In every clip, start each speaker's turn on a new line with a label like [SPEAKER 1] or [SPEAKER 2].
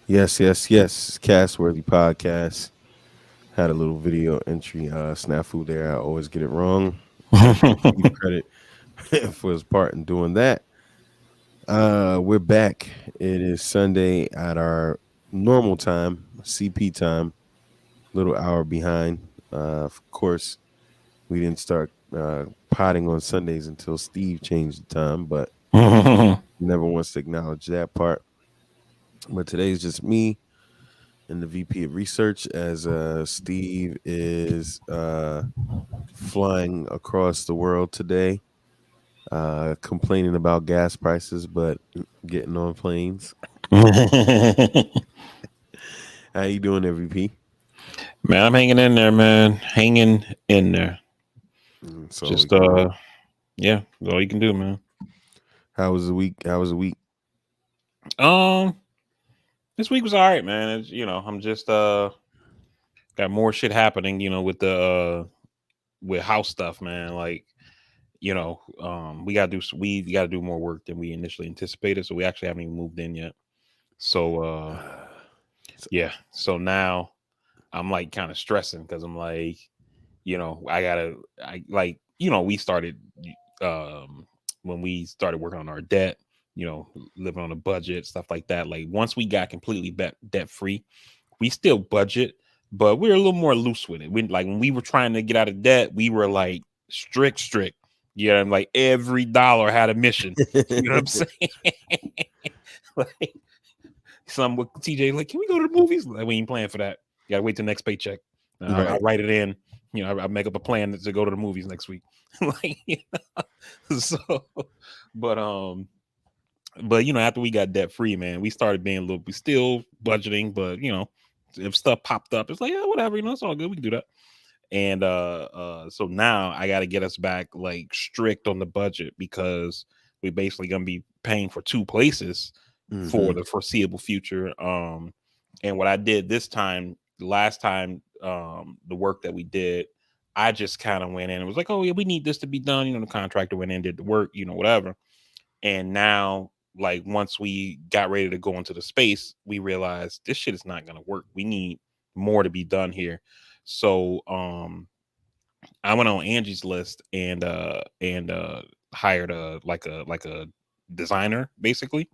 [SPEAKER 1] Yes, yes, yes. CastWorthy podcast. Had a little video entry snafu there. I always get it wrong. Got to give Steve credit for his part in doing that. We're back. It is Sunday at our normal time, CP time, little hour behind. Of course, we didn't start potting on Sundays until Steve changed the time, but never wants to acknowledge that part. But today's just me and the VP of research as Steve is flying across the world today, complaining about gas prices, but getting on planes. How you doing, VP?
[SPEAKER 2] Man, I'm hanging in there, man. Hanging in there.
[SPEAKER 1] That's all we
[SPEAKER 2] Just
[SPEAKER 1] can do.
[SPEAKER 2] yeah, that's all you can do, man.
[SPEAKER 1] How was the week? How was the week?
[SPEAKER 2] Um, this week was all right, man. I'm just got more shit happening, with the with house stuff, man. Like, we gotta do more work than we initially anticipated. So we actually haven't even moved in yet. So yeah. So now I'm like kind of stressing because I'm like, we started um when we started working on our debt, living on a budget, stuff like that. Like once we got completely debt free, we still budget, but we are a little more loose with it. When we were trying to get out of debt, we were like strict. Yeah, and like every dollar had a mission. You know what I'm saying? Like some with TJ, like, can we go to the movies? Like, we ain't playing for that. You gotta wait till next paycheck. I
[SPEAKER 1] Right.
[SPEAKER 2] write it in. I make up a plan to go to the movies next week. Like, so, but after we got debt free, man, we started being we still budgeting, but if stuff popped up, it's like, yeah, whatever, it's all good. We can do that. And so now I got to get us back like strict on the budget because we basically gonna be paying for two places for
[SPEAKER 1] Mm-hmm.
[SPEAKER 2] the foreseeable future. And what I did this time, last time, the work that we did, I just kind of went in and was like, oh yeah, we need this to be done. The contractor went in, did the work, whatever. And now, like, once we got ready to go into the space, we realized this shit is not gonna work. We need more to be done here. So I went on Angie's list and hired a designer basically.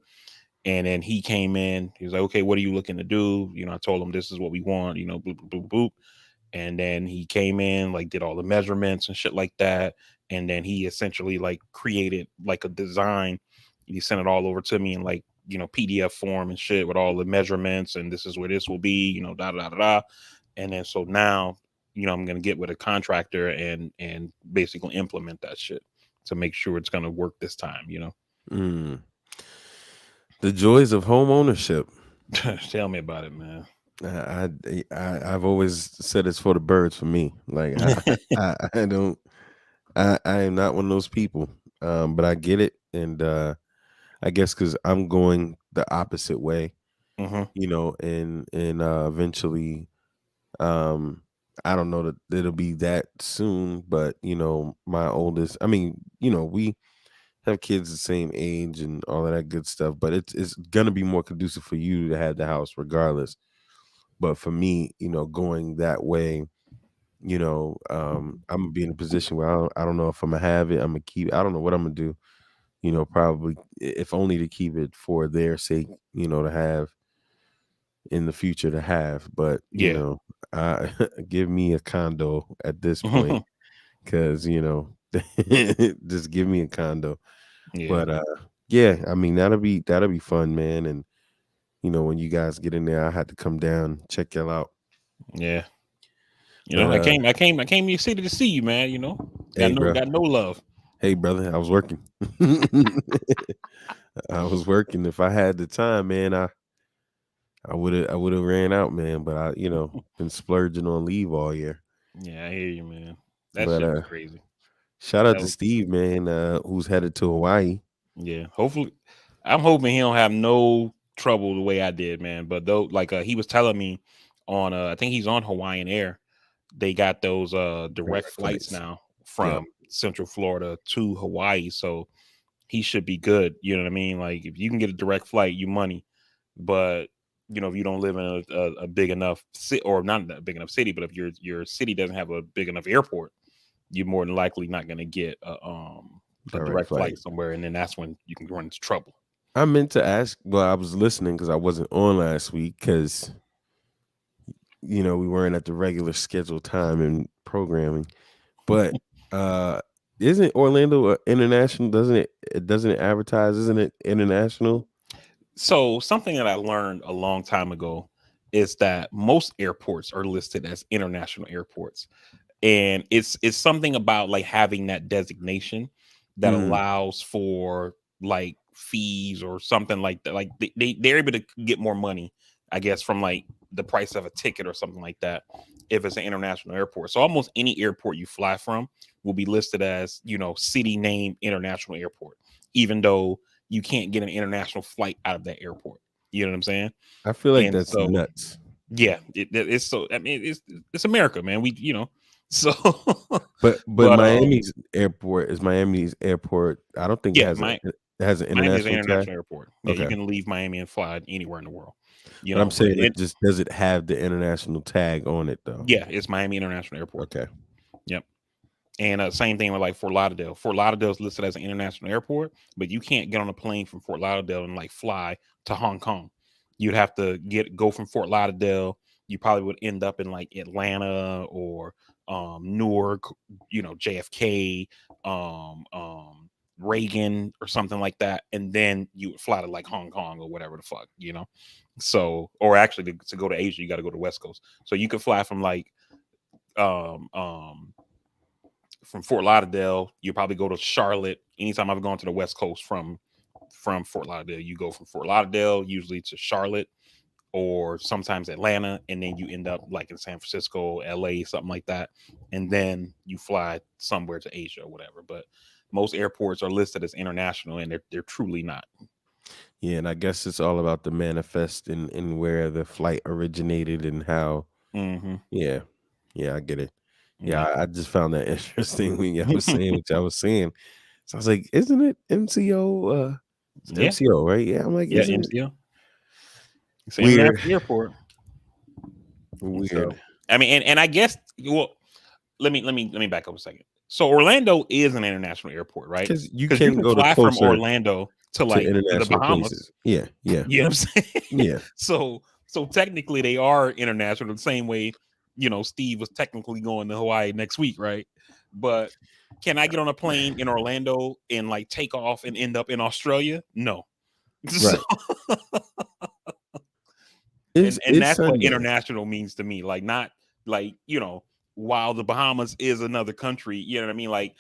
[SPEAKER 2] And then he came in. He was like, "Okay, what are you looking to do?" I told him this is what we want. Boop boop boop boop. And then he came in, like, did all the measurements and shit like that. And then he essentially like created like a design. He sent it all over to me in like PDF form and shit with all the measurements. And this is where this will be. Da da da da. And then so now I'm gonna get with a contractor and basically implement that shit to make sure it's gonna work this time.
[SPEAKER 1] Mm. The joys of home ownership.
[SPEAKER 2] Tell me about it, man.
[SPEAKER 1] I've always said it's for the birds for me. Like I don't I am not one of those people. But I get it, and I guess because I'm going the opposite way,
[SPEAKER 2] Hmm.
[SPEAKER 1] and eventually, um, I don't know that it'll be that soon, but my oldest, I mean, we have kids the same age and all of that good stuff, but it's gonna be more conducive for you to have the house regardless. But for me, going that way, I'm gonna be in a position where I don't know if I'm gonna have it. I'm gonna keep. I don't know what I'm gonna do. Probably if only to keep it for their sake. To have in the future to have. But
[SPEAKER 2] Yeah.
[SPEAKER 1] I give me a condo at this point because just give me a condo.
[SPEAKER 2] Yeah.
[SPEAKER 1] But yeah, I mean that'll be fun, man. And when you guys get in there, I had to come down check y'all out.
[SPEAKER 2] Yeah.
[SPEAKER 1] But
[SPEAKER 2] I came to your city to see you, man.
[SPEAKER 1] hey, bro.
[SPEAKER 2] Got no love.
[SPEAKER 1] Hey, brother, I was working. I was working. If I had the time, man, I would have ran out, man. But been splurging on leave all year.
[SPEAKER 2] Yeah, I hear you, man. That
[SPEAKER 1] But
[SPEAKER 2] shit was crazy.
[SPEAKER 1] shout out
[SPEAKER 2] That
[SPEAKER 1] to
[SPEAKER 2] was
[SPEAKER 1] Steve, man, who's headed to Hawaii.
[SPEAKER 2] Yeah. Hopefully, I'm hoping he don't have no trouble the way I did, man. But though, like, he was telling me on, I think he's on Hawaiian Air. They got those direct
[SPEAKER 1] Direct
[SPEAKER 2] flights
[SPEAKER 1] flights.
[SPEAKER 2] now
[SPEAKER 1] Yep.
[SPEAKER 2] from Central Florida to Hawaii, so he should be good. You know what I mean? Like, if you can get a direct flight, you money. But if you don't live in a big enough city, or not a big enough city, but if your city doesn't have a big enough airport, you're more than likely not going to get a
[SPEAKER 1] Direct
[SPEAKER 2] direct flight
[SPEAKER 1] flight.
[SPEAKER 2] somewhere, and then that's when you can run into trouble.
[SPEAKER 1] I meant to ask. Well, I was listening because I wasn't on last week because we weren't at the regular scheduled time in programming. But uh isn't Orlando international? Doesn't it advertise? Isn't it international?
[SPEAKER 2] So something that I learned a long time ago is that most airports are listed as international airports, and it's something about like having that designation that
[SPEAKER 1] Mm,
[SPEAKER 2] allows for like fees or something like that. Like they're able to get more money, I guess, from like the price of a ticket or something like that if it's an international airport. So almost any airport you fly from will be listed as, city name international airport, even though you can't get an international flight out of that airport. You know what I'm saying?
[SPEAKER 1] I feel like
[SPEAKER 2] And
[SPEAKER 1] that's
[SPEAKER 2] so
[SPEAKER 1] nuts.
[SPEAKER 2] yeah, it's so. I mean, it's America, man. So,
[SPEAKER 1] But
[SPEAKER 2] but
[SPEAKER 1] Miami's airport. I don't think it
[SPEAKER 2] yeah,
[SPEAKER 1] has an
[SPEAKER 2] Miami is an
[SPEAKER 1] international tag.
[SPEAKER 2] international airport. Yeah, you
[SPEAKER 1] Okay,
[SPEAKER 2] can leave Miami and fly anywhere in the world.
[SPEAKER 1] but I'm
[SPEAKER 2] But
[SPEAKER 1] saying it just does it have the international tag on it though?
[SPEAKER 2] yeah, it's Miami International Airport.
[SPEAKER 1] Okay,
[SPEAKER 2] Yep. And same thing with like Fort Lauderdale. Fort Lauderdale is listed as an international airport, but you can't get on a plane from Fort Lauderdale and like fly to Hong Kong. You'd have to go from Fort Lauderdale. You probably would end up in like Atlanta or Newark, JFK, Reagan or something like that, and then you would fly to like Hong Kong or whatever the fuck. So, or actually to go to Asia, you got to go to West Coast. So you could fly um um from Fort Lauderdale, you probably go to Charlotte. Anytime I've gone to the West Coast from Fort Lauderdale, you go from Fort Lauderdale usually to Charlotte or sometimes Atlanta, and then you end up like in San Francisco, LA, something like that, and then you fly somewhere to Asia or whatever. But most airports are listed as international, and they're truly not.
[SPEAKER 1] yeah, and I guess it's all about the manifest and where the flight originated and how.
[SPEAKER 2] Hmm.
[SPEAKER 1] Yeah, yeah, I get it. Yeah,
[SPEAKER 2] Yeah,
[SPEAKER 1] I just found that interesting when y'all was saying what y'all was saying. So I was like, isn't it MCO? It's
[SPEAKER 2] yeah,
[SPEAKER 1] MCO, right? Yeah, I'm like,
[SPEAKER 2] yeah.
[SPEAKER 1] isn't it
[SPEAKER 2] MCO, it's an
[SPEAKER 1] weird?
[SPEAKER 2] international airport. And
[SPEAKER 1] Weird.
[SPEAKER 2] so, I mean, and I guess, well, let me back up a second. So Orlando is an international airport, right?
[SPEAKER 1] Because you
[SPEAKER 2] Because you
[SPEAKER 1] can
[SPEAKER 2] can
[SPEAKER 1] go to
[SPEAKER 2] fly from
[SPEAKER 1] closer
[SPEAKER 2] Orlando to
[SPEAKER 1] to
[SPEAKER 2] the
[SPEAKER 1] international
[SPEAKER 2] Bahamas.
[SPEAKER 1] places. Yeah, yeah,
[SPEAKER 2] You know what I'm saying?
[SPEAKER 1] yeah.
[SPEAKER 2] So technically they are international the same way, Steve was technically going to Hawaii next week, right? But can I get on a plane in Orlando and like take off and end up in Australia? No. So,
[SPEAKER 1] Right.
[SPEAKER 2] and
[SPEAKER 1] It's
[SPEAKER 2] that's what
[SPEAKER 1] Sunday.
[SPEAKER 2] international means to me. Like not like, while the Bahamas is another country, you know what I mean? Like,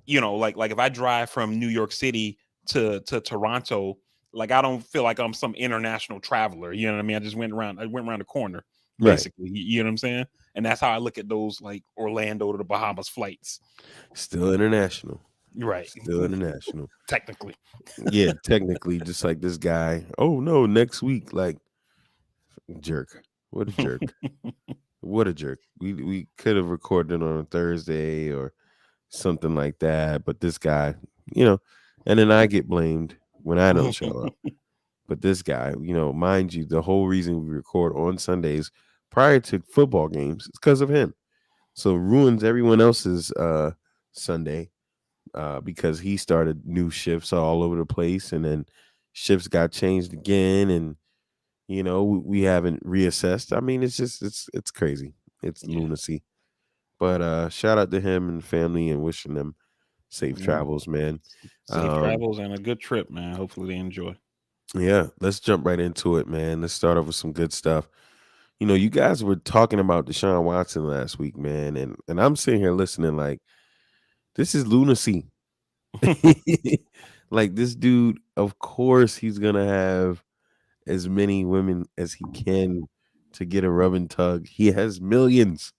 [SPEAKER 2] like if I drive from New York City to Toronto, like I don't feel like I'm some international traveler. You know what I mean? I went around the corner,
[SPEAKER 1] Right.
[SPEAKER 2] basically. You know what I'm saying? And that's how I look at those like Orlando to the Bahamas flights.
[SPEAKER 1] Still international.
[SPEAKER 2] Right.
[SPEAKER 1] Still international.
[SPEAKER 2] Technically.
[SPEAKER 1] Yeah, technically, just like this guy. Oh no, next week. Like jerk. What a jerk. What a jerk. We could have recorded on a Thursday or something like that, but this guy, you know, and then I get blamed when I don't show up. But this guy, mind you, the whole reason we record on Sundays prior to football games is because of him. So ruins everyone else's Sunday because he started new shifts all over the place, and then shifts got changed again, and we haven't reassessed. I mean, it's just it's crazy. It's
[SPEAKER 2] Yeah.
[SPEAKER 1] lunacy. But shout out to him and family and wishing them safe
[SPEAKER 2] Yeah.
[SPEAKER 1] travels, man.
[SPEAKER 2] Safe
[SPEAKER 1] Um,
[SPEAKER 2] travels and a good trip, man. Hopefully they enjoy.
[SPEAKER 1] yeah, let's jump right into it, man. Let's start off with some good stuff. You guys were talking about Deshaun Watson last week, man, and I'm sitting here listening like this is lunacy. Like this dude, of course he's gonna have as many women as he can to get a rub and tug. He has millions.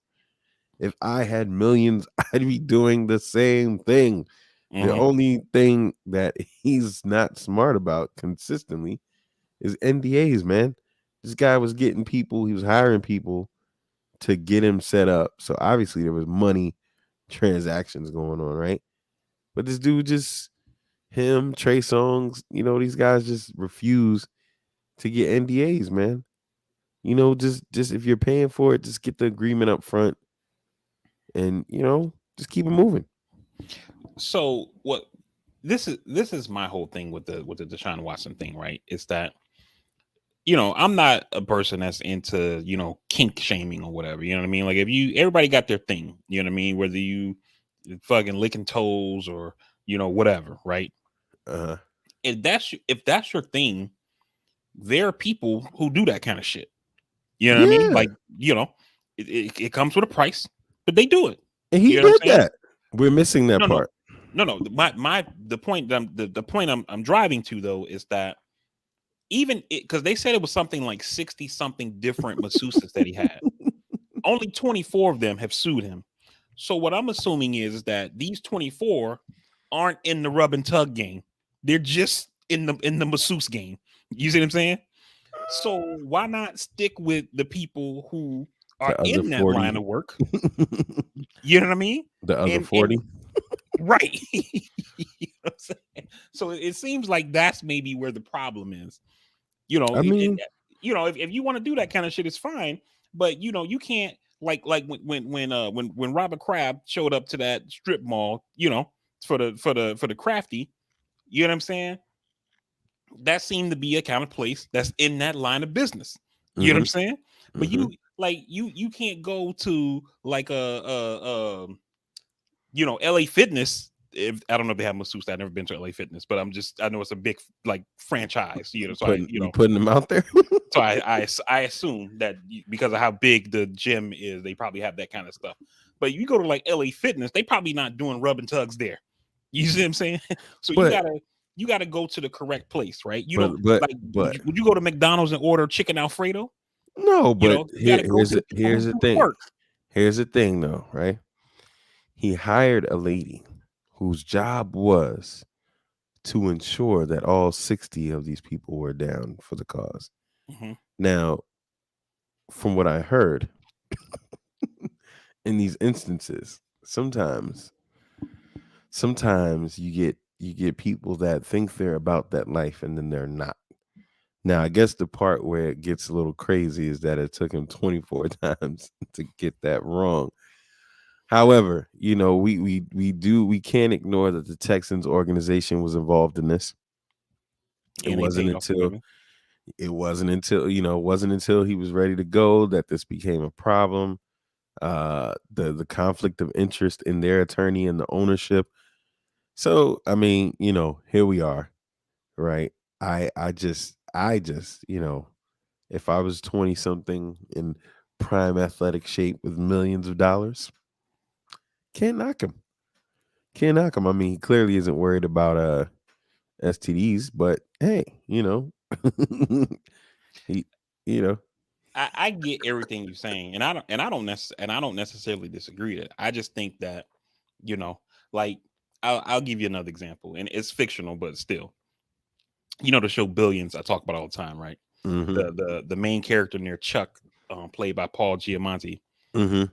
[SPEAKER 1] If I had millions, I'd be doing the same thing. The
[SPEAKER 2] Hmm.
[SPEAKER 1] only thing that he's not smart about consistently is NDAs, man. This guy was getting people, he was hiring people to get him set up. So obviously there was money transactions going on, right? But this dude just him, Trey Songz, these guys just refuse to get NDAs, man. just if you're paying for it, just get the agreement up front, and just keep it moving.
[SPEAKER 2] So what this is my whole thing with the Deshaun Watson thing, right? It's that I'm not a person that's into kink shaming or whatever. You know what I mean? Like if everybody got their thing. You know what I mean? Whether you fucking licking toes or whatever, right?
[SPEAKER 1] Uh,
[SPEAKER 2] If that's your thing, there are people who do that kind of shit. You know what I mean?
[SPEAKER 1] yeah,
[SPEAKER 2] Like it comes with a price, but they do it.
[SPEAKER 1] and he
[SPEAKER 2] You know what
[SPEAKER 1] did
[SPEAKER 2] I'm saying?
[SPEAKER 1] that. We're missing that
[SPEAKER 2] No, no,
[SPEAKER 1] part.
[SPEAKER 2] no, no. The point that the point I'm driving to though is that even because they said it was something like 60 something different masseuses that he had. Only 24 of them have sued him. So what I'm assuming is that these 24 aren't in the rub and tug game. They're just in the masseuse game. You see what I'm saying? So why not stick with the people who are
[SPEAKER 1] The other
[SPEAKER 2] in that line
[SPEAKER 1] 40,
[SPEAKER 2] of work? You know what I mean?
[SPEAKER 1] the other
[SPEAKER 2] And
[SPEAKER 1] 40.
[SPEAKER 2] right. You know what I'm saying? So it seems like that's maybe where the problem is. You know,
[SPEAKER 1] I mean,
[SPEAKER 2] if you want to do that kind of shit, it's fine. But you can't like when Robert Kraft showed up to that strip mall, for the crafty, you know what I'm saying? That seemed to be a kind of place that's in that line of business. You know what
[SPEAKER 1] hmm
[SPEAKER 2] I'm saying? But
[SPEAKER 1] hmm
[SPEAKER 2] you can't go to like LA Fitness. If I don't know if they have masseuse, I've never been to LA Fitness, but I know it's a big like franchise, So
[SPEAKER 1] you putting them out there.
[SPEAKER 2] I assume that because of how big the gym is, they probably have that kind of stuff. But you go to like LA Fitness, they probably not doing rub and tugs there. You see what I'm saying? So
[SPEAKER 1] but
[SPEAKER 2] you gotta go to the correct place, right? You
[SPEAKER 1] but
[SPEAKER 2] don't
[SPEAKER 1] but
[SPEAKER 2] like
[SPEAKER 1] but
[SPEAKER 2] would you go to McDonald's and order chicken Alfredo?
[SPEAKER 1] no, but
[SPEAKER 2] You gotta go to the people who
[SPEAKER 1] here's the
[SPEAKER 2] do the
[SPEAKER 1] thing.
[SPEAKER 2] work.
[SPEAKER 1] Here's the thing, though, right? He hired a lady whose job was to ensure that all 60 of these people were down for the cause.
[SPEAKER 2] Mhm.
[SPEAKER 1] Now, from what I heard, in these instances, sometimes you get people that think they're about that life and then they're not. Now, I guess the part where it gets a little crazy is that it took him 24 times to get that wrong. However, we can't ignore that the Texans organization was involved in this. It
[SPEAKER 2] And they
[SPEAKER 1] wasn't
[SPEAKER 2] paid off the
[SPEAKER 1] until
[SPEAKER 2] women.
[SPEAKER 1] it wasn't until he was ready to go that this became a problem. The conflict of interest in their attorney and the ownership. So, I mean, here we are, right? I just, if I was 20 something in prime athletic shape with millions of dollars, can't knock him. Can't knock him. I mean, he clearly isn't worried about STDs, but hey, he, you know,
[SPEAKER 2] I get everything you're saying, and I don't necessarily disagree that. I just think that you know, like I'll give you another example, and it's fictional, but still, the show Billions I talk about all the time, right?
[SPEAKER 1] hmm
[SPEAKER 2] The main character near Chuck, played by Paul Giamatti.
[SPEAKER 1] hmm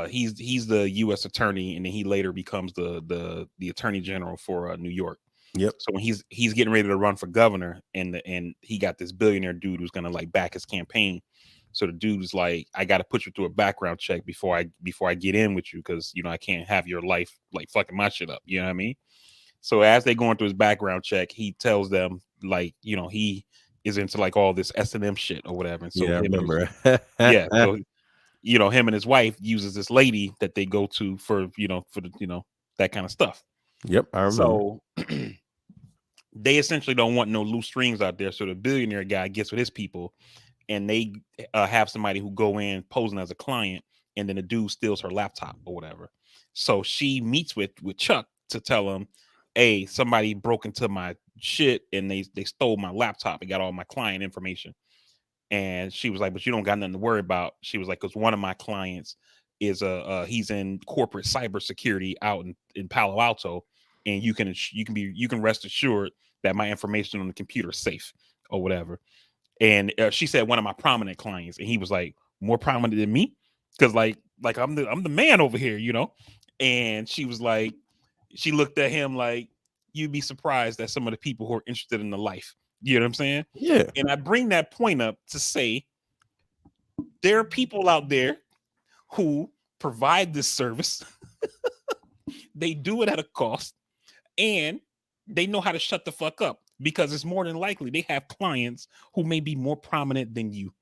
[SPEAKER 2] He's the U.S. attorney, and then he later becomes the attorney general for New York.
[SPEAKER 1] Yep.
[SPEAKER 2] So when he's getting ready to run for governor, and he got this billionaire dude who's gonna like back his campaign. So the dude is like, I got to put you through a background check before I get in with you, because I can't have your life like fucking my shit up. You know what I mean? So as they going through his background check, he tells them like, he is into like all this S&M shit or whatever. And so
[SPEAKER 1] Yeah, I
[SPEAKER 2] him and his
[SPEAKER 1] remember.
[SPEAKER 2] yeah, so him and his wife uses this lady that they go to for the that kind of stuff.
[SPEAKER 1] Yep, I remember.
[SPEAKER 2] So they essentially don't want no loose strings out there. So the billionaire guy gets with his people, and they have somebody who go in posing as a client, and then the dude steals her laptop or whatever. So she meets with Chuck to tell him, hey, somebody broke into my shit and they stole my laptop and got all my client information. And she was like, but you don't got nothing to worry about. She was like, because one of my clients is he's in corporate cybersecurity out in Palo Alto, and you can rest assured that my information on the computer is safe or whatever. And she said one of my prominent clients, and he was like, more prominent than me, because like I'm the man over here. And she was like, she looked at him like, you'd be surprised at some of the people who are interested in the life. You know what I'm saying?
[SPEAKER 1] Yeah.
[SPEAKER 2] And I bring that point up to say, There are people out there who provide this service. They do it at a cost, and they know how to shut the fuck up because it's more than likely they have clients who may be more prominent than you.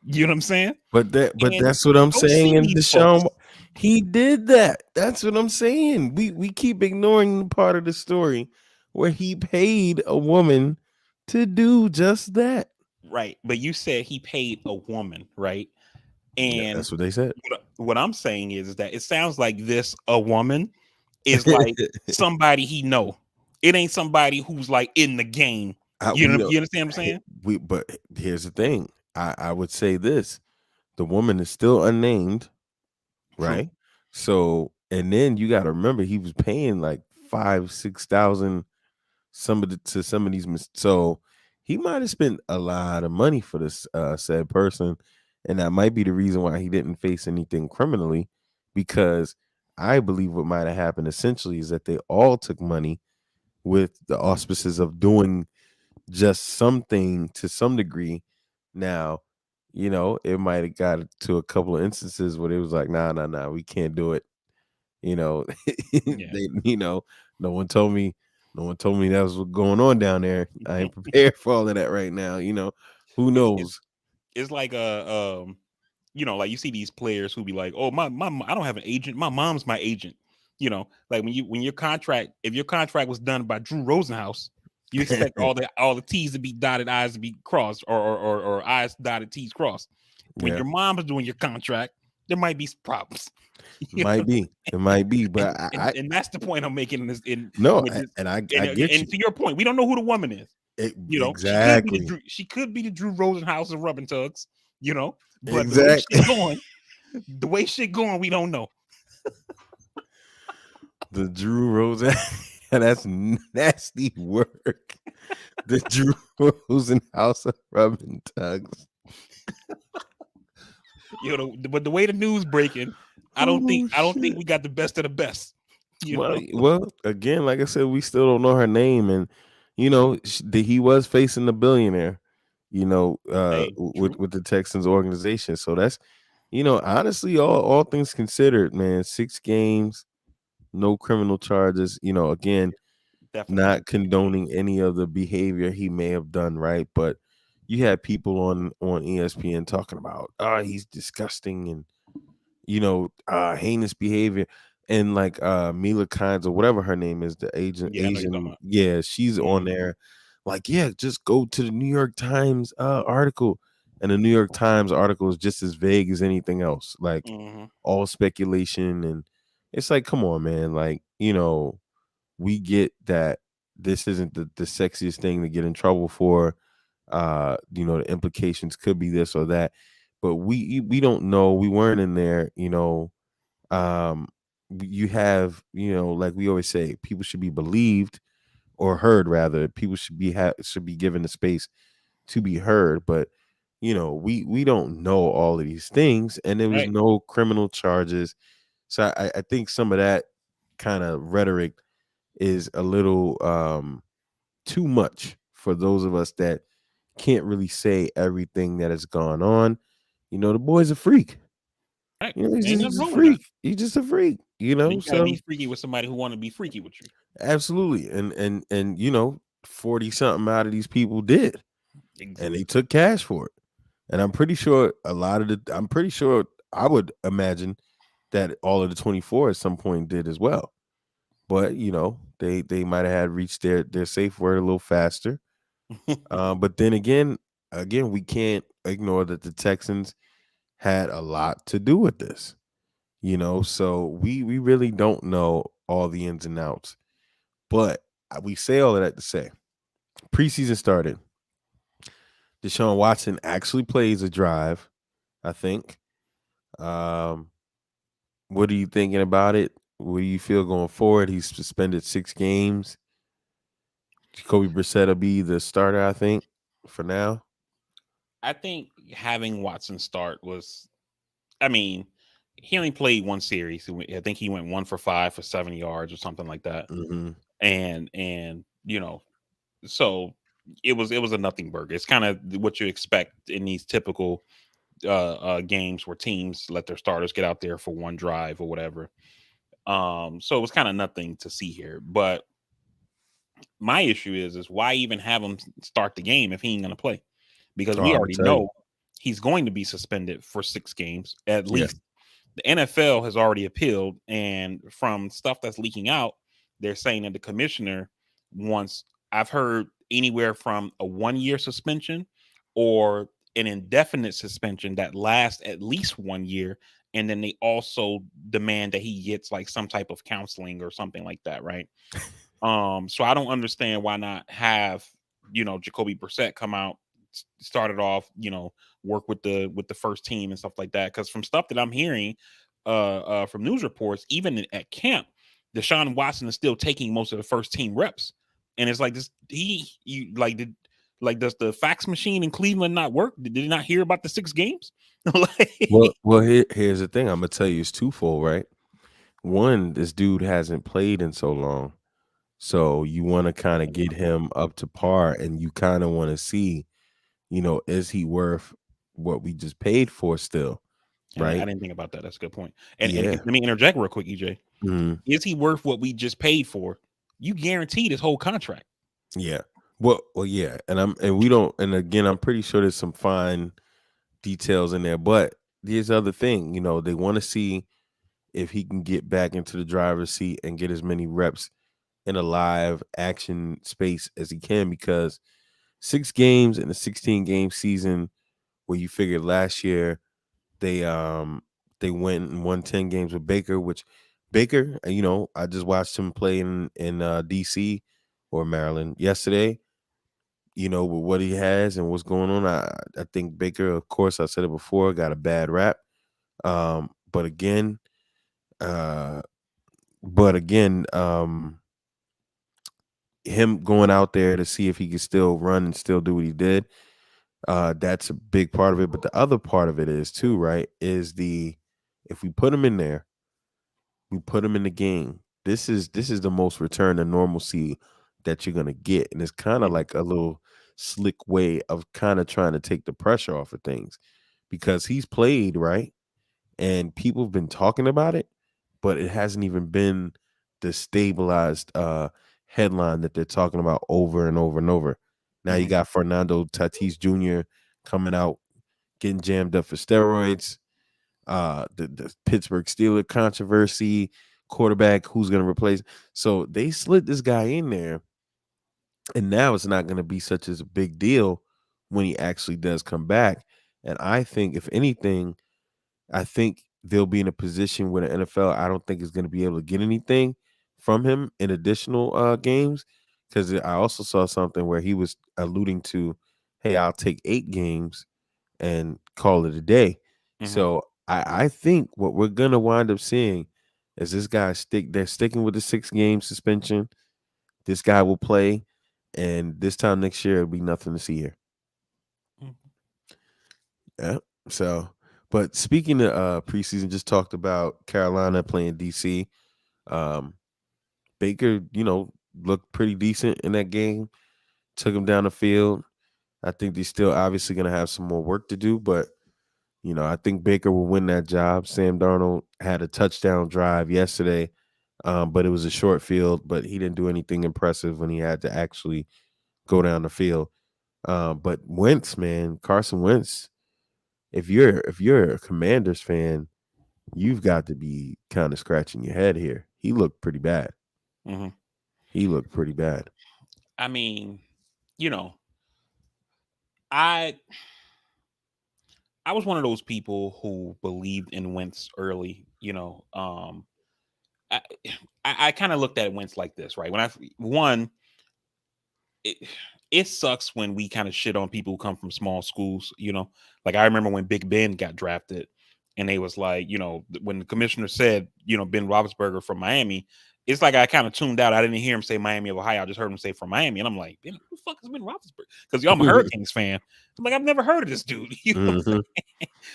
[SPEAKER 2] You know what I'm saying?
[SPEAKER 1] But
[SPEAKER 2] And
[SPEAKER 1] that's what I'm
[SPEAKER 2] go
[SPEAKER 1] saying.
[SPEAKER 2] see
[SPEAKER 1] And
[SPEAKER 2] these folks.
[SPEAKER 1] Deshaun, he did that. That's what I'm saying. We keep ignoring the part of the story where he paid a woman to do just that.
[SPEAKER 2] Right. But you said he paid a woman, right?
[SPEAKER 1] Yeah,
[SPEAKER 2] And
[SPEAKER 1] that's what they said.
[SPEAKER 2] what I'm saying is that it sounds like this a woman is like somebody he know. It ain't somebody who's like in the game.
[SPEAKER 1] We don't.
[SPEAKER 2] You understand what I'm saying?
[SPEAKER 1] But here's the thing. I would say this: the woman is still unnamed,
[SPEAKER 2] True.
[SPEAKER 1] right? So, and then you got to remember he was paying like 5,000, 6,000 to some of these. So he might have spent a lot of money for this said person, and that might be the reason why he didn't face anything criminally, because I believe what might have happened essentially is that they all took money with the auspices of doing just something to some degree. Now, it might have got to a couple of instances where it was like, nah, nah, nah, we can't do it. You know,
[SPEAKER 2] Yeah.
[SPEAKER 1] no one told me, no one told me that was what's going on down there. I ain't prepared for all of that right now. Who
[SPEAKER 2] It's
[SPEAKER 1] knows?
[SPEAKER 2] it's like like you see these players who be like, "Oh, my I don't have an agent. My mom's my agent." Like when your contract, if your contract was done by Drew Rosenhaus, you expect all the T's to be dotted, I's to be crossed, or I's dotted, T's crossed. When
[SPEAKER 1] Yeah,
[SPEAKER 2] your mom's doing your contract, there might be some problems. You know?
[SPEAKER 1] might be. It might be,
[SPEAKER 2] and,
[SPEAKER 1] but
[SPEAKER 2] and and that's the point I'm making in this in
[SPEAKER 1] no,
[SPEAKER 2] with this.
[SPEAKER 1] I
[SPEAKER 2] And,
[SPEAKER 1] get you.
[SPEAKER 2] and to your point, we don't know who the woman is.
[SPEAKER 1] Exactly,
[SPEAKER 2] She could be the Drew Rosenhaus of rubbing tugs, but
[SPEAKER 1] exactly.
[SPEAKER 2] the way shit going, we don't know.
[SPEAKER 1] The Drew Rosen, that's nasty work. The Drew Rosenhaus of rubbing tugs.
[SPEAKER 2] But the way the news breaking,
[SPEAKER 1] Oh
[SPEAKER 2] I don't think
[SPEAKER 1] shit.
[SPEAKER 2] we got the best of the best. You
[SPEAKER 1] Well,
[SPEAKER 2] know,
[SPEAKER 1] again, like I said, we still don't know her name, and he was facing the billionaire,
[SPEAKER 2] hey, true.
[SPEAKER 1] with the Texans organization. So that's, honestly, all things considered, man, 6 games, no criminal charges. Again,
[SPEAKER 2] Definitely
[SPEAKER 1] not
[SPEAKER 2] something to change.
[SPEAKER 1] condoning any of the behavior he may have done, right? But you had people on ESPN talking about, he's disgusting and heinous behavior. And like Mila Kynes or whatever her name is, the agent
[SPEAKER 2] Yeah, I know you're talking
[SPEAKER 1] Asian,
[SPEAKER 2] about.
[SPEAKER 1] yeah, she's on
[SPEAKER 2] Mhm,
[SPEAKER 1] there. Like, yeah, just go to the New York Times article. And the New York Times article is just as vague as anything else. Like
[SPEAKER 2] mhm.
[SPEAKER 1] all speculation. And it's like, come on, man. Like, we get that this isn't the sexiest thing to get in trouble for. The implications could be this or that. But we don't know. We weren't in there, um you have, like we always say, people should be believed or heard, rather. People should be given the space to be heard. But we don't know all of these things, and there was
[SPEAKER 2] Right,
[SPEAKER 1] no criminal charges. So I think some of that kind of rhetoric is a little too much for those of us that can't really say everything that has gone on. The boy's a freak.
[SPEAKER 2] right.
[SPEAKER 1] He's
[SPEAKER 2] Ain't
[SPEAKER 1] just
[SPEAKER 2] nothing
[SPEAKER 1] a
[SPEAKER 2] wrong with that.
[SPEAKER 1] freak. He's just a freak,
[SPEAKER 2] But you gotta be
[SPEAKER 1] so
[SPEAKER 2] freaky with somebody who want to be freaky with you.
[SPEAKER 1] absolutely. And 40 something out of these people did, and they
[SPEAKER 2] Exactly.
[SPEAKER 1] took cash for it. And I'm pretty sure, I would imagine that all of the 24 at some point did as well. But they might have had reached their safe word a little faster. But then again, we can't ignore that the Texans had a lot to do with this. So we really don't know all the ins and outs. But we say all of that to say, preseason started. Deshaun Watson actually plays a drive, I think. Um, what are you thinking about it? What do you feel going forward? He's suspended 6 games. Jacoby Brissett will be the starter, I think, for now.
[SPEAKER 2] I think having Watson start was, I mean, he only played one series. I think he went 1 for 5 for 70 yards or something like that.
[SPEAKER 1] Hmm.
[SPEAKER 2] And so it was a nothing burger. It's kind of what you expect in these typical games where teams let their starters get out there for one drive or whatever. So it was kind of nothing to see here. But my issue is why even have him start the game if he ain't gonna play? Because
[SPEAKER 1] Oh,
[SPEAKER 2] we
[SPEAKER 1] I'm gonna
[SPEAKER 2] already
[SPEAKER 1] tell you.
[SPEAKER 2] know he's going to be suspended for 6 games at
[SPEAKER 1] Yeah.
[SPEAKER 2] least. The NFL has already appealed, and from stuff that's leaking out, they're saying that the commissioner wants. I've heard anywhere from a 1 year suspension or an indefinite suspension that lasts at least 1 year, and then they also demand that he gets like some type of counseling or something like that, right? So I don't understand why not have Jacoby Brissett come out, started off, work with the first team and stuff like that. Because from stuff that I'm hearing, from news reports, even at camp, Deshaun Watson is still taking most of the first team reps, and it's like this. You like does the fax machine in Cleveland not work? Did you not hear about the 6 games? Like,
[SPEAKER 1] Well, here's the thing. I'm gonna tell you, it's twofold, right? One, this dude hasn't played in so long, so you want to kind of get him up to par, and you kind of want to see, is he worth what we just paid for still,
[SPEAKER 2] I
[SPEAKER 1] right?
[SPEAKER 2] didn't think about that. That's a good point. And
[SPEAKER 1] Yeah.
[SPEAKER 2] let me interject real quick, EJ.
[SPEAKER 1] Mhm.
[SPEAKER 2] Is he worth what we just paid for? You guaranteed his whole contract.
[SPEAKER 1] Yeah. Well, yeah, and we don't, and again, I'm pretty sure there's some fine details in there, but here's the other thing, they want to see if he can get back into the driver's seat and get as many reps in a live action space as he can, because 6 games in a 16 game season, where you figured last year they went and won 10 games with Baker, which Baker, I just watched him play in DC or Maryland yesterday. With what he has and what's going on, I think Baker, of course, I said it before, got a bad rap. But again, uh, him going out there to see if he can still run and still do what he did, that's a big part of it. But the other part of it is too, right? Is if we put him in there, we put him in the game. This is the most return to normalcy that you're gonna get, and it's kind of
[SPEAKER 2] Mhm,
[SPEAKER 1] like a little slick way of kind of trying to take the pressure off of things, because he's played right, and people have been talking about it, but it hasn't even been the stabilized headline that they're talking about over and over and over. Now you
[SPEAKER 2] mhm,
[SPEAKER 1] got Fernando Tatis Jr. coming out getting jammed up for steroids. The Pittsburgh Steelers controversy, quarterback who's going to replace. So they slid this guy in there, and now it's not going to be such as a big deal when he actually does come back. And I think, if anything, I think they'll be in a position where the NFL, I don't think, is going to be able to get anything from him in additional games, because I also saw something where he was alluding to, hey, I'll take 8 games and call it a day.
[SPEAKER 2] mhm,
[SPEAKER 1] So I think what we're gonna wind up seeing is this guy they're sticking with the 6 game suspension. This guy will play, and this time next year it'll be nothing to see here.
[SPEAKER 2] mhm,
[SPEAKER 1] Yeah. So, but speaking of preseason, just talked about Carolina playing DC. Um, Baker, looked pretty decent in that game. Took him down the field. I think they're still obviously gonna have some more work to do, but I think Baker will win that job. Sam Darnold had a touchdown drive yesterday, but it was a short field, but he didn't do anything impressive when he had to actually go down the field. But Wentz, man, Carson Wentz, if you're a Commanders fan, you've got to be kind of scratching your head here. He looked pretty bad.
[SPEAKER 2] mhm.
[SPEAKER 1] He looked pretty bad.
[SPEAKER 2] I mean, you know, I I was one of those people who believed in Wentz early. I I kind of looked at Wentz like this, right? When I one, it, it sucks when we kind of shit on people who come from small schools. Like I remember when Big Ben got drafted, and they was like, when the commissioner said, Ben Roethlisberger from Miami, it's like I kind of tuned out. I didn't hear him say Miami of Ohio. I just heard him say from Miami, and I'm like, Ben, who the fuck is Ben Roethlisberger? Because I'm a Hurricanes fan. I'm like, I've never heard of this dude.
[SPEAKER 1] Hmm.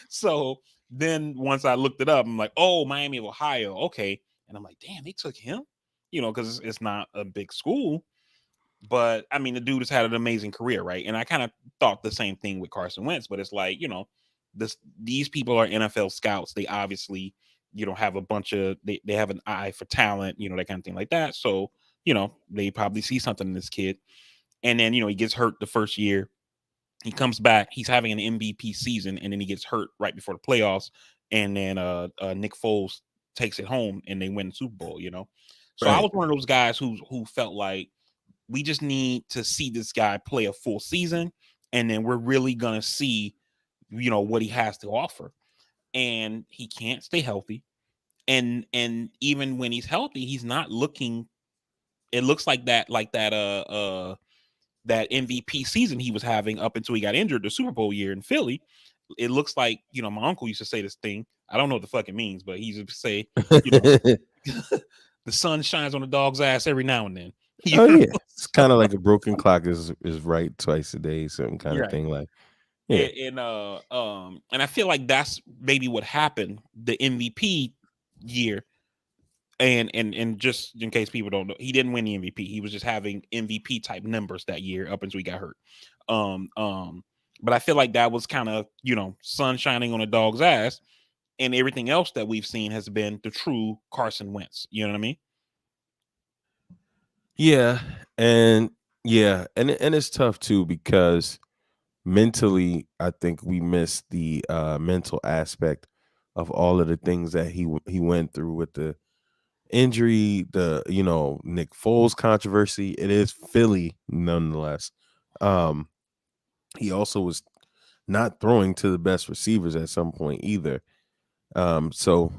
[SPEAKER 2] So then once I looked it up, I'm like, oh, Miami of Ohio, okay. And I'm like, damn, they took him, because it's not a big school. But I mean, the dude has had an amazing career, right? And I kind of thought the same thing with Carson Wentz, but it's like, these people are NFL scouts. They obviously, have a bunch of they have an eye for talent, that kind of thing like that. So, they probably see something in this kid. And then, he gets hurt the first year. He comes back, he's having an MVP season, and then he gets hurt right before the playoffs. And then Nick Foles takes it home and they win the Super Bowl. So I
[SPEAKER 1] Right.
[SPEAKER 2] was one of those guys who felt like we just need to see this guy play a full season, and then we're really gonna see, what he has to offer. And he can't stay healthy. And even when he's healthy, he's not looking. It looks like that MVP season he was having up until he got injured the Super Bowl year in Philly. It looks like, my uncle used to say this thing. I don't know what the fuck it means, but he used to say, you know, the sun shines on the dog's ass every now and then.
[SPEAKER 1] Oh yeah, it's kind of like a broken clock is right twice a day, certain kind
[SPEAKER 2] You're
[SPEAKER 1] of
[SPEAKER 2] right.
[SPEAKER 1] thing. Like, yeah,
[SPEAKER 2] And I feel like that's maybe what happened the MVP year. And just in case people don't know, he didn't win the MVP. He was just having MVP type numbers that year up until he got hurt. Um, um, but I feel like that was kind of, sun shining on a dog's ass, and everything else that we've seen has been the true Carson Wentz. You know what I mean?
[SPEAKER 1] yeah, and and it's tough too because mentally, I think we missed the mental aspect of all of the things that he went through with the injury, the Nick Foles controversy. It is Philly, nonetheless. Um, he also was not throwing to the best receivers at some point either. So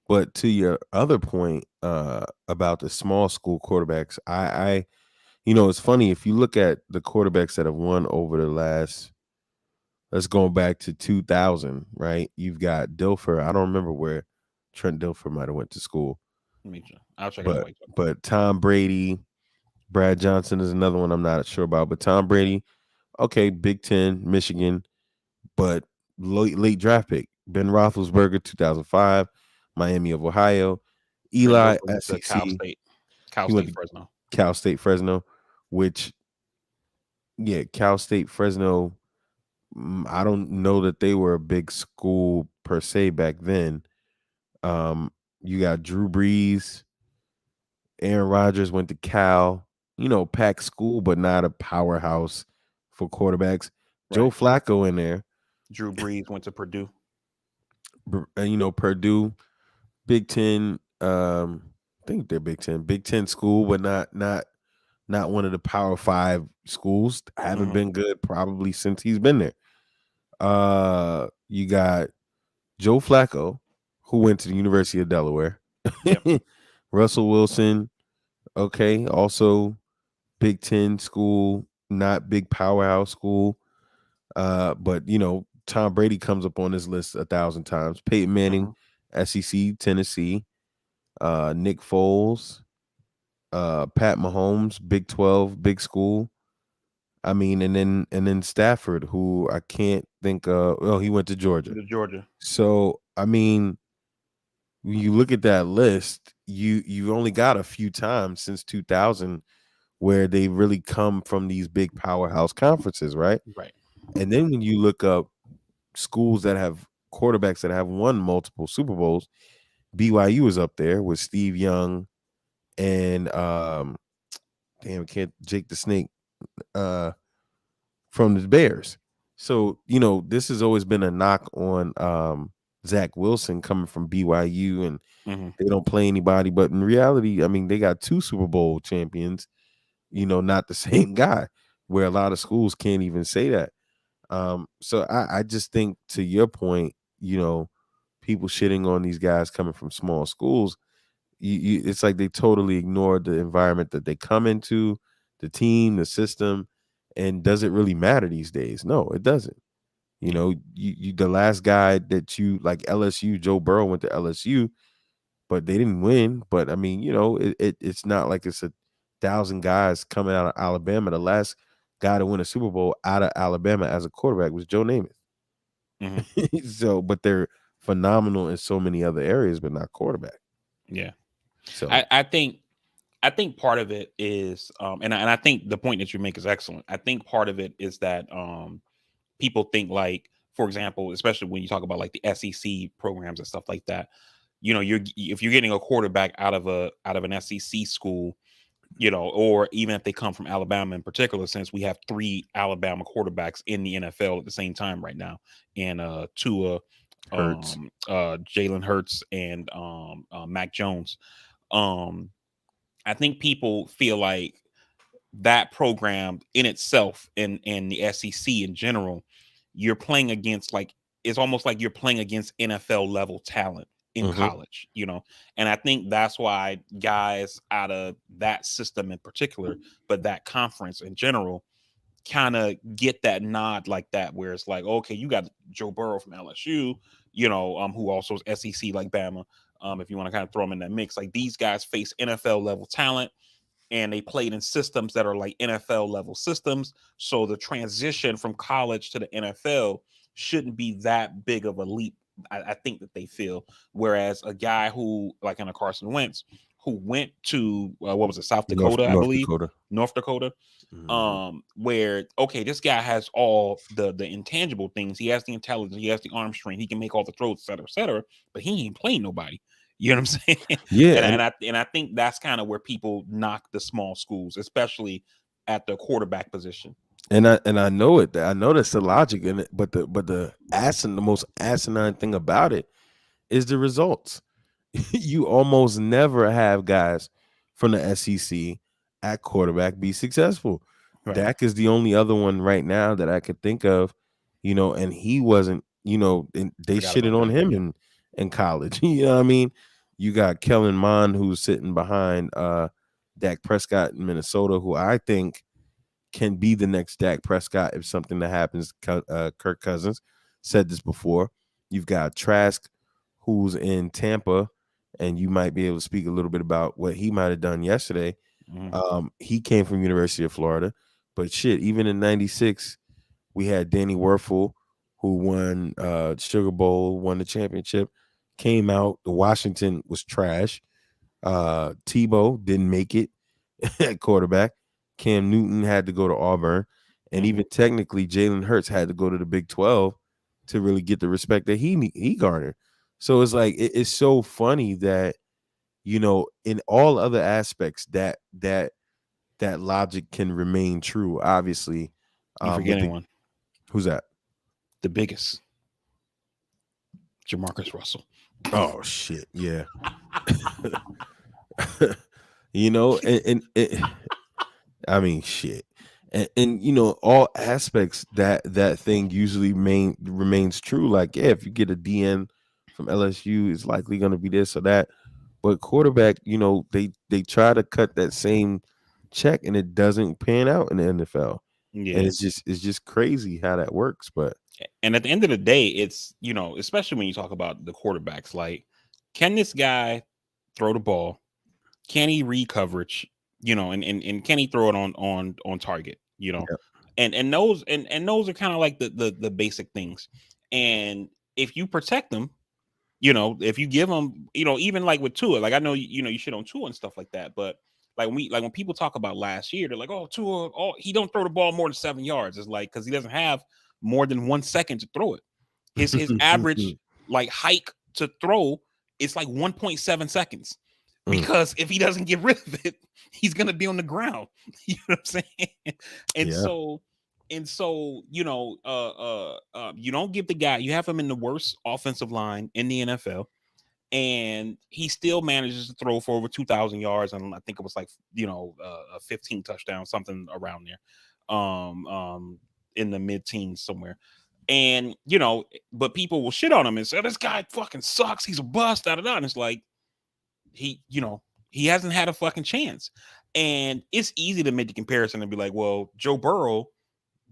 [SPEAKER 1] but to your other point about the small school quarterbacks, I it's funny if you look at the quarterbacks that have won over the last. Let's go back to 2000, right? You've got Dilfer. I don't remember where Trent Dilfer might have went to school,
[SPEAKER 2] I'll check it out.
[SPEAKER 1] but Tom Brady, Brad Johnson is another one I'm not sure about. But Tom Brady, okay, Big Ten, Michigan, but late draft pick. Ben Roethlisberger, 2005, Miami of Ohio.
[SPEAKER 2] Trent
[SPEAKER 1] Eli,
[SPEAKER 2] Dilfer went to
[SPEAKER 1] SEC.
[SPEAKER 2] Cal
[SPEAKER 1] He went
[SPEAKER 2] State
[SPEAKER 1] to
[SPEAKER 2] Fresno.
[SPEAKER 1] Cal State Fresno, which, yeah, Cal State Fresno. I don't know that they were a big school per se back then. You got Drew Brees, Aaron Rodgers went to Cal, packed school, but not a powerhouse for quarterbacks. Joe
[SPEAKER 2] Right.
[SPEAKER 1] Flacco in there,
[SPEAKER 2] Drew Brees went to Purdue.
[SPEAKER 1] Purdue, Big Ten. I think they're Big Ten school, but not one of the Power Five schools. Haven't
[SPEAKER 2] Mm-hmm.
[SPEAKER 1] been good probably since he's been there. You got Joe Flacco, who went to the University of Delaware.
[SPEAKER 2] Yep.
[SPEAKER 1] Russell Wilson, okay, also Big Ten school, not big powerhouse school. But Tom Brady comes up on this list 1,000 times. Peyton Manning,
[SPEAKER 2] Mm-hmm.
[SPEAKER 1] SEC, Tennessee. Nick Foles, Pat Mahomes, Big 12, big school. I mean, and then Stafford, who I can't think of. Oh, he went to Georgia.
[SPEAKER 2] To Georgia.
[SPEAKER 1] So I mean, when you look at that list, you only got a few times since 2000 where they really come from these big powerhouse conferences, right?
[SPEAKER 2] Right.
[SPEAKER 1] And then when you look up schools that have quarterbacks that have won multiple Super Bowls, BYU is up there with Steve Young and damn, can't Jake the Snake uh from the Bears. So, this has always been a knock on Zach Wilson coming from BYU, and
[SPEAKER 2] Mm-hmm.
[SPEAKER 1] they don't play anybody. But in reality, I mean, they got two Super Bowl champions, not the same guy, where a lot of schools can't even say that. So I just think, to your point, people shitting on these guys coming from small schools, it's like they totally ignored the environment that they come into, the team, the system, and does it really matter these days? No, it doesn't.
[SPEAKER 2] Yeah.
[SPEAKER 1] The last guy that you like, LSU, Joe Burrow went to LSU, but they didn't win. But I mean, it's not like it's 1,000 guys coming out of Alabama. The last guy to win a Super Bowl out of Alabama as a quarterback was Joe Namath.
[SPEAKER 2] Mm-hmm.
[SPEAKER 1] So, but they're phenomenal in so many other areas, but not quarterback.
[SPEAKER 2] Yeah.
[SPEAKER 1] So,
[SPEAKER 2] I think part of it is, and I think the point that you make is excellent. I think part of it is that people think like for example, especially when you talk about like the SEC programs and stuff like that, you know, if you're getting a quarterback out of an SEC school, you know, or even if they come from Alabama in particular, since we have 3 Alabama quarterbacks in the NFL at the same time right now, and Tua,
[SPEAKER 1] Hurts.
[SPEAKER 2] Jalen Hurts, and Mac Jones. Um, I think people feel like that program in itself, and the SEC in general, you're playing against, like, it's almost like you're playing against NFL level talent in
[SPEAKER 1] Hmm.
[SPEAKER 2] college, you know. And I think that's why guys out of that system in particular, but that conference in general, kind of get that nod like that, where it's like, okay, you got Joe Burrow from LSU, you know, who also is SEC like Bama. If you want to kind of throw them in that mix, like these guys face NFL level talent, and they played in systems that are like NFL level systems. So the transition from college to the NFL shouldn't be that big of a leap. I think that they feel. Whereas a guy who, like in a Carson Wentz, who went to what was it, South Dakota, I
[SPEAKER 1] North
[SPEAKER 2] believe,
[SPEAKER 1] Dakota.
[SPEAKER 2] North Dakota,
[SPEAKER 1] Hmm.
[SPEAKER 2] where, okay, this guy has all the intangible things. He has the intelligence, he has the arm strength, he can make all the throws, et cetera, but he ain't playing nobody. You know what I'm saying?
[SPEAKER 1] Yeah,
[SPEAKER 2] And I think that's kind of where people knock the small schools, especially at the quarterback position.
[SPEAKER 1] and I know it. I know that's the logic in it, but the most asinine thing about it is the results. You almost never have guys from the SEC at quarterback be successful.
[SPEAKER 2] Right.
[SPEAKER 1] Dak is the only other one right now that I could think of, and he wasn't, and they
[SPEAKER 2] Forgot
[SPEAKER 1] shitted
[SPEAKER 2] about
[SPEAKER 1] on
[SPEAKER 2] that.
[SPEAKER 1] him in college. You know what I mean? You got Kellen Mond who's sitting behind Dak Prescott in Minnesota, who I think can be the next Dak Prescott if something that happens. Kirk Cousins said this before. You've got Trask, who's in Tampa, and you might be able to speak a little bit about what he might have done yesterday.
[SPEAKER 2] Mhm.
[SPEAKER 1] He came from University of Florida, but shit, even in '96, we had Danny Werfel, who won Sugar Bowl, won the championship, came out. The Washington was trash. Tebow didn't make it at quarterback. Cam Newton had to go to Auburn, and
[SPEAKER 2] Mhm.
[SPEAKER 1] even technically, Jalen Hurts had to go to the Big 12 to really get the respect that he garnered. So it's like it's so funny that in all other aspects that logic can remain true. Obviously,
[SPEAKER 2] You
[SPEAKER 1] with
[SPEAKER 2] forgetting
[SPEAKER 1] the
[SPEAKER 2] one,
[SPEAKER 1] who's that?
[SPEAKER 2] the biggest, Jamarcus Russell.
[SPEAKER 1] Oh shit, yeah. And I mean, shit, and all aspects that thing usually remains true. Like, yeah, if you get a DN from LSU, it's likely going to be this or that. But quarterback, they try to cut that same check, and it doesn't pan out in the NFL. And
[SPEAKER 2] Yeah.
[SPEAKER 1] it's just crazy how that works. But
[SPEAKER 2] And at the end of the day, it's, you know, especially when you talk about the quarterbacks, like, can this guy throw the ball? Can he read coverage? You know, and can he throw it on target? You know,
[SPEAKER 1] yeah.
[SPEAKER 2] and those are kind of like the basic things. And if you protect them, you know, if you give them, you know, even like with Tua, like I know you know you shit on Tua and stuff like that, but when people talk about last year, they're like, oh, Tua, oh, he don't throw the ball more than 7 yards. It's like because he doesn't have more than 1 second to throw it. His average like hike to throw is like 1.7 seconds.
[SPEAKER 1] Mm,
[SPEAKER 2] Because if he doesn't get rid of it, he's gonna be on the ground. You know what I'm saying? And
[SPEAKER 1] yeah.
[SPEAKER 2] so you know, you don't give the guy, you have him in the worst offensive line in the NFL, and he still manages to throw for over 2,000 yards, and I think it was like, you know, 15 touchdowns, something around there, in the mid teens somewhere. And you know, but people will shit on him and say, this guy fucking sucks, he's a bust, da da da. And it's like, you know, he hasn't had a fucking chance. And it's easy to make the comparison and be like, well, Joe Burrow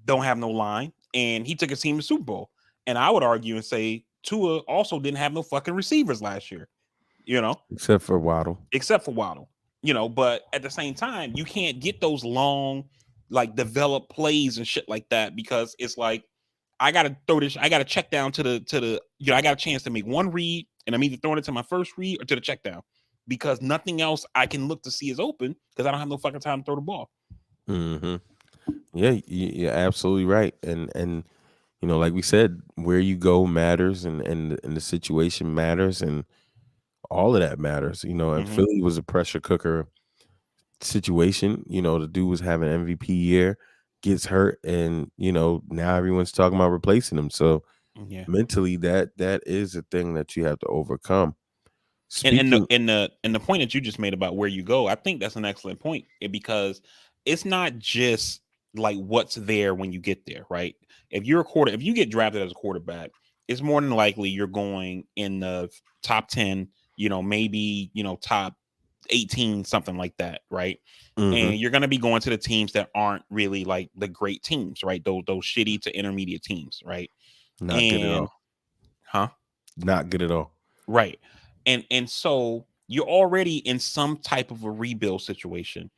[SPEAKER 2] don't have no line, and he took his team to Super Bowl. And I would argue and say Tua also didn't have no fucking receivers last year, you know,
[SPEAKER 1] Except for Waddle.
[SPEAKER 2] except for Waddle, you know. But at the same time, you can't get those long, like, developed plays and shit like that, because it's like, I gotta throw this, I gotta check down to the, you know, I got a chance to make one read, and I'm either throwing it to my first read or to the check down, because nothing else I can look to see is open because I don't have no fucking time to throw the ball.
[SPEAKER 1] Hmm. Yeah, you're absolutely right. And like we said, where you go matters, and the situation matters, and all of that matters. And
[SPEAKER 2] Hmm.
[SPEAKER 1] Philly was a pressure cooker situation. The dude was having an MVP year, gets hurt, and now everyone's talking about replacing him. So
[SPEAKER 2] Yeah.
[SPEAKER 1] mentally, that is a thing that you have to overcome.
[SPEAKER 2] And the
[SPEAKER 1] Speaking,
[SPEAKER 2] and the and the point that you just made about where you go, I think that's an excellent point, because it's not just like what's there when you get there, right? If you get drafted as a quarterback, it's more than likely you're going in the top 10, maybe, top 18, something like that, right?
[SPEAKER 1] hmm
[SPEAKER 2] And you're going to be going to the teams that aren't really like the great teams, right? Those shitty to intermediate teams, right?
[SPEAKER 1] not good at
[SPEAKER 2] And
[SPEAKER 1] all.
[SPEAKER 2] huh?
[SPEAKER 1] Not good at all.
[SPEAKER 2] Right. And so you're already in some type of a rebuild situation.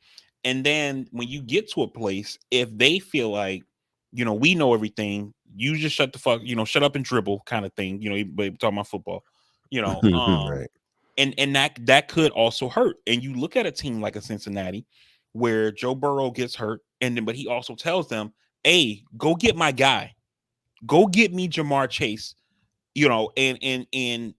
[SPEAKER 2] And then when you get to a place, if they feel like, we know everything, you just shut the fuck, shut up and dribble kind of thing, but talking about football, you know, um,
[SPEAKER 1] Right.
[SPEAKER 2] and that could also hurt. And you look at a team like a Cincinnati where Joe Burrow gets hurt, and then but he also tells them, hey, go get my guy, go get me Jamar Chase, and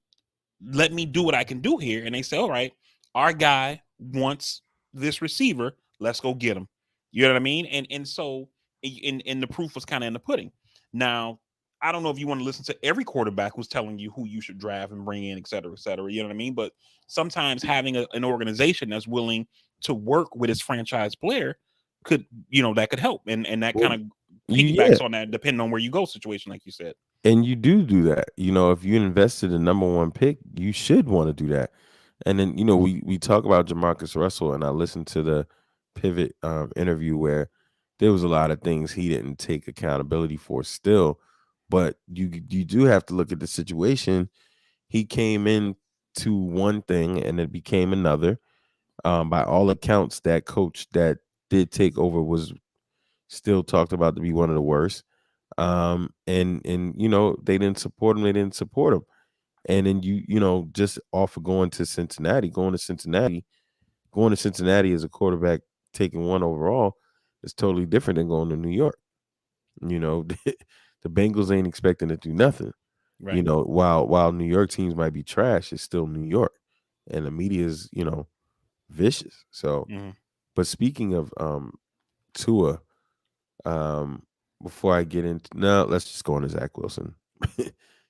[SPEAKER 2] let me do what I can do here. And they say, all right, our guy wants this receiver. Let's go get him. You know what I mean? And so and the proof was kind of in the pudding. Now, I don't know if you want to listen to every quarterback who's telling you who you should draft and bring in, et cetera, et cetera. You know what I mean? But sometimes having an organization that's willing to work with its franchise player could, that could help. And that
[SPEAKER 1] Well,
[SPEAKER 2] kind of
[SPEAKER 1] yeah,
[SPEAKER 2] piggybacks on that, depending on where you go situation, like you said.
[SPEAKER 1] and you do that. If you invested a number one pick, you should want to do that. And then we talk about Jamarcus Russell, and I listened to the Pivot interview where there was a lot of things he didn't take accountability for still, but you do have to look at the situation. He came in to one thing and it became another. By all accounts, that coach that did take over was still talked about to be one of the worst. And they didn't support him. They didn't support him. And then just off of going to Cincinnati as a quarterback taking one overall is totally different than going to New York. The Bengals ain't expecting to do nothing.
[SPEAKER 2] Right.
[SPEAKER 1] While New York teams might be trash, it's still New York, and the media is vicious. So,
[SPEAKER 2] Hmm.
[SPEAKER 1] but speaking of Tua, um, before I get into no, let's just go on to Zach Wilson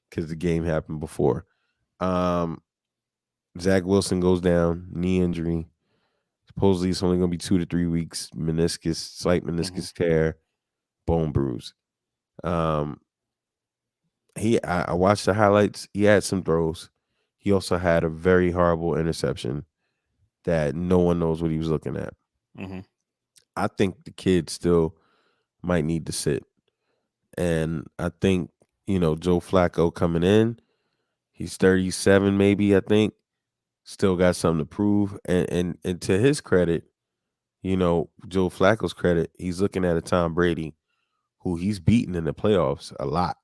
[SPEAKER 1] because the game happened before. Um, Zach Wilson goes down, knee injury. Supposedly it's only going to be 2 to 3 weeks. Slight
[SPEAKER 2] Hmm.
[SPEAKER 1] meniscus tear, bone bruise. Um, I watched the highlights. He had some throws. He also had a very horrible interception that no one knows what he was looking at.
[SPEAKER 2] Hmm.
[SPEAKER 1] I think the kid still might need to sit. And I think, Joe Flacco coming in, he's 37 maybe, I think. Still got something to prove. And to his credit, Joe Flacco's credit, he's looking at a Tom Brady who he's beaten in the playoffs a lot,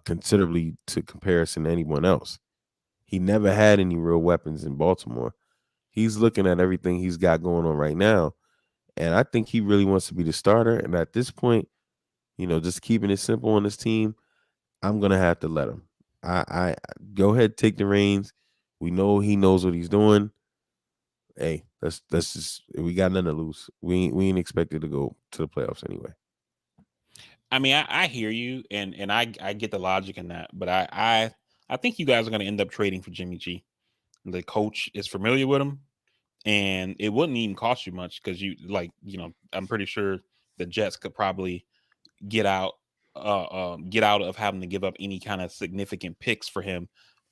[SPEAKER 1] considerably to comparison to anyone else. He never had any real weapons in Baltimore. He's looking at everything he's got going on right now. And I think he really wants to be the starter. And at this point, just keeping it simple on this team, I'm gonna have to let him. I go ahead, take the reins. We know he knows what he's doing. Hey, that's just we got nothing to lose. We ain't expected to go to the playoffs anyway.
[SPEAKER 2] I mean, I hear you, and I get the logic in that, but I think you guys are going to end up trading for Jimmy G. The coach is familiar with him, and it wouldn't even cost you much because I'm pretty sure the Jets could probably get out get out of having to give up any kind of significant picks for him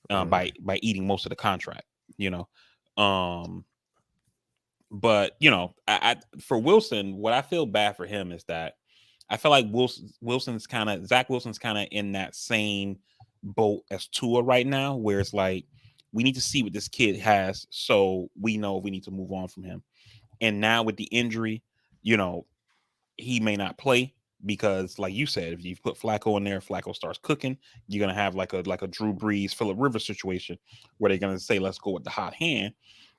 [SPEAKER 2] by eating most of the contract. You know, um, but for Wilson, what I feel bad for him is that I feel like Wilson's kind of Zach Wilson's kind of in that same boat as Tua right now, where it's like we need to see what this kid has, so we know we need to move on from him. And now with the injury, you know, he may not play because, like you said, if you put Flacco in there, Flacco starts cooking, you're gonna have like a Drew Brees, Phillip Rivers situation where they're gonna say, "Let's go with the hot hand,"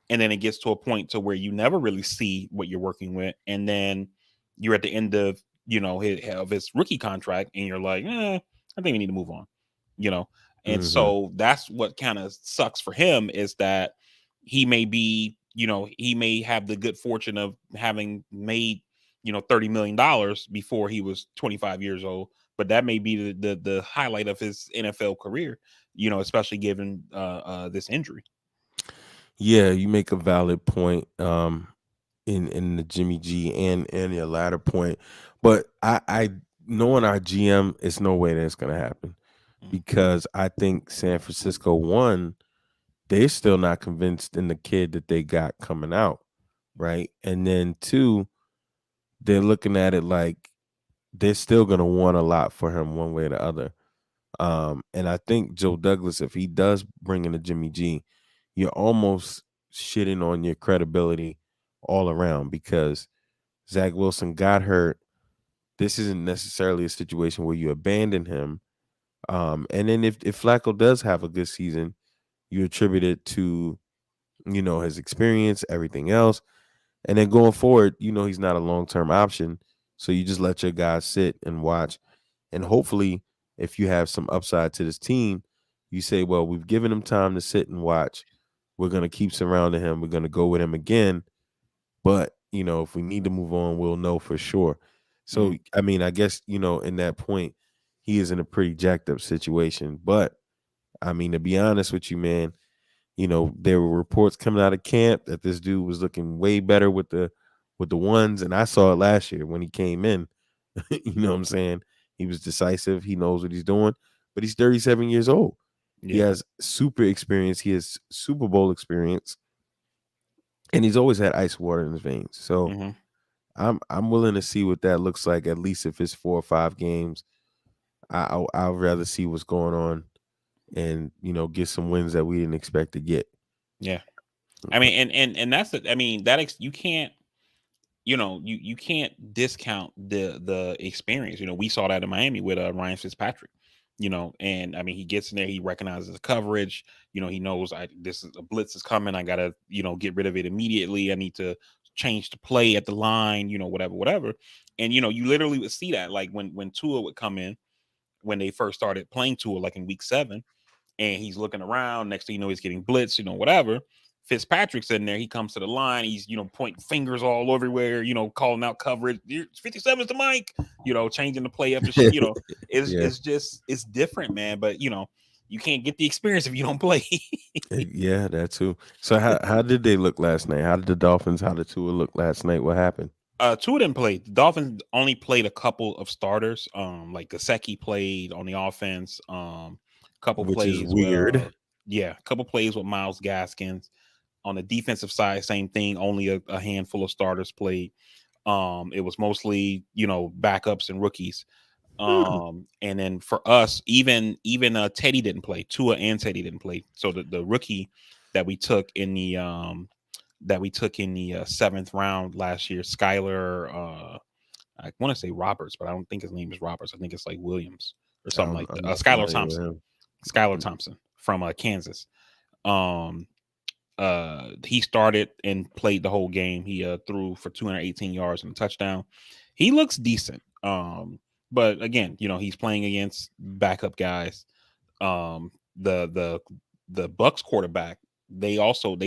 [SPEAKER 2] and then it gets to a point to where you never really see what you're working with, and then you're at the end of of his rookie contract, and you're like, I think we need to move on, you know. And
[SPEAKER 1] Hmm.
[SPEAKER 2] so that's what kind of sucks for him, is that he may be, he may have the good fortune of having made, $30 million before he was 25 years old, but that may be the highlight of his NFL career, especially given this injury.
[SPEAKER 1] Yeah, you make a valid point. In the Jimmy G and your latter point, but I knowing our GM, it's no way that's gonna happen
[SPEAKER 2] Mm.
[SPEAKER 1] because I think San Francisco one, they're still not convinced in the kid that they got coming out, right? And then two, they're looking at it like they're still gonna want a lot for him one way or the other. And I think Joe Douglas, if he does bring in a Jimmy G, you're almost shitting on your credibility all around because Zach Wilson got hurt. This isn't necessarily a situation where you abandon him. And then if Flacco does have a good season, you attribute it to, his experience, everything else. And then going forward, he's not a long-term option. So you just let your guys sit and watch. And hopefully, if you have some upside to this team, you say, well, we've given him time to sit and watch. We're going to keep surrounding him. We're going to go with him again. But, if we need to move on, we'll know for sure. So,
[SPEAKER 2] Mhm.
[SPEAKER 1] I mean, I guess, in that point, he is in a pretty jacked up situation. But, I mean, to be honest with you, man, there were reports coming out of camp that this dude was looking way better with the ones. And I saw it last year when he came in. You know what I'm saying? He was decisive. He knows what he's doing. But he's 37 years old. He
[SPEAKER 2] Yeah.
[SPEAKER 1] has super experience. He has Super Bowl experience. And he's always had ice water in his veins. So
[SPEAKER 2] Hmm.
[SPEAKER 1] I'm willing to see what that looks like. At least if it's 4 or 5 games, I'd rather see what's going on and get some wins that we didn't expect to get.
[SPEAKER 2] Yeah. I mean, and that's the, I mean, you can't, you can't discount the experience. We saw that in Miami with Ryan Fitzpatrick. And I mean, he gets in there, he recognizes the coverage. He knows, this is a blitz is coming. I gotta, get rid of it immediately. I need to change the play at the line. Whatever, whatever. And you literally would see that, like when Tua would come in, when they first started playing Tua, like in week 7, and he's looking around. Next thing you know, he's getting blitzed, whatever. Fitzpatrick's in there. He comes to the line. He's, pointing fingers all everywhere, calling out coverage. 57's the mic, changing the play up and shit.
[SPEAKER 1] Yeah.
[SPEAKER 2] It's different, man. But, you can't get the experience if you don't play.
[SPEAKER 1] Yeah, that too. So how did they look last night? How did the Dolphins, how did Tua look last night? What happened?
[SPEAKER 2] Tua didn't play. The Dolphins only played a couple of starters. Like Gasecki played on the offense. Couple
[SPEAKER 1] Which is
[SPEAKER 2] plays with
[SPEAKER 1] weird.
[SPEAKER 2] yeah, couple plays with Miles Gaskins. On the defensive side, same thing. Only a handful of starters played. It was mostly, backups and rookies.
[SPEAKER 1] Hmm.
[SPEAKER 2] And then for us, even Teddy didn't play. Tua and Teddy didn't play. So the rookie that we took in the 7th round last year, Skyler, I want to say Roberts, but I don't think his name is Roberts. I think it's like Williams or something like that.
[SPEAKER 1] I'm not
[SPEAKER 2] Skylar
[SPEAKER 1] familiar with
[SPEAKER 2] Thompson.
[SPEAKER 1] him.
[SPEAKER 2] Skylar Thompson from Kansas. Um, he started and played the whole game. He threw for 218 yards and a touchdown. He looks decent. But again, he's playing against backup guys. The Bucks quarterback, they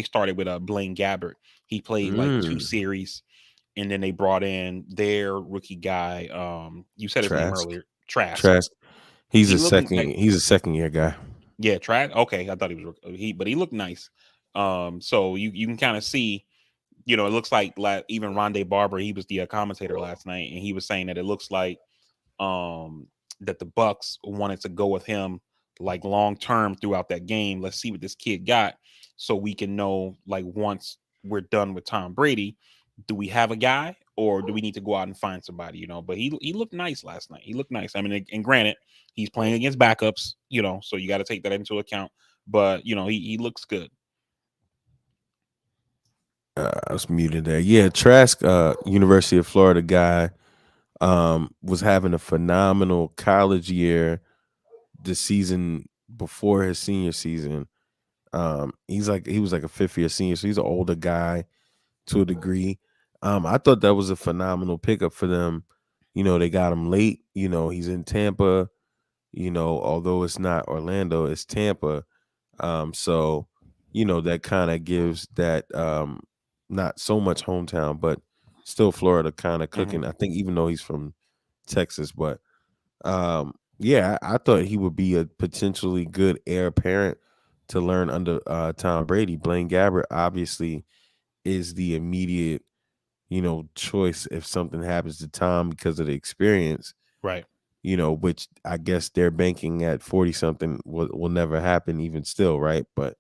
[SPEAKER 2] started with Blaine Gabbert. He played like 2
[SPEAKER 1] Mm.
[SPEAKER 2] series, and then they brought in their rookie guy. You said his name
[SPEAKER 1] Trask.
[SPEAKER 2] earlier, Trask.
[SPEAKER 1] Trask. He's
[SPEAKER 2] He
[SPEAKER 1] a
[SPEAKER 2] looked
[SPEAKER 1] second. He's a second year guy.
[SPEAKER 2] Yeah, Trask. Okay, I thought but he looked nice. So you can kind of see, it looks like even Rondé Barber, he was the commentator last night, and he was saying that it looks like um that the Bucks wanted to go with him like long term throughout that game. Let's see what this kid got, so we can know, like, once we're done with Tom Brady, do we have a guy, or do we need to go out and find somebody? But he looked nice last night. He looked nice. I mean, and granted, he's playing against backups, so you got to take that into account. But he looks good.
[SPEAKER 1] I was muted there. Yeah, Trask, University of Florida guy, was having a phenomenal college year the season before his senior season. He was like a 5th year senior, so he's an older guy to a degree. I thought that was a phenomenal pickup for them, They got him late. He's in Tampa. Although it's not Orlando, it's Tampa. So, that kind of gives that not so much hometown, but still Florida kind of
[SPEAKER 2] Hmm.
[SPEAKER 1] cooking. I think even though he's from Texas, but yeah, I thought he would be a potentially good heir apparent to learn under Tom Brady. Blaine Gabbert obviously is the immediate, choice if something happens to Tom because of the experience,
[SPEAKER 2] Right.
[SPEAKER 1] which I guess they're banking at 40 something will never happen even still, right? But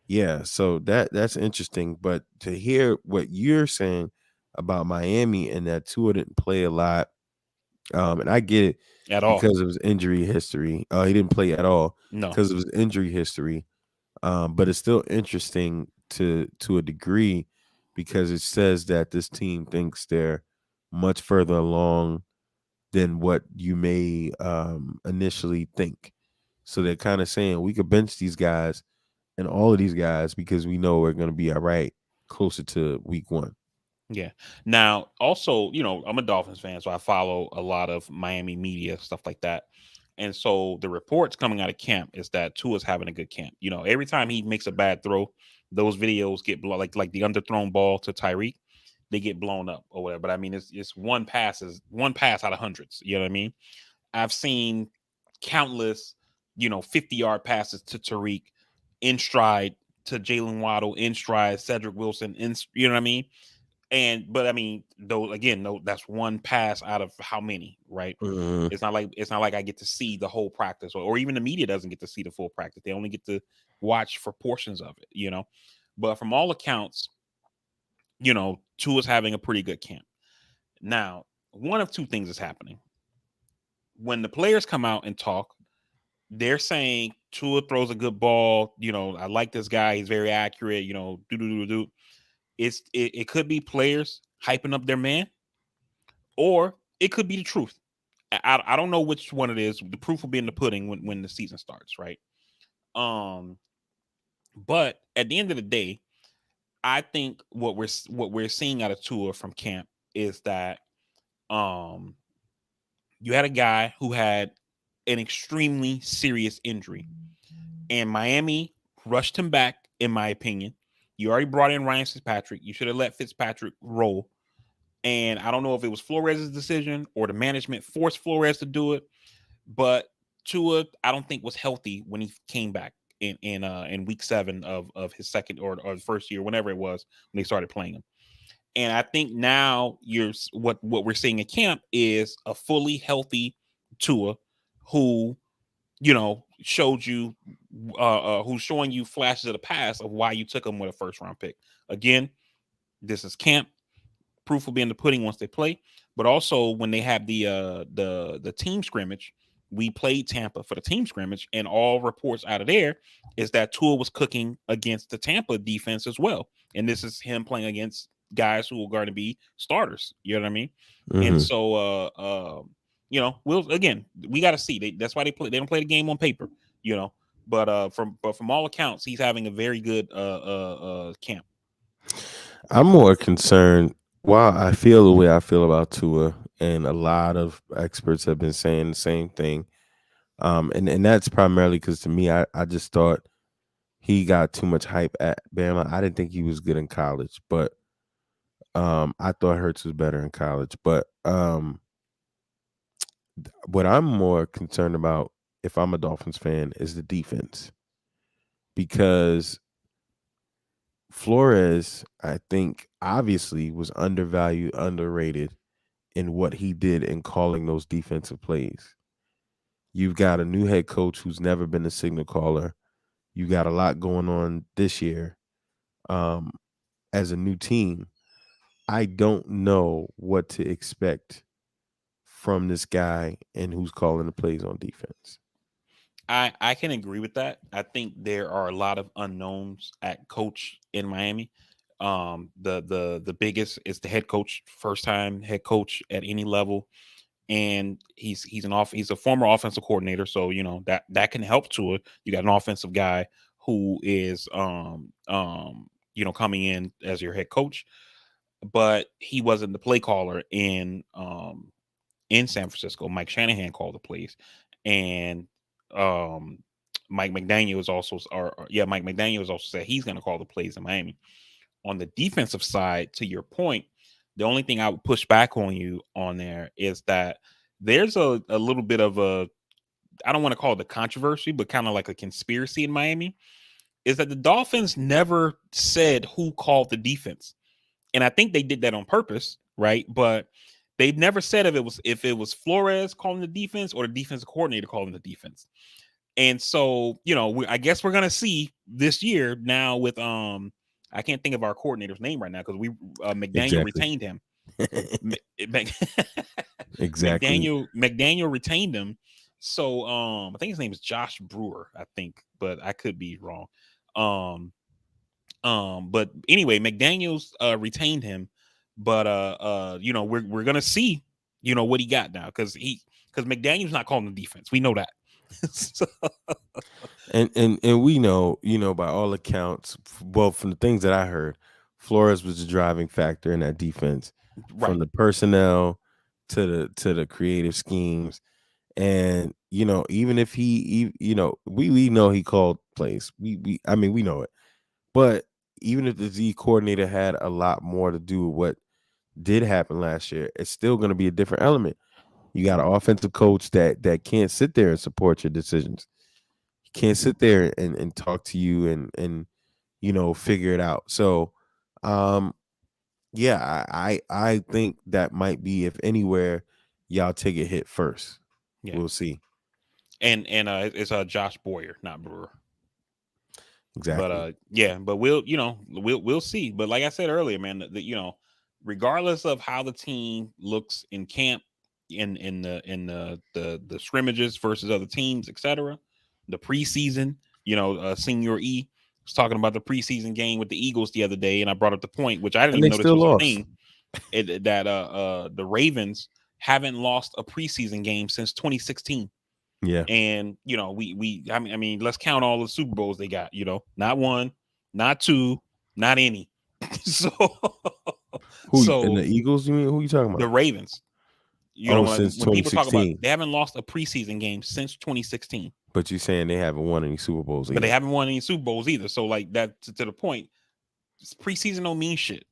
[SPEAKER 1] yeah, so that's interesting. But to hear what you're saying about Miami and that Tua didn't play a lot, and I get it
[SPEAKER 2] At all.
[SPEAKER 1] because of his injury history. He didn't play at all
[SPEAKER 2] No.
[SPEAKER 1] because of his injury history. But it's still interesting to a degree because it says that this team thinks they're much further along than what you may initially think. So they're kind of saying we could bench these guys and all of these guys because we know we're going to be all right closer to week one.
[SPEAKER 2] Yeah. Now, also, I'm a Dolphins fan, so I follow a lot of Miami media, stuff like that. And so the reports coming out of camp is that Tua's having a good camp. Every time he makes a bad throw, those videos get like the underthrown ball to Tyreek, they get blown up or whatever. But I mean, it's one pass out of hundreds. You know what I mean? I've seen countless, 50-yard passes to Tariq in stride, to Jalen Waddle in stride, Cedric Wilson in, you know what I mean? But I mean, though, again, no, that's one pass out of how many, right?
[SPEAKER 1] Mhm.
[SPEAKER 2] It's not like I get to see the whole practice, or even the media doesn't get to see the full practice. They only get to watch for portions of it. But from all accounts, Tua's having a pretty good camp. Now, one of two things is happening. When the players come out and talk, they're saying Tua throws a good ball. I like this guy. He's very accurate. Do do do do. It could be players hyping up their man, or it could be the truth. I don't know which one it is. The proof will be in the pudding when the season starts, right? Um, but at the end of the day, I think what we're seeing out of Tua from camp is that um you had a guy who had an extremely serious injury, and Miami rushed him back. In my opinion, you already brought in Ryan Fitzpatrick. You should have let Fitzpatrick roll. And I don't know if it was Flores' decision or the management forced Flores to do it, but Tua, I don't think was healthy when he came back in week 7 of his second or the first year, whenever it was when they started playing him. And I think now what we're seeing in camp is a fully healthy Tua who showed you who's showing you flashes of the past of why you took him with a first round pick. Again, this is camp. Proof will be in the pudding once they play. But also when they have the team scrimmage, we played Tampa for the team scrimmage, and all reports out of there is that Tua was cooking against the Tampa defense as well. And this is him playing against guys who are going to be starters. You know what I mean? And
[SPEAKER 1] Mhm.
[SPEAKER 2] so we got to see. That's why they play. They don't play the game on paper. You know, but from all accounts, he's having a very good camp.
[SPEAKER 1] I'm more concerned. While I feel the way I feel about Tua, and a lot of experts have been saying the same thing, and that's primarily because to me, I just thought he got too much hype at Bama. I didn't think he was good in college, but I thought Hurts was better in college. But what I'm more concerned about, if I'm a Dolphins fan, is the defense because Flores, I think, obviously was undervalued, underrated in what he did in calling those defensive plays. You've got a new head coach who's never been a signal caller. You got a lot going on this year um, as a new team. I don't know what to expect from this guy and who's calling the plays on defense.
[SPEAKER 2] I can agree with that. I think there are a lot of unknowns at coach in Miami. The biggest is the head coach, first time head coach at any level, and he's a former offensive coordinator, so that can help to it. You got an offensive guy who is coming in as your head coach, but he wasn't the play caller in in San Francisco. Mike Shanahan called the plays, and um, Mike McDaniel is also, Mike McDaniel has also said he's going to call the plays in Miami. On the defensive side, to your point, the only thing I would push back on you on there is that there's a little bit of a, I don't want to call it a controversy, but kind of like a conspiracy in Miami, is that the Dolphins never said who called the defense. And I think they did that on purpose, right? But they never said if it was Flores calling the defense or the defensive coordinator calling the defense. And so, I guess we're gonna see this year now with I can't think of our coordinator's name right now because we McDaniel
[SPEAKER 1] Exactly.
[SPEAKER 2] retained him.
[SPEAKER 1] Exactly.
[SPEAKER 2] McDaniel retained him. So I think his name is Josh Brewer, I think, but I could be wrong. But anyway, McDaniel's retained him, but we're gonna see, what he got now because McDaniel's not calling the defense. We know that. So,
[SPEAKER 1] And we know, by all accounts, well, from the things that I heard, Flores was the driving factor in that defense, from
[SPEAKER 2] right.
[SPEAKER 1] the personnel to the creative schemes. And even if we know he called plays. We know it. But even if the D coordinator had a lot more to do with what did happen last year, it's still going to be a different element. You got an offensive coach that can't sit there and support your decisions. He can't sit there and talk to you and figure it out. So, yeah, I think that might be, if anywhere, y'all take a hit first.
[SPEAKER 2] Yeah.
[SPEAKER 1] We'll see.
[SPEAKER 2] And it's Josh Boyer, not Brewer.
[SPEAKER 1] Exactly.
[SPEAKER 2] But we'll see. But like I said earlier, man, regardless of how the team looks in camp, in the scrimmages versus other teams, etc., the preseason, Senior E was talking about the preseason game with the Eagles the other day, and I brought up the point, which I didn't
[SPEAKER 1] And
[SPEAKER 2] even
[SPEAKER 1] they
[SPEAKER 2] know this
[SPEAKER 1] still
[SPEAKER 2] was a
[SPEAKER 1] lost.
[SPEAKER 2] thing, that the Ravens haven't lost a preseason game since 2016.
[SPEAKER 1] Yeah.
[SPEAKER 2] And I mean, let's count all the Super Bowls they got. Not one, not two, not any. so,
[SPEAKER 1] In the Eagles? You mean, who you talking
[SPEAKER 2] the
[SPEAKER 1] about?
[SPEAKER 2] Ravens.
[SPEAKER 1] Since
[SPEAKER 2] When people talk about
[SPEAKER 1] 2016.
[SPEAKER 2] they haven't lost a preseason game since 2016,
[SPEAKER 1] But you're saying they haven't won any Super Bowls
[SPEAKER 2] but
[SPEAKER 1] either.
[SPEAKER 2] they haven't won any Super Bowls either. So like that to the point, preseason don't mean shit.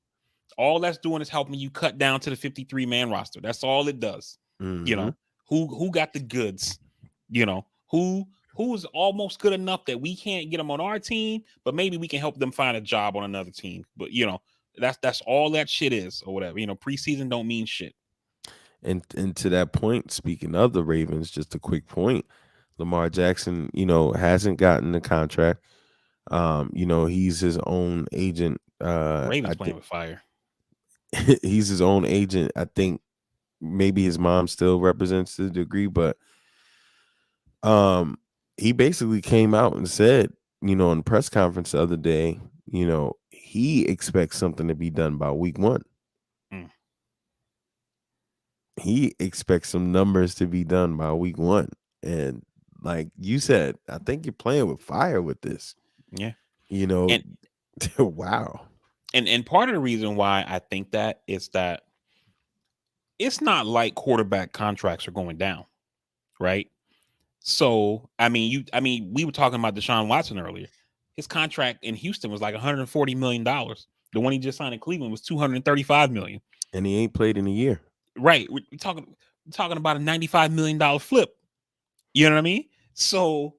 [SPEAKER 2] All that's doing is helping you cut down to the 53-man roster. That's all it does.
[SPEAKER 1] Mm-hmm.
[SPEAKER 2] Who got the goods? Who's almost good enough that we can't get them on our team, but maybe we can help them find a job on another team. But that's all that shit is, or whatever. Preseason don't mean shit.
[SPEAKER 1] And to that point, speaking of the Ravens, just a quick point. Lamar Jackson, hasn't gotten the contract. He's his own agent.
[SPEAKER 2] Ravens
[SPEAKER 1] I
[SPEAKER 2] playing
[SPEAKER 1] think
[SPEAKER 2] with fire.
[SPEAKER 1] he's his own agent. I think maybe his mom still represents to the degree, but he basically came out and said, in the press conference the other day, he expects something to be done by week 1.
[SPEAKER 2] Mm.
[SPEAKER 1] He expects some numbers to be done by week 1. And like you said, I think you're playing with fire with this.
[SPEAKER 2] Yeah.
[SPEAKER 1] And wow.
[SPEAKER 2] And part of the reason why I think that is that it's not like quarterback contracts are going down, right? So we were talking about Deshaun Watson earlier. His contract in Houston was like $140 million. The one he just signed in Cleveland was $235 million.
[SPEAKER 1] And he ain't played in a year.
[SPEAKER 2] Right. We're talking about a $95 million flip. You know what I mean? So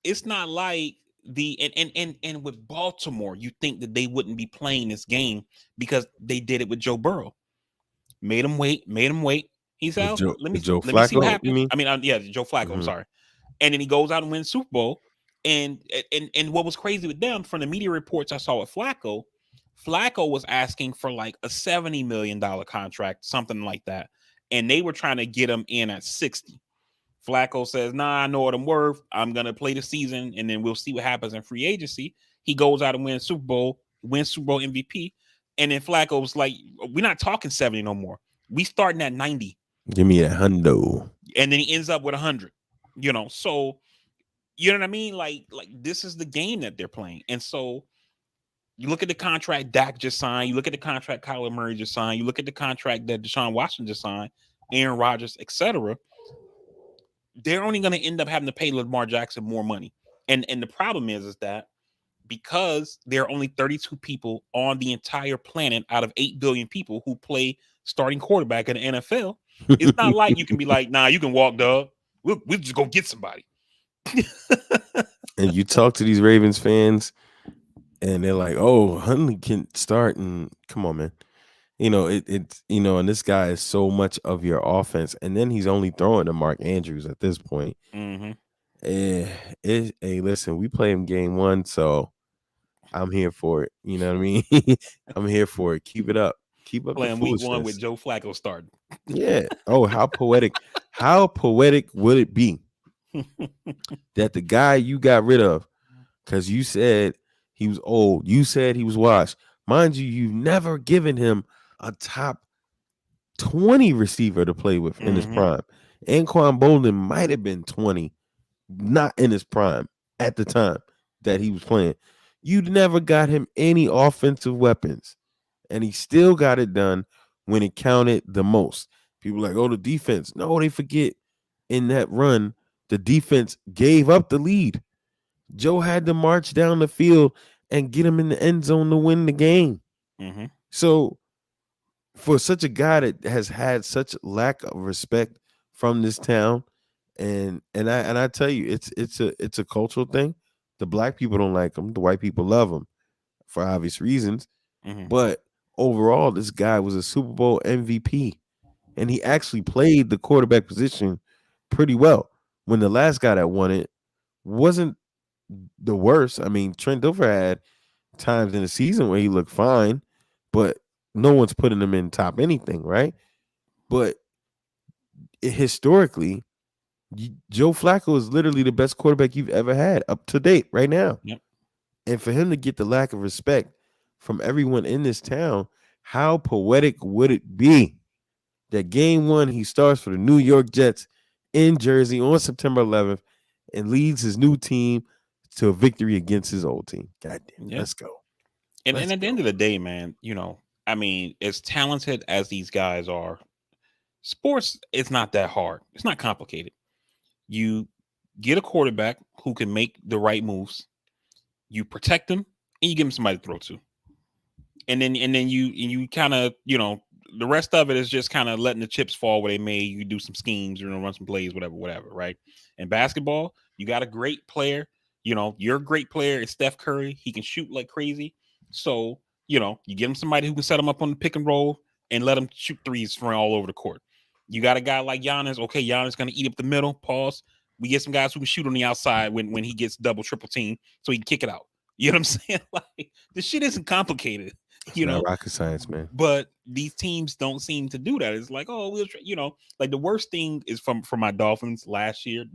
[SPEAKER 2] it's not like and with Baltimore, you think that they wouldn't be playing this game because they did it with Joe Burrow. Made him wait. He said,
[SPEAKER 1] Joe
[SPEAKER 2] let me see what
[SPEAKER 1] Flacco, you
[SPEAKER 2] happens.
[SPEAKER 1] mean?
[SPEAKER 2] I mean, Joe Flacco,
[SPEAKER 1] Mm-hmm.
[SPEAKER 2] I'm sorry. And then he goes out and wins Super Bowl. And what was crazy with them, from the media reports I saw with Flacco was asking for like a $70 million contract, something like that. And they were trying to get him in at 60. Flacco says, nah, I know what I'm worth. I'm going to play the season, and then we'll see what happens in free agency. He goes out and wins Super Bowl MVP. And then Flacco was like, we're not talking 70 no more. We starting at 90.
[SPEAKER 1] Give me a hundo.
[SPEAKER 2] And then he ends up with 100. So you know what I mean? Like this is the game that they're playing. And so you look at the contract Dak just signed. You look at the contract Kyler Murray just signed. You look at the contract that Deshaun Watson just signed. Aaron Rodgers, etc., they're only going to end up having to pay Lamar Jackson more money. And the problem is that because there are only 32 people on the entire planet out of 8 billion people who play starting quarterback in the NFL, it's not like you can be like, nah, you can walk, dog. We'll just go get somebody.
[SPEAKER 1] And you talk to these Ravens fans, and they're like, "Oh, Huntley can start." And come on, man. It's and this guy is so much of your offense, and then he's only throwing to Mark Andrews at this point.
[SPEAKER 2] Mm-hmm.
[SPEAKER 1] Hey, listen, we play him game one, so I'm here for it. You know what I mean? I'm here for it. Keep it up. Keep up the
[SPEAKER 2] Playing week one with
[SPEAKER 1] foolishness.
[SPEAKER 2] Joe Flacco starting.
[SPEAKER 1] Yeah. Oh, how poetic. How poetic would it be that the guy you got rid of, because you said he was old, you said he was washed. Mind you, you've never given him a top 20 receiver to play with in his
[SPEAKER 2] Mm-hmm.
[SPEAKER 1] prime. Anquan Bolden might have been 20, not in his prime at the time that he was playing. You never got him any offensive weapons, and he still got it done when it counted the most. People like, oh, the defense. No, they forget in that run, the defense gave up the lead. Joe had to march down the field and get him in the end zone to win the game.
[SPEAKER 2] Mm-hmm.
[SPEAKER 1] So for such a guy that has had such lack of respect from this town, and I tell you, it's a cultural thing. The black people don't like him. The white people love him for obvious reasons.
[SPEAKER 2] Mm-hmm.
[SPEAKER 1] But overall, this guy was a Super Bowl MVP, and he actually played the quarterback position pretty well. When the last guy that won it wasn't the worst. I mean, Trent Dilfer had times in the season where he looked fine, but no one's putting him in top anything, right? But historically, Joe Flacco is literally the best quarterback you've ever had up to date right now.
[SPEAKER 2] Yep.
[SPEAKER 1] And for him to get the lack of respect from everyone in this town, how poetic would it be that game one he starts for the New York Jets in Jersey on September 11th and leads his new team to a victory against his old team? God damn,
[SPEAKER 2] Yeah.
[SPEAKER 1] let's go.
[SPEAKER 2] And
[SPEAKER 1] Let's
[SPEAKER 2] at the
[SPEAKER 1] go.
[SPEAKER 2] end of the day, man, I mean, as talented as these guys are, sports is not that hard. It's not complicated. You get a quarterback who can make the right moves. You protect him, and you give him somebody to throw to. And then you kind of the rest of it is just kind of letting the chips fall where they may. You do some schemes, run some plays, whatever, right? In basketball, you got a great player. Your great player is Steph Curry. He can shoot like crazy. So you get him somebody who can set him up on the pick and roll and let him shoot threes from all over the court. You got a guy like Giannis. Okay, Giannis gonna eat up the middle. Pause. We get some guys who can shoot on the outside when he gets double, triple team, so he can kick it out. You know what I'm saying? Like, this shit isn't complicated.
[SPEAKER 1] It's
[SPEAKER 2] you
[SPEAKER 1] not
[SPEAKER 2] know
[SPEAKER 1] rocket science, man.
[SPEAKER 2] but these teams don't seem to do that. It's like, oh, like the worst thing is from my Dolphins last year,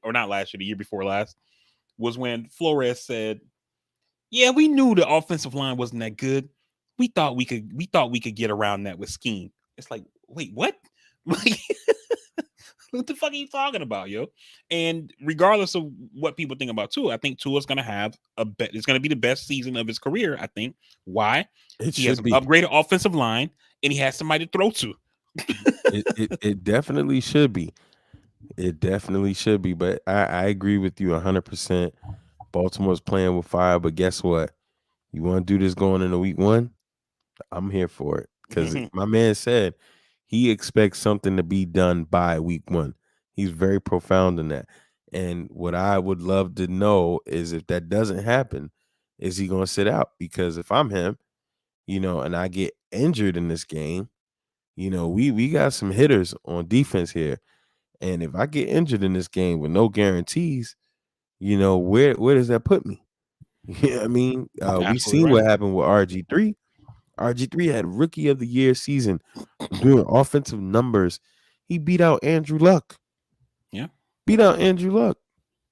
[SPEAKER 2] or not last year, the year before last, was when Flores said, yeah, we knew the offensive line wasn't that good. We thought we could get around that with scheme. It's like, wait, what? Like, what the fuck are you talking about, yo? And regardless of what people think about Tua, I think Tua's gonna have it's gonna be the best season of his career. I think. Why?
[SPEAKER 1] It
[SPEAKER 2] He has
[SPEAKER 1] should
[SPEAKER 2] an
[SPEAKER 1] be.
[SPEAKER 2] upgraded offensive line, and he has somebody to throw to.
[SPEAKER 1] It definitely should be. It definitely should be. But I agree with you 100%. Baltimore's playing with fire, but guess what? You want to do this going into week one? I'm here for it. Because my man said he expects something to be done by week one. He's very profound in that. And what I would love to know is if that doesn't happen, is he going to sit out? Because if I'm him, and I get injured in this game, we got some hitters on defense here. And if I get injured in this game with no guarantees, where does that put me? Yeah, I mean, we
[SPEAKER 2] Absolutely
[SPEAKER 1] seen
[SPEAKER 2] right.
[SPEAKER 1] what happened with RG3. RG3 had rookie of the year season doing offensive numbers. He beat out Andrew Luck.
[SPEAKER 2] Yeah.
[SPEAKER 1] Beat out Andrew Luck.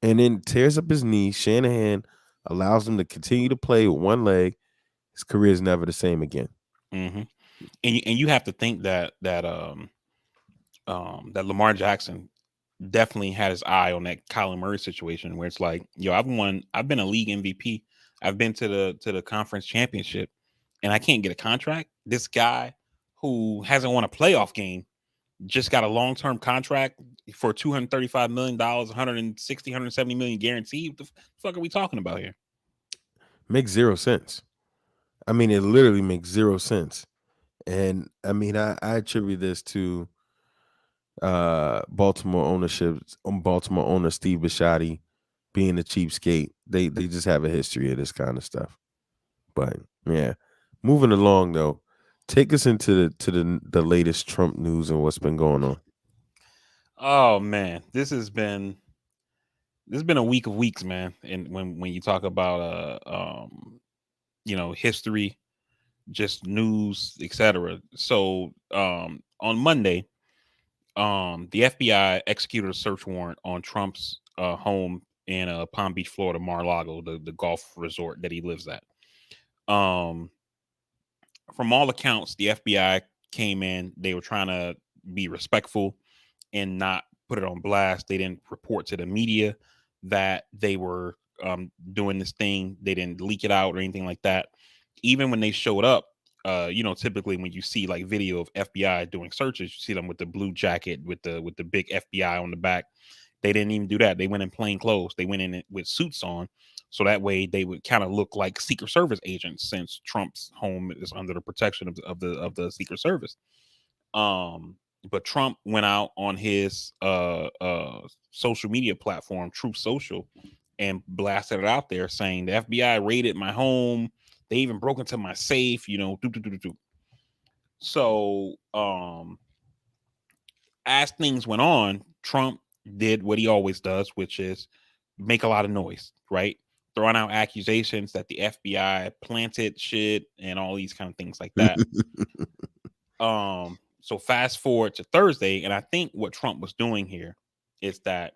[SPEAKER 1] And then tears up his knee. Shanahan allows him to continue to play with one leg. His career is never the same again.
[SPEAKER 2] Mm-hmm. And you have to think that Lamar Jackson definitely had his eye on that Kyler Murray situation where it's like, yo, I've been a league MVP. I've been to the conference championship, and I can't get a contract. This guy who hasn't won a playoff game just got a long-term contract for $235 million, 160, 170 million guaranteed. What the fuck are we talking about here?
[SPEAKER 1] Makes zero sense. I mean, it literally makes zero sense. And I mean, I attribute this to Baltimore ownership, Baltimore owner Steve Bisciotti being a cheapskate. They just have a history of this kind of stuff. But yeah, moving along though, take us into the latest Trump news and what's been going on.
[SPEAKER 2] Oh man, this has been a week of weeks, man. And when you talk about history, just news, etc. So on Monday, the FBI executed a search warrant on Trump's home in Palm Beach, Florida, Mar-a-Lago, the golf resort that he lives at. Um, from all accounts, the FBI came in. They were trying to be respectful and not put it on blast. They didn't report to the media that they were doing this thing. They didn't leak it out or anything like that. Even when they showed up, typically when you see like video of FBI doing searches, you see them with the blue jacket with the big FBI on the back. They didn't even do that. They went in plain clothes. They went in with suits on, so that way they would kind of look like Secret Service agents, since Trump's home is under the protection of the Secret Service. But Trump went out on his social media platform, Truth Social, and blasted it out there saying the FBI raided my home. They even broke into my safe, So as things went on, Trump did what he always does, which is make a lot of noise, right? Throwing out accusations that the FBI planted shit and all these kind of things like that. So fast forward to Thursday, and I think what Trump was doing here is that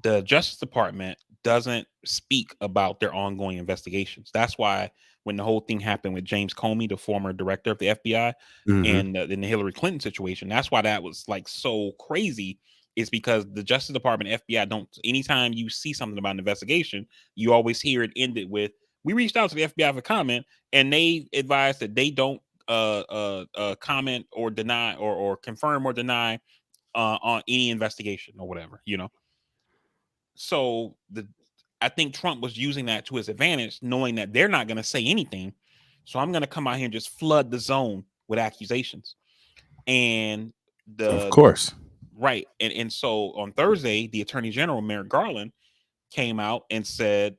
[SPEAKER 2] the Justice Department doesn't speak about their ongoing investigations. That's why when the whole thing happened with James Comey, the former director of the FBI,
[SPEAKER 1] Mhm.
[SPEAKER 2] and in the Hillary Clinton situation, that's why that was like so crazy. Is because the Justice Department, FBI don't. Anytime you see something about an investigation, you always hear it ended with, "We reached out to the FBI for comment, and they advised that they don't comment or deny or confirm or deny on any investigation or whatever." So I think Trump was using that to his advantage, knowing that they're not going to say anything. So I'm going to come out here and just flood the zone with accusations. And
[SPEAKER 1] Of
[SPEAKER 2] the
[SPEAKER 1] course.
[SPEAKER 2] right. And so on Thursday, the Attorney General, Merrick Garland, came out and said,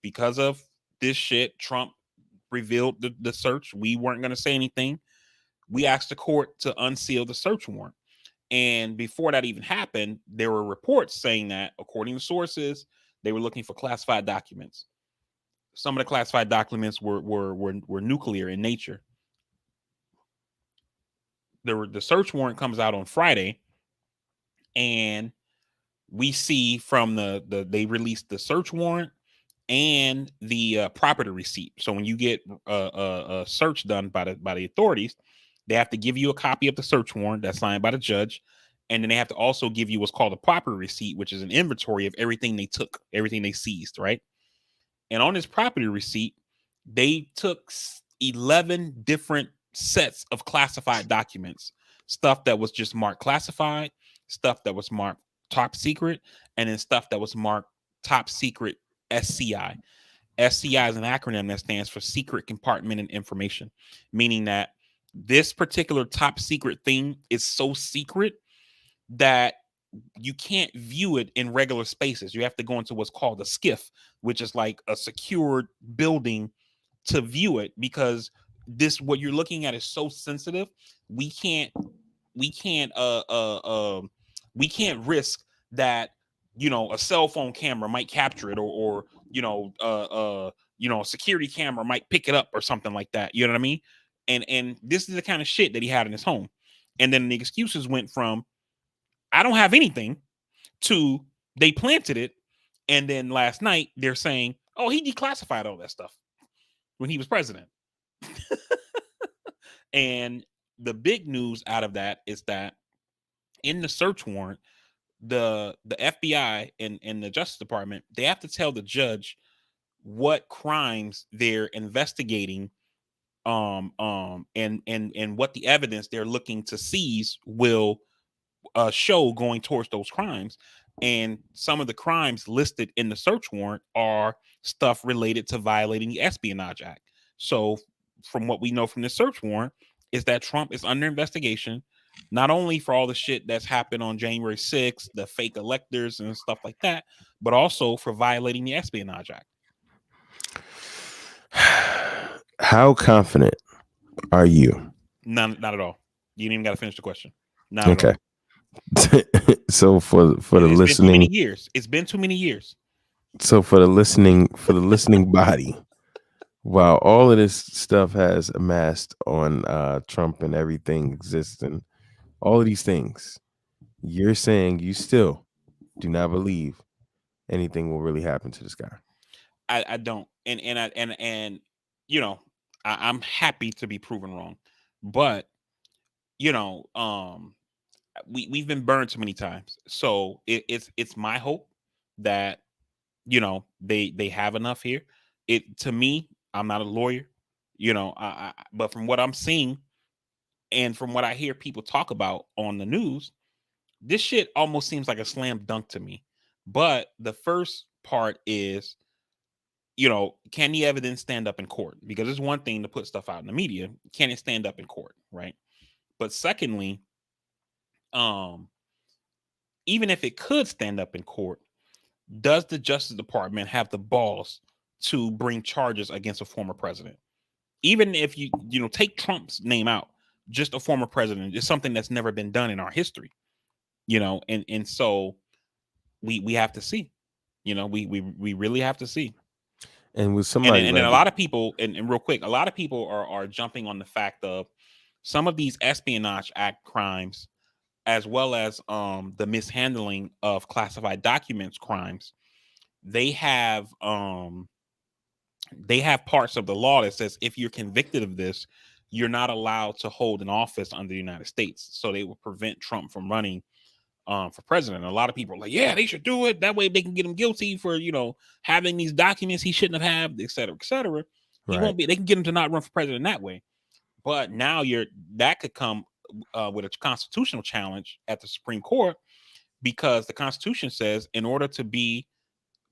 [SPEAKER 2] because of this shit, Trump revealed the search. We weren't going to say anything. We asked the court to unseal the search warrant. And before that even happened, there were reports saying that, according to sources, they were looking for classified documents. Some of the classified documents were nuclear in nature. The search warrant comes out on Friday, and we see from they released the search warrant and the property receipt. So when you get a search done by the authorities, they have to give you a copy of the search warrant that's signed by the judge, and then they have to also give you what's called a property receipt, which is an inventory of everything they took, everything they seized, right? And on this property receipt, they took 11 different sets of classified documents, stuff that was just marked classified, stuff that was marked top secret, and then stuff that was marked top secret SCI. SCI is an acronym that stands for secret compartmented information, meaning that this particular top secret thing is so secret that you can't view it in regular spaces. You have to go into what's called a skiff, which is like a secured building to view it, because this what you're looking at is so sensitive. We can't we can't uh uh uh we can't risk that a cell phone camera might capture it, or a security camera might pick it up or something like that. You know what I mean? And this is the kind of shit that he had in his home. And then the excuses went from, I don't have anything, to they planted it. And then last night they're saying, oh, he declassified all that stuff when he was president. And the big news out of that is that in the search warrant, the FBI and the Justice Department, they have to tell the judge what crimes they're investigating and what the evidence they're looking to seize will show going towards those crimes. And some of the crimes listed in the search warrant are stuff related to violating the Espionage Act. So, from what we know from the search warrant, is that Trump is under investigation, not only for all the shit that's happened on January 6th, the fake electors and stuff like that, but also for violating the Espionage Act.
[SPEAKER 1] How confident are you?
[SPEAKER 2] None, not at all. You didn't even got to finish the question. Not at
[SPEAKER 1] Okay.
[SPEAKER 2] all.
[SPEAKER 1] So for the
[SPEAKER 2] It's been too many
[SPEAKER 1] listening,
[SPEAKER 2] years. It's been too many years.
[SPEAKER 1] so for the listening body, while all of this stuff has amassed on Trump and everything exists and all of these things, you're saying you still do not believe anything will really happen to this guy.
[SPEAKER 2] I don't, and you know, I'm happy to be proven wrong, but you know, we've been burned too many times, so it's my hope that they have enough here. It to me, I'm not a lawyer, but from what I'm seeing and from what I hear people talk about on the news, this shit almost seems like a slam dunk to me. But the first part is, can the evidence stand up in court? Because it's one thing to put stuff out in the media. Can it stand up in court? Right. But secondly, um, even if it could stand up in court, does the Justice Department have the balls to bring charges against a former president? Even if you take Trump's name out, just a former president is something that's never been done in our history, and so we have to see, we really have to see.
[SPEAKER 1] And with
[SPEAKER 2] And
[SPEAKER 1] somebody
[SPEAKER 2] then, and then
[SPEAKER 1] like
[SPEAKER 2] a lot of people, and real quick, a lot of people are jumping on the fact of some of these Espionage Act crimes, as well as the mishandling of classified documents crimes. They have parts of the law that says if you're convicted of this, you're not allowed to hold an office under the United States. So they will prevent Trump from running for president. And a lot of people are like, yeah, they should do it. That way they can get him guilty for, having these documents he shouldn't have had, et cetera, et cetera. He
[SPEAKER 1] right.
[SPEAKER 2] won't be, they can get him to not run for president that way. But now that could come with a constitutional challenge at the Supreme Court, because the Constitution says in order to be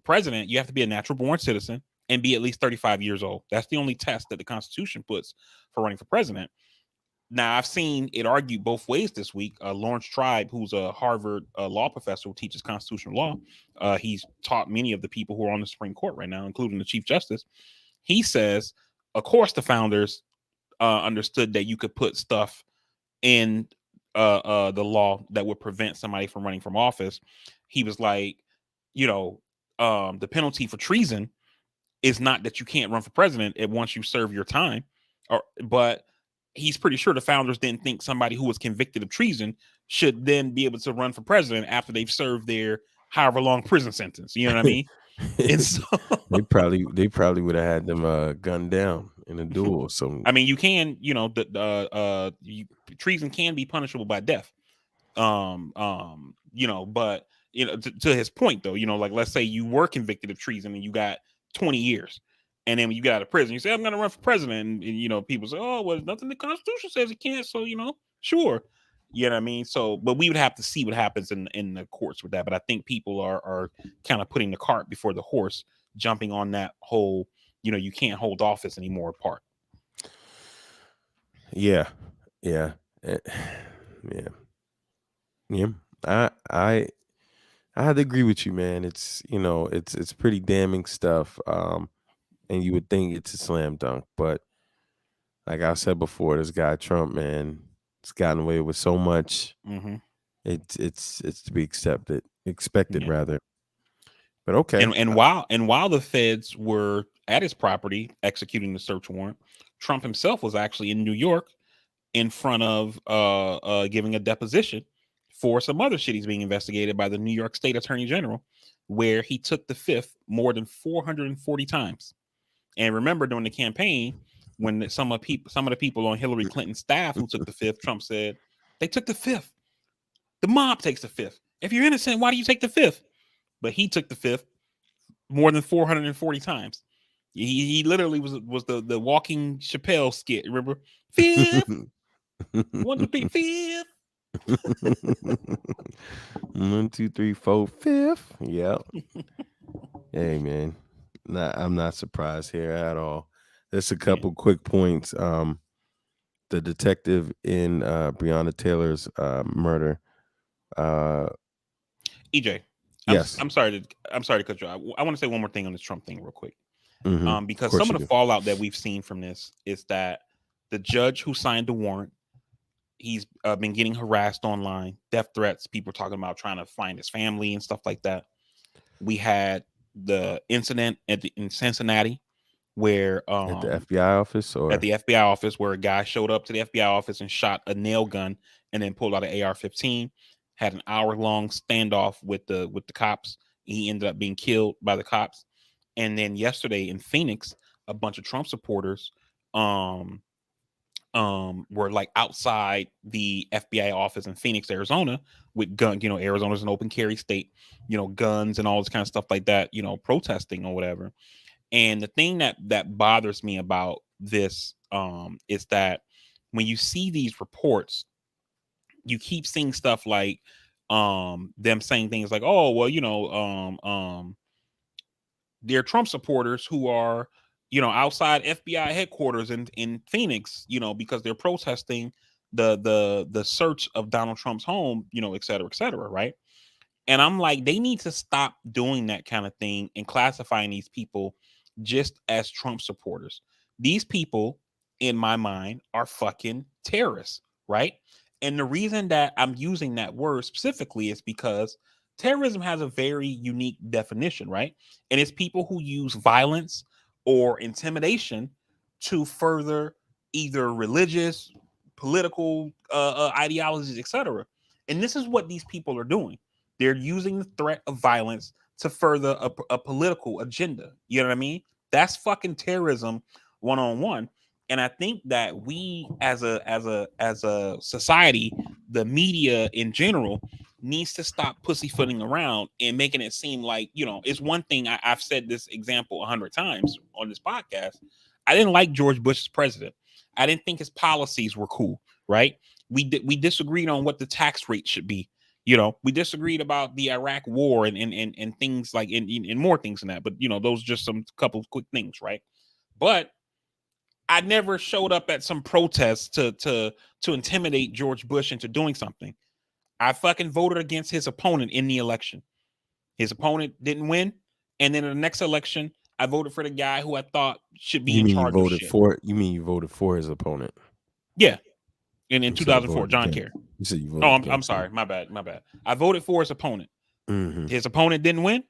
[SPEAKER 2] president, you have to be a natural born citizen and be at least 35 years old. That's the only test that the Constitution puts for running for president. Now, I've seen it argued both ways this week. Lawrence Tribe, who's a Harvard law professor who teaches constitutional law, he's taught many of the people who are on the Supreme Court right now, including the Chief Justice. He says, of course, the founders understood that you could put stuff in the law that would prevent somebody from running from office. He was like, the penalty for treason is not that you can't run for president once you serve your time, but he's pretty sure the founders didn't think somebody who was convicted of treason should then be able to run for president after they've served their however long prison sentence. You know what I mean? And so,
[SPEAKER 1] they probably would have had them gunned down in a duel. So
[SPEAKER 2] I mean, you can, treason can be punishable by death. But to his point though, like let's say you were convicted of treason and you got 20 years. And then when you get out of prison, you say, I'm going to run for president. And people say, oh, well, nothing the Constitution says it can't. So, sure. You know what I mean? So, but we would have to see what happens in the courts with that. But I think people are kind of putting the cart before the horse, jumping on that whole, you can't hold office anymore part.
[SPEAKER 1] yeah. Yeah. I had to agree with you, man. It's it's pretty damning stuff. And you would think it's a slam dunk, but like I said before, this guy Trump, man, it's gotten away with so much.
[SPEAKER 2] Mm-hmm.
[SPEAKER 1] It's to be expected
[SPEAKER 2] Yeah.
[SPEAKER 1] rather. But okay.
[SPEAKER 2] And while the feds were at his property executing the search warrant, Trump himself was actually in New York in front of giving a deposition for some other shit he's being investigated by the New York State Attorney General, where he took the fifth more than 440 times. And remember, during the campaign, when some of the people on Hillary Clinton's staff who took the fifth, Trump said they took the fifth. The mob takes the fifth. If you're innocent, why do you take the fifth? But he took the fifth more than 440 times. He literally was the walking Chappelle skit. Remember, fifth, one, two, three, fifth.
[SPEAKER 1] 1, 2, 3, 4, fifth. Yep. Hey man, I'm not surprised here at all. There's a
[SPEAKER 2] Yeah,
[SPEAKER 1] couple quick points. The detective in Breonna Taylor's murder. Uh,
[SPEAKER 2] EJ.
[SPEAKER 1] yes.
[SPEAKER 2] I'm sorry to cut you off. I want to say one more thing on this Trump thing real quick.
[SPEAKER 1] Of
[SPEAKER 2] Because
[SPEAKER 1] course
[SPEAKER 2] some
[SPEAKER 1] you
[SPEAKER 2] of the
[SPEAKER 1] do.
[SPEAKER 2] fallout that we've seen from this is that the judge who signed the warrant, he's been getting harassed online, death threats, people talking about trying to find his family and stuff like that. We had the incident in Cincinnati where
[SPEAKER 1] At the FBI office,
[SPEAKER 2] at
[SPEAKER 1] or
[SPEAKER 2] the FBI office where a guy showed up to the FBI office and shot a nail gun and then pulled out an AR-15, had an hour-long standoff with the cops. He ended up being killed by the cops. And then yesterday in Phoenix, a bunch of Trump supporters um were like outside the FBI office in Phoenix, Arizona, with gun, Arizona's an open carry state, guns and all this kind of stuff like that, protesting or whatever. And the thing that bothers me about this is that when you see these reports, you keep seeing stuff like them saying things like, oh well, they're Trump supporters who are, outside FBI headquarters in Phoenix, because they're protesting the search of Donald Trump's home, et cetera, right? And I'm like, they need to stop doing that kind of thing and classifying these people just as Trump supporters. These people, in my mind, are fucking terrorists, right? And the reason that I'm using that word specifically is because terrorism has a very unique definition, right? And it's people who use violence or intimidation to further either religious, political ideologies, etc. And this is what these people are doing. They're using the threat of violence to further a political agenda. You know what I mean? That's fucking terrorism 1 on 1. And I think that we as a society, the media in general, needs to stop pussyfooting around and making it seem like, it's one thing. I've said this example 100 times on this podcast. I didn't like George Bush as president. I didn't think his policies were cool, right? We disagreed on what the tax rate should be. We disagreed about the Iraq war and things like and more things than that. But those are just some couple of quick things, right? But I never showed up at some protests to intimidate George Bush into doing something. I fucking voted against his opponent in the election. His opponent didn't win, and then in the next election, I voted for the guy who I thought should be
[SPEAKER 1] you
[SPEAKER 2] in
[SPEAKER 1] mean you
[SPEAKER 2] charge of
[SPEAKER 1] voted
[SPEAKER 2] shit.
[SPEAKER 1] for? You mean you voted for his opponent?
[SPEAKER 2] Yeah, in
[SPEAKER 1] You said you
[SPEAKER 2] 2004,
[SPEAKER 1] voted
[SPEAKER 2] John
[SPEAKER 1] against.
[SPEAKER 2] Kerry.
[SPEAKER 1] You said you
[SPEAKER 2] Oh,
[SPEAKER 1] voted
[SPEAKER 2] I'm
[SPEAKER 1] against him.
[SPEAKER 2] sorry, my bad. I voted for his opponent.
[SPEAKER 1] Mm-hmm.
[SPEAKER 2] His opponent didn't win,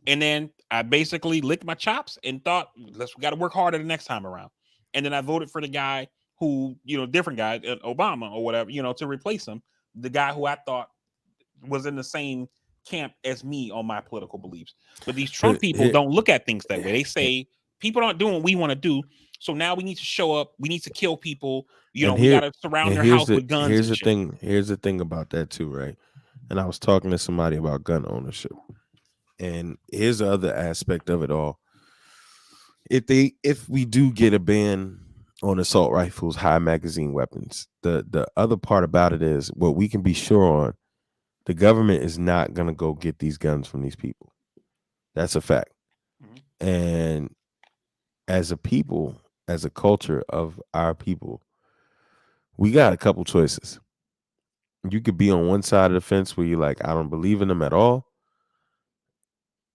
[SPEAKER 2] and then I basically licked my chops and thought, we got to work harder the next time around. And then I voted for the guy who, different guy, Obama or whatever, to replace him. The guy who I thought was in the same camp as me on my political beliefs. But these Trump
[SPEAKER 1] But
[SPEAKER 2] people
[SPEAKER 1] here,
[SPEAKER 2] don't look at things that way. They say people aren't doing what we want to do. So now we need to show up. We need to kill people.
[SPEAKER 1] and
[SPEAKER 2] We got
[SPEAKER 1] here,
[SPEAKER 2] to surround
[SPEAKER 1] and
[SPEAKER 2] their house with guns
[SPEAKER 1] here's
[SPEAKER 2] and
[SPEAKER 1] the
[SPEAKER 2] shit.
[SPEAKER 1] thing. Here's the thing about that too, right? And I was talking to somebody about gun ownership, and here's the other aspect of it all. If we do get a ban on assault rifles, high magazine weapons, the other part about it is what we can be sure on: the government is not going to go get these guns from these people. That's a fact.
[SPEAKER 2] Mhm.
[SPEAKER 1] And as a people, as a culture of our people, we got a couple choices. You could be on one side of the fence where you're like, I don't believe in them at all,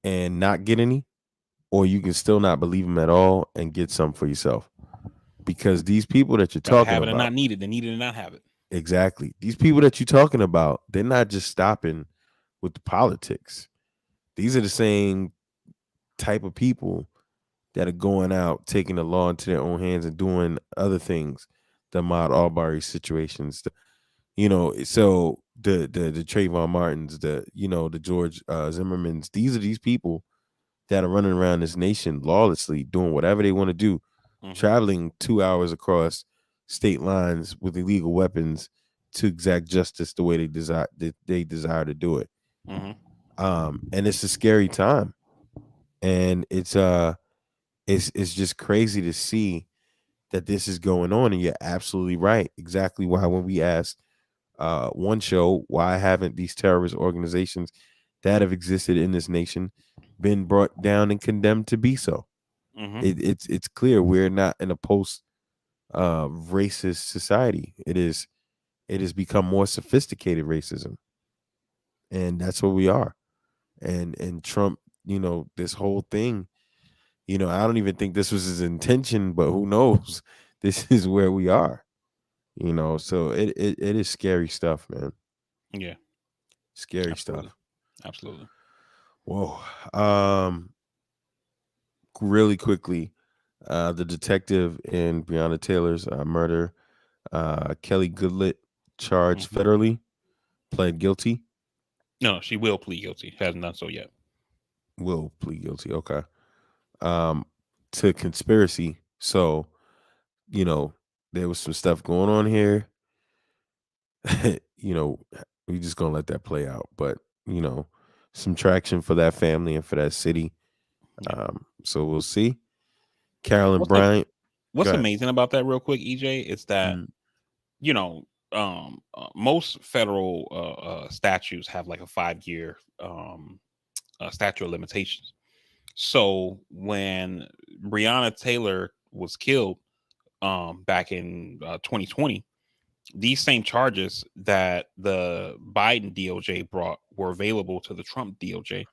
[SPEAKER 1] and not get any, or you can still not believe them at all and get some for yourself. Because these people that you're
[SPEAKER 2] Rather
[SPEAKER 1] talking
[SPEAKER 2] have it and
[SPEAKER 1] about,
[SPEAKER 2] not need it than need it and not have it.
[SPEAKER 1] exactly, these people that you're talking about, they're not just stopping with the politics. These are the same type of people that are going out, taking the law into their own hands and doing other things, the Ahmaud Arbery situations, so the Trayvon Martins, the George Zimmermans, these people that are running around this nation lawlessly, doing whatever they want to do,
[SPEAKER 2] Mhm.
[SPEAKER 1] traveling 2 hours across state lines with illegal weapons to exact justice the way they desire to do it.
[SPEAKER 2] Mhm.
[SPEAKER 1] And it's a scary time, and it's just crazy to see that this is going on. And you're absolutely right. Exactly why when we asked one show, why haven't these terrorist organizations that have existed in this nation been brought down and condemned to be so?
[SPEAKER 2] Hmm.
[SPEAKER 1] It's clear we're not in a post racist society. It has become more sophisticated racism, and that's what we are. And Trump, this whole thing, I don't even think this was his intention, but who knows? This is where we are. So it is scary stuff, man.
[SPEAKER 2] Yeah,
[SPEAKER 1] Scary
[SPEAKER 2] absolutely,
[SPEAKER 1] stuff.
[SPEAKER 2] absolutely.
[SPEAKER 1] Whoa. Um, Really quickly, the detective in Breonna Taylor's murder, Kelly Goodlett, charged
[SPEAKER 2] Hmm.
[SPEAKER 1] federally, pled guilty.
[SPEAKER 2] No, she will plead guilty. Hasn't done so yet.
[SPEAKER 1] Will plead guilty. Okay. Um, to conspiracy. So, you know, there was some stuff going on here. you know, we just gonna let that play out. But, you know, some traction for that family and for that city.
[SPEAKER 2] Yeah.
[SPEAKER 1] So we'll see. Carolyn
[SPEAKER 2] What's a,
[SPEAKER 1] Bryant. Go
[SPEAKER 2] what's
[SPEAKER 1] ahead.
[SPEAKER 2] amazing about that, real quick, EJ, is that
[SPEAKER 1] Mm,
[SPEAKER 2] you know, most federal statutes have like a 5 year statute of limitations. So when Breonna Taylor was killed back in 2020, these same charges that the Biden DOJ brought were available to the Trump DOJ.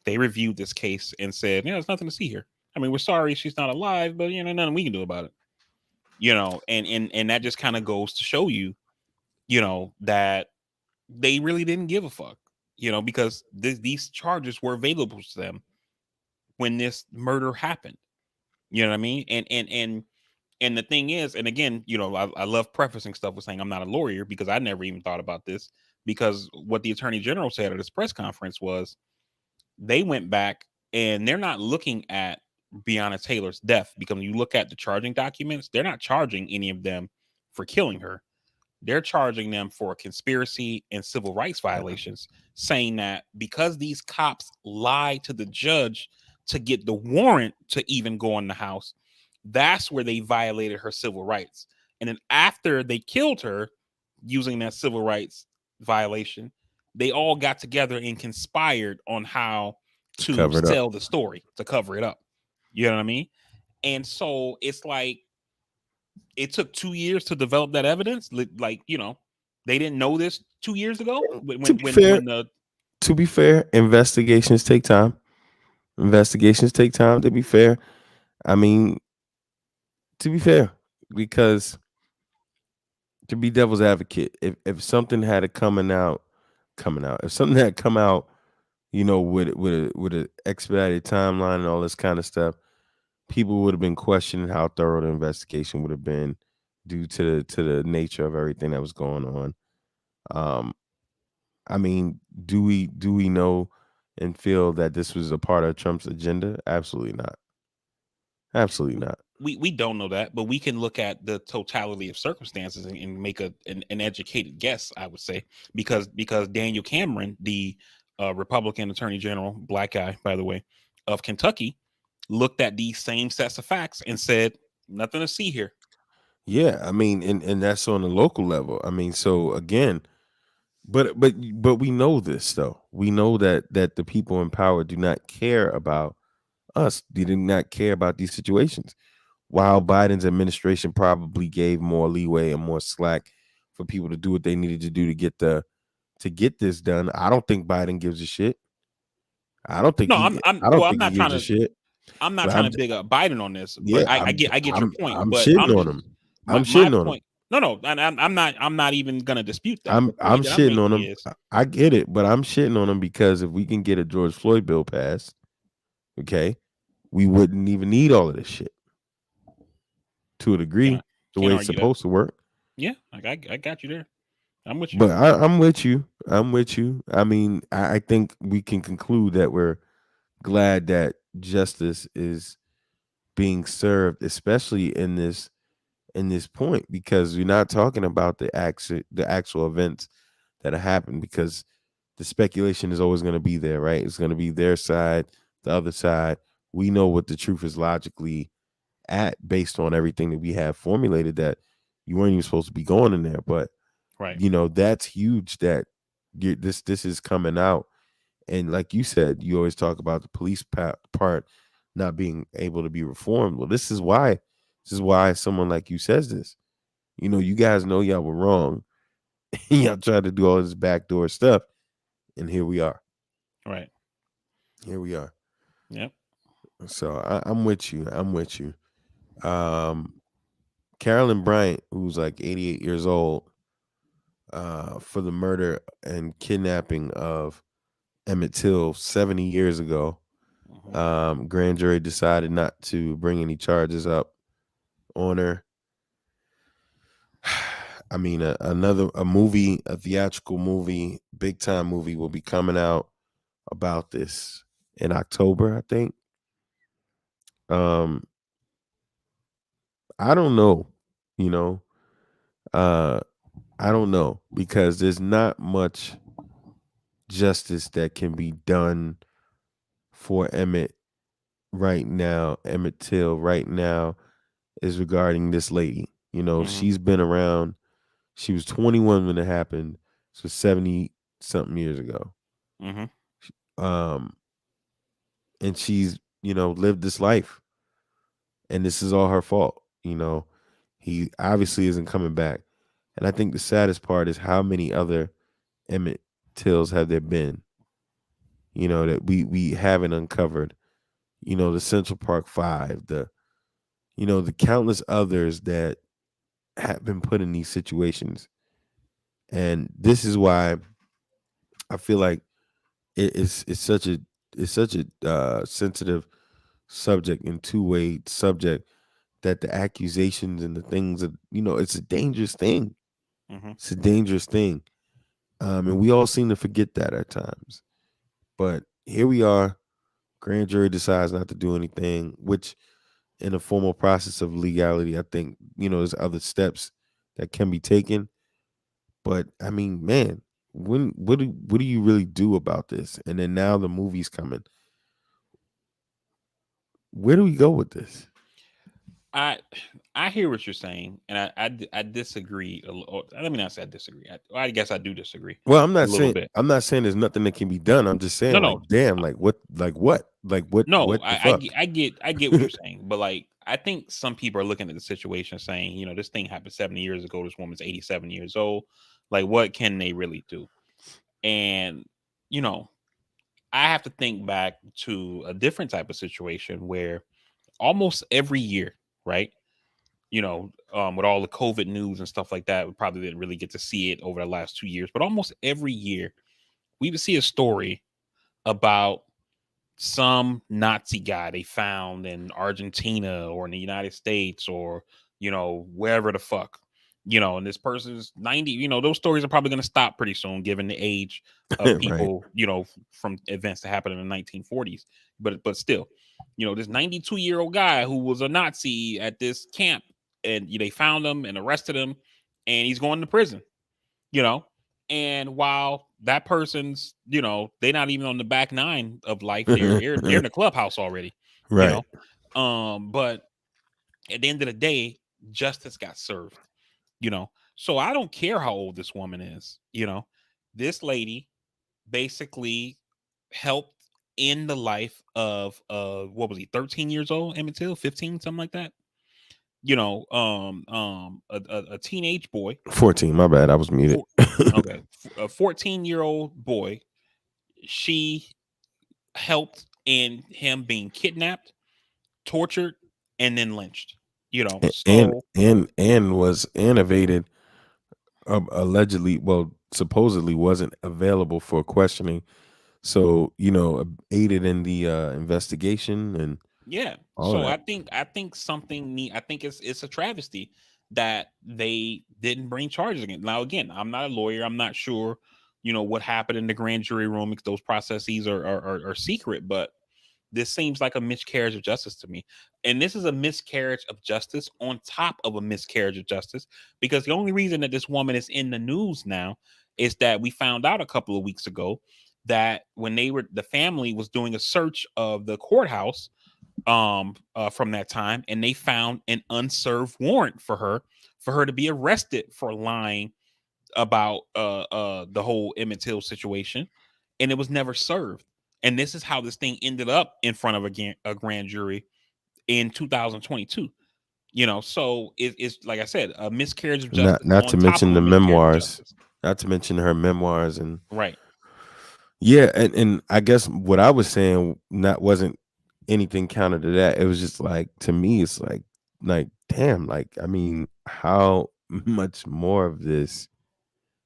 [SPEAKER 2] They reviewed this case and said, "Yeah, there's nothing to see here. I mean, we're sorry she's not alive, but nothing we can do about it." And that just kind of goes to show you, that they really didn't give a fuck, because these charges were available to them when this murder happened. You know what I mean? And the thing is, and again, I love prefacing stuff with saying I'm not a lawyer because I never even thought about this. Because what the attorney general said at his press conference was they went back and they're not looking at Breonna Taylor's death, because when you look at the charging documents, they're not charging any of them for killing her. They're charging them for conspiracy and civil rights violations, saying that because these cops lied to the judge to get the warrant to even go in the house, that's where they violated her civil rights. And then after they killed her using that civil rights violation, they all got together and conspired on how
[SPEAKER 1] to
[SPEAKER 2] to
[SPEAKER 1] cover it up.
[SPEAKER 2] sell the story, to cover it up. You know what I mean? And so it's like it took 2 years to develop that evidence. Like, they didn't know this 2 years ago when
[SPEAKER 1] To
[SPEAKER 2] when
[SPEAKER 1] be
[SPEAKER 2] when,
[SPEAKER 1] fair,
[SPEAKER 2] when the
[SPEAKER 1] investigations take time. Investigations take time. To be fair, I mean, to be fair, because to be devil's advocate, if something had a coming out, if something had come out, with a expedited timeline and all this kind of stuff, people would have been questioning how thorough the investigation would have been due to the nature of everything that was going on. Um, I mean, do we know and feel that this was a part of Trump's agenda? Absolutely not. Absolutely not.
[SPEAKER 2] we don't know that, but we can look at the totality of circumstances and make an educated guess, I would say, because Daniel Cameron, the Republican Attorney General, black guy by the way, of Kentucky, looked at these same sets of facts and said nothing to see here.
[SPEAKER 1] Yeah, I mean, and that's on the local level. I mean, so again, but we know this though. We know that the people in power do not care about us. They do not care about these situations. While Biden's administration probably gave more leeway and more slack for people to do what they needed to do to get this done, I don't think Biden gives a shit.
[SPEAKER 2] No, I'm
[SPEAKER 1] I
[SPEAKER 2] I'm
[SPEAKER 1] don't
[SPEAKER 2] well, I'm
[SPEAKER 1] think he
[SPEAKER 2] not trying
[SPEAKER 1] gives a
[SPEAKER 2] to
[SPEAKER 1] shit.
[SPEAKER 2] I'm not
[SPEAKER 1] But
[SPEAKER 2] trying to big up Biden on this, but
[SPEAKER 1] yeah,
[SPEAKER 2] I get your point.
[SPEAKER 1] I'm
[SPEAKER 2] But
[SPEAKER 1] shitting on him.
[SPEAKER 2] my
[SPEAKER 1] I'm
[SPEAKER 2] my
[SPEAKER 1] shitting on him.
[SPEAKER 2] point. No, and I'm not even gonna dispute that. The
[SPEAKER 1] I'm
[SPEAKER 2] point that I'm
[SPEAKER 1] shitting on
[SPEAKER 2] making
[SPEAKER 1] him.
[SPEAKER 2] is
[SPEAKER 1] I get it, but I'm shitting on him because if we can get a George Floyd bill passed, okay, we wouldn't even need all of this shit to a
[SPEAKER 2] can
[SPEAKER 1] degree, the way
[SPEAKER 2] can't
[SPEAKER 1] it's
[SPEAKER 2] argue that.
[SPEAKER 1] supposed to work.
[SPEAKER 2] Yeah, I got you there. I'm with you.
[SPEAKER 1] But I'm with you. I'm with you. I mean, I think we can conclude that we're glad that justice is being served, especially in this point, because we're not talking about the actual events that have happened, because the speculation is always going to be there, right? It's going to be their side, the other side, we know what the truth is logically at based on everything that we have formulated, that you weren't even supposed to be going in there. But
[SPEAKER 2] Right.
[SPEAKER 1] that's huge that this is coming out. And like you said, you always talk about the police part not being able to be reformed. Well, this is why someone like you says this. You guys know y'all were wrong. Y'all tried to do all this backdoor stuff, and here we are.
[SPEAKER 2] Right.
[SPEAKER 1] Here we are.
[SPEAKER 2] Yep.
[SPEAKER 1] So I'm with you. I'm with you. Um, Carolyn Bryant, who's like 88 years old, for the murder and kidnapping of Emmett Till 70 years ago.
[SPEAKER 2] Hmm.
[SPEAKER 1] Grand jury decided not to bring any charges up on her. I mean, a movie, a theatrical movie, big time movie will be coming out about this in October, I think. Um, I don't know, you know, uh, I don't know because there's not much justice that can be done for Emmett Till right now is regarding this lady.
[SPEAKER 2] Hmm.
[SPEAKER 1] She's been around. She was 21 when it happened, so 70 something years ago.
[SPEAKER 2] Hmm.
[SPEAKER 1] Um, and she's, lived this life, and this is all her fault. He obviously isn't coming back. And I think the saddest part is how many other Emmett Tills have there been, that we haven't uncovered. The Central Park Five, the countless others that have been put in these situations. And this is why I feel like it's such a sensitive subject and two-way subject, that the accusations and the things that it's a dangerous thing.
[SPEAKER 2] Hmm.
[SPEAKER 1] It's a dangerous thing. And we all seem to forget that at times. But here we are. Grand jury decides not to do anything, which in a formal process of legality, I think, there's other steps that can be taken. But I mean, man, what do you really do about this? And then now the movie's coming. Where do we go with this?
[SPEAKER 2] I I hear what you're saying, and I disagree. Let me not say I disagree. I guess I do disagree
[SPEAKER 1] Well, I'm
[SPEAKER 2] a
[SPEAKER 1] not
[SPEAKER 2] little
[SPEAKER 1] saying
[SPEAKER 2] bit.
[SPEAKER 1] I'm not saying there's nothing that can be done. I'm just
[SPEAKER 2] No,
[SPEAKER 1] saying, like,
[SPEAKER 2] no,
[SPEAKER 1] damn, like what
[SPEAKER 2] no.
[SPEAKER 1] the
[SPEAKER 2] I
[SPEAKER 1] fuck?
[SPEAKER 2] get I get what you're saying, but like I think some people are looking at the situation saying, this thing happened 70 years ago. This woman's 87 years old. Like, what can they really do? And you know, I have to think back to a different type of situation where almost every year, right? With all the COVID news and stuff like that, we probably didn't really get to see it over the last 2 years, but almost every year we would see a story about some Nazi guy they found in Argentina or in the United States or, wherever the fuck. And this person's 90, those stories are probably going to stop pretty soon given the age of
[SPEAKER 1] Right.
[SPEAKER 2] people, from events that happened in the 1940s. But still, this 92-year-old guy who was a Nazi at this camp, and they found him and arrested him, and he's going to prison, you know. And while that person's, they're not even on the back nine of life, they're in the clubhouse already, you
[SPEAKER 1] Right.
[SPEAKER 2] know. But at the end of the day, justice got served, you know. So I don't care how old this woman is, This lady basically helped in the life of what was he, 13 years old, Emmett Till, 15, something like that. A teenage boy,
[SPEAKER 1] 14. My bad. I was muted.
[SPEAKER 2] for okay, a 14-year-old boy. She helped in him being kidnapped, tortured, and then lynched.
[SPEAKER 1] and
[SPEAKER 2] So
[SPEAKER 1] and was innovated, allegedly, well, supposedly wasn't available for questioning. So, aided in the investigation and
[SPEAKER 2] yeah.
[SPEAKER 1] all of
[SPEAKER 2] So
[SPEAKER 1] that.
[SPEAKER 2] I think something need. I think it's a travesty that they didn't bring charges again. Now, again, I'm not a lawyer. I'm not sure, what happened in the grand jury room because those processes are secret. But this seems like a miscarriage of justice to me. And this is a miscarriage of justice on top of a miscarriage of justice, because the only reason that this woman is in the news now is that we found out a couple of weeks ago that when the family was doing a search of the courthouse, from that time, and they found an unserved warrant for her to be arrested for lying about the whole Emmett Till situation, and it was never served. And this is how this thing ended up in front of a grand jury in 2022. So it's like I said, a miscarriage of justice
[SPEAKER 1] Not to
[SPEAKER 2] on top
[SPEAKER 1] mention
[SPEAKER 2] of a
[SPEAKER 1] the
[SPEAKER 2] miscarriage of
[SPEAKER 1] memoirs,
[SPEAKER 2] justice.
[SPEAKER 1] not to mention her memoirs, and
[SPEAKER 2] Right.
[SPEAKER 1] yeah, and I guess what I was saying not wasn't anything counter to that. It was just like, to me, it's like damn, like, I mean, how much more of this?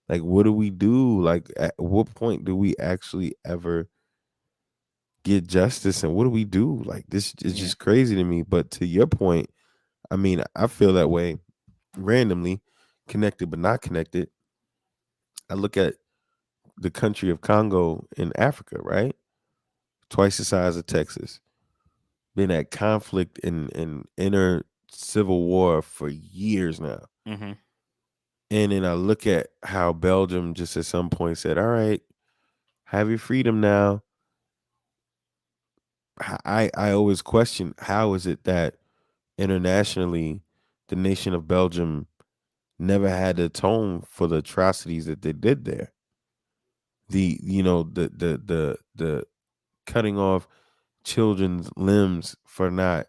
[SPEAKER 1] Like, what do we do? Like, at what point do we actually ever get justice, and what do we do? Like, this is
[SPEAKER 2] Yeah.
[SPEAKER 1] just crazy to me. But to your point, I mean, I feel that way randomly, connected but not connected. I look at the country of Congo in Africa, right? Twice the size of Texas. Been at conflict in inner civil war for years now.
[SPEAKER 2] Mm-hmm.
[SPEAKER 1] And then I look at how Belgium just at some point said, all right, have your freedom now. I always question, how is it that internationally the nation of Belgium never had to atone for the atrocities that they did there? The cutting off children's limbs for not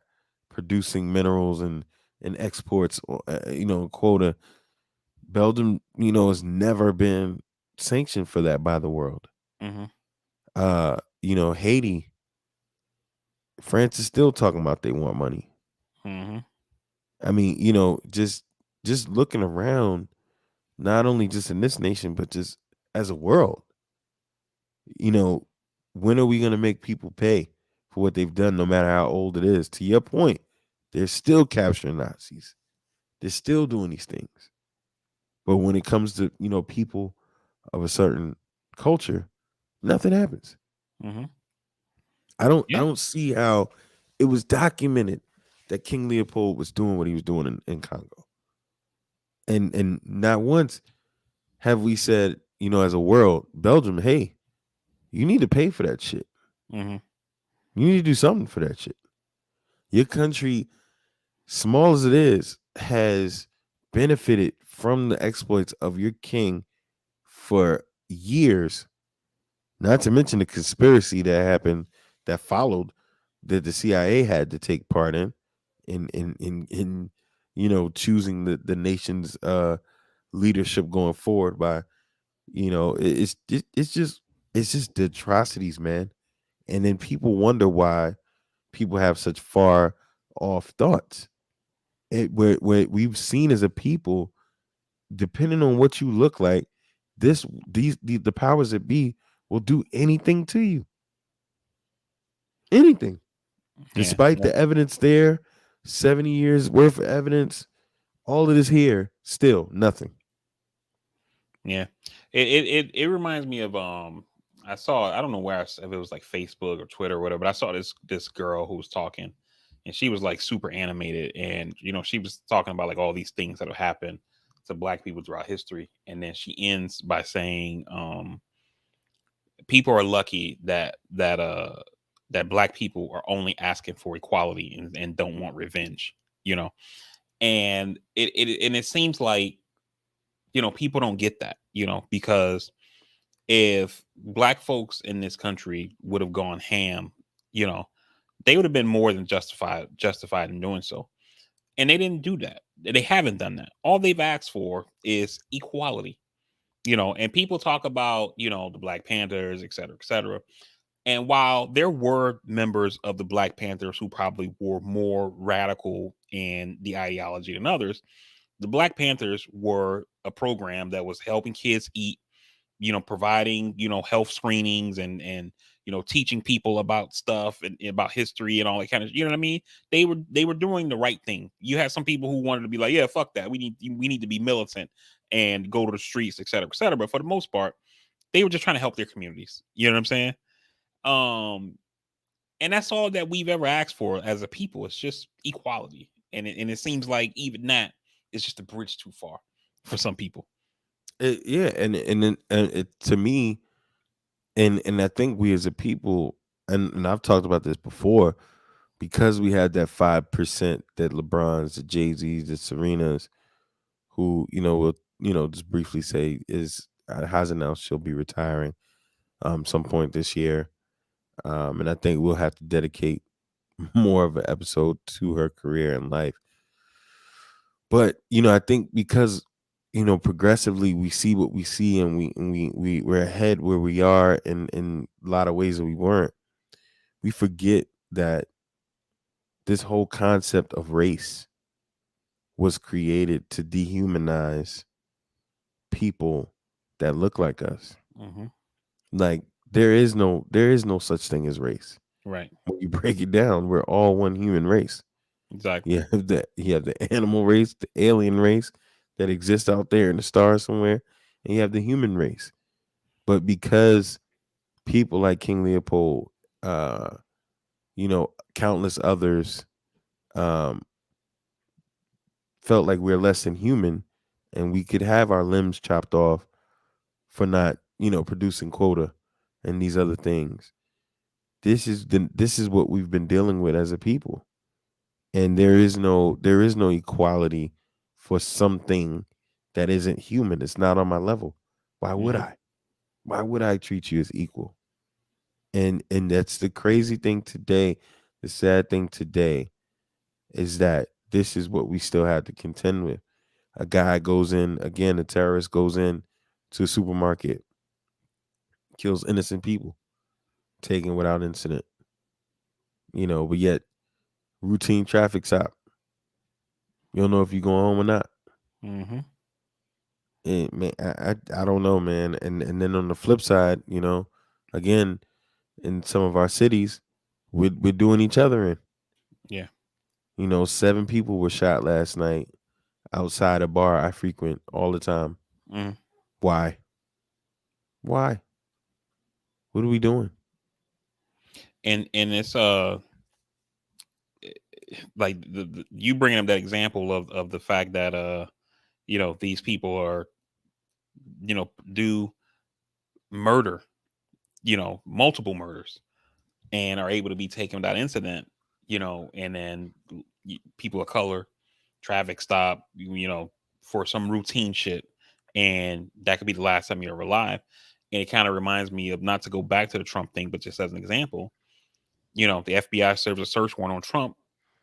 [SPEAKER 1] producing minerals and exports, or quota. Belgium, has never been sanctioned for that by the world.
[SPEAKER 2] Mm-hmm.
[SPEAKER 1] Haiti, France is still talking about they want money.
[SPEAKER 2] Mm-hmm.
[SPEAKER 1] I mean, just looking around, not only just in this nation, but just as a world, you know, when are we going to make people pay for what they've done, no matter how old it is? To your point, they're still capturing Nazis. They're still doing these things. But when it comes to, people of a certain culture, nothing happens.
[SPEAKER 2] Mm-hmm.
[SPEAKER 1] I
[SPEAKER 2] Yeah.
[SPEAKER 1] don't see how it was documented that King Leopold was doing what he was doing in Congo. And not once have we said, as a world, Belgium, hey, you need to pay for that shit.
[SPEAKER 2] Mm-hmm.
[SPEAKER 1] You need to do something for that shit. Your country, small as it is, has benefited from the exploits of your king for years. Not to mention the conspiracy that happened, that followed, that the CIA had to take part in choosing the nation's leadership going forward by, it's just the atrocities, man. And then people wonder why people have such far off thoughts. Where we've seen as a people, depending on what you look like, the powers that be will do anything to you, anything,
[SPEAKER 2] Yeah.
[SPEAKER 1] despite
[SPEAKER 2] Yeah.
[SPEAKER 1] the evidence there, 70 years worth of evidence, all of this here, still nothing.
[SPEAKER 2] Yeah. It reminds me of I saw, I don't know where if it was like Facebook or Twitter or whatever, but I saw this girl who was talking, and she was like super animated, and she was talking about like all these things that have happened to black people throughout history, and then she ends by saying people are lucky that black people are only asking for equality and don't want revenge, you know. And it seems like people don't get that, because if black folks in this country would have gone ham, you know, they would have been more than justified in doing so. And they didn't do that. They haven't done that. All they've asked for is equality, and people talk about, the Black Panthers, et cetera, et cetera. And while there were members of the Black Panthers who probably were more radical in the ideology than others, the Black Panthers were a program that was helping kids eat, providing, health screenings and teaching people about stuff and about history and all that kind of, what I mean? They were doing the right thing. You had some people who wanted to be like, yeah, fuck that. We need to be militant and go to the streets, et cetera, et cetera. But for the most part, they were just trying to help their communities. You know what I'm saying? Um, and that's all that we've ever asked for as a people. It's just equality. And it seems like even that is just a bridge too far for some people.
[SPEAKER 1] Yeah, to me, and I think we as a people, and I've talked about this before, because we had that 5% that LeBrons, the Jay-Z's, the Serenas, who, will, just briefly say is has announced she'll be retiring some point this year. And I think we'll have to dedicate more of an episode to her career and life. But, I think because, progressively we see what we see, and we're ahead where we are in a lot of ways that we weren't. We forget that this whole concept of race was created to dehumanize people that look like us.
[SPEAKER 2] Mm-hmm.
[SPEAKER 1] Like there is no such thing as race.
[SPEAKER 2] Right.
[SPEAKER 1] When you break it down, we're all one human race.
[SPEAKER 2] Exactly.
[SPEAKER 1] You have the animal race, the alien race that exists out there in the stars somewhere, and you have the human race. But because people like King Leopold, countless others, um, felt like we're less than human, and we could have our limbs chopped off for not, producing quota and these other things. This is what we've been dealing with as a people. And there is no equality for something that isn't human. It's not on my level. Why would
[SPEAKER 2] Mm-hmm.
[SPEAKER 1] I? Why would I treat you as equal? And that's the crazy thing today. The sad thing today is that this is what we still have to contend with. A guy goes in, again, a terrorist goes in to a supermarket, kills innocent people, taken without incident. But yet routine traffic stop. You don't know if you're going home or not.
[SPEAKER 2] Mm-hmm.
[SPEAKER 1] Man, I don't know, man. And then on the flip side, again, in some of our cities, we're doing each other in.
[SPEAKER 2] Yeah.
[SPEAKER 1] 7 people were shot last night outside a bar I frequent all the time.
[SPEAKER 2] Mm.
[SPEAKER 1] Why? Why? What are we doing?
[SPEAKER 2] And it's like you bringing up that example of the fact that these people are do murder, multiple murders, and are able to be taken without incident, and then people of color traffic stop, for some routine shit, and that could be the last time you're ever alive. And it kind of reminds me of, not to go back to the Trump thing, but just as an example, the FBI serves a search warrant on Trump,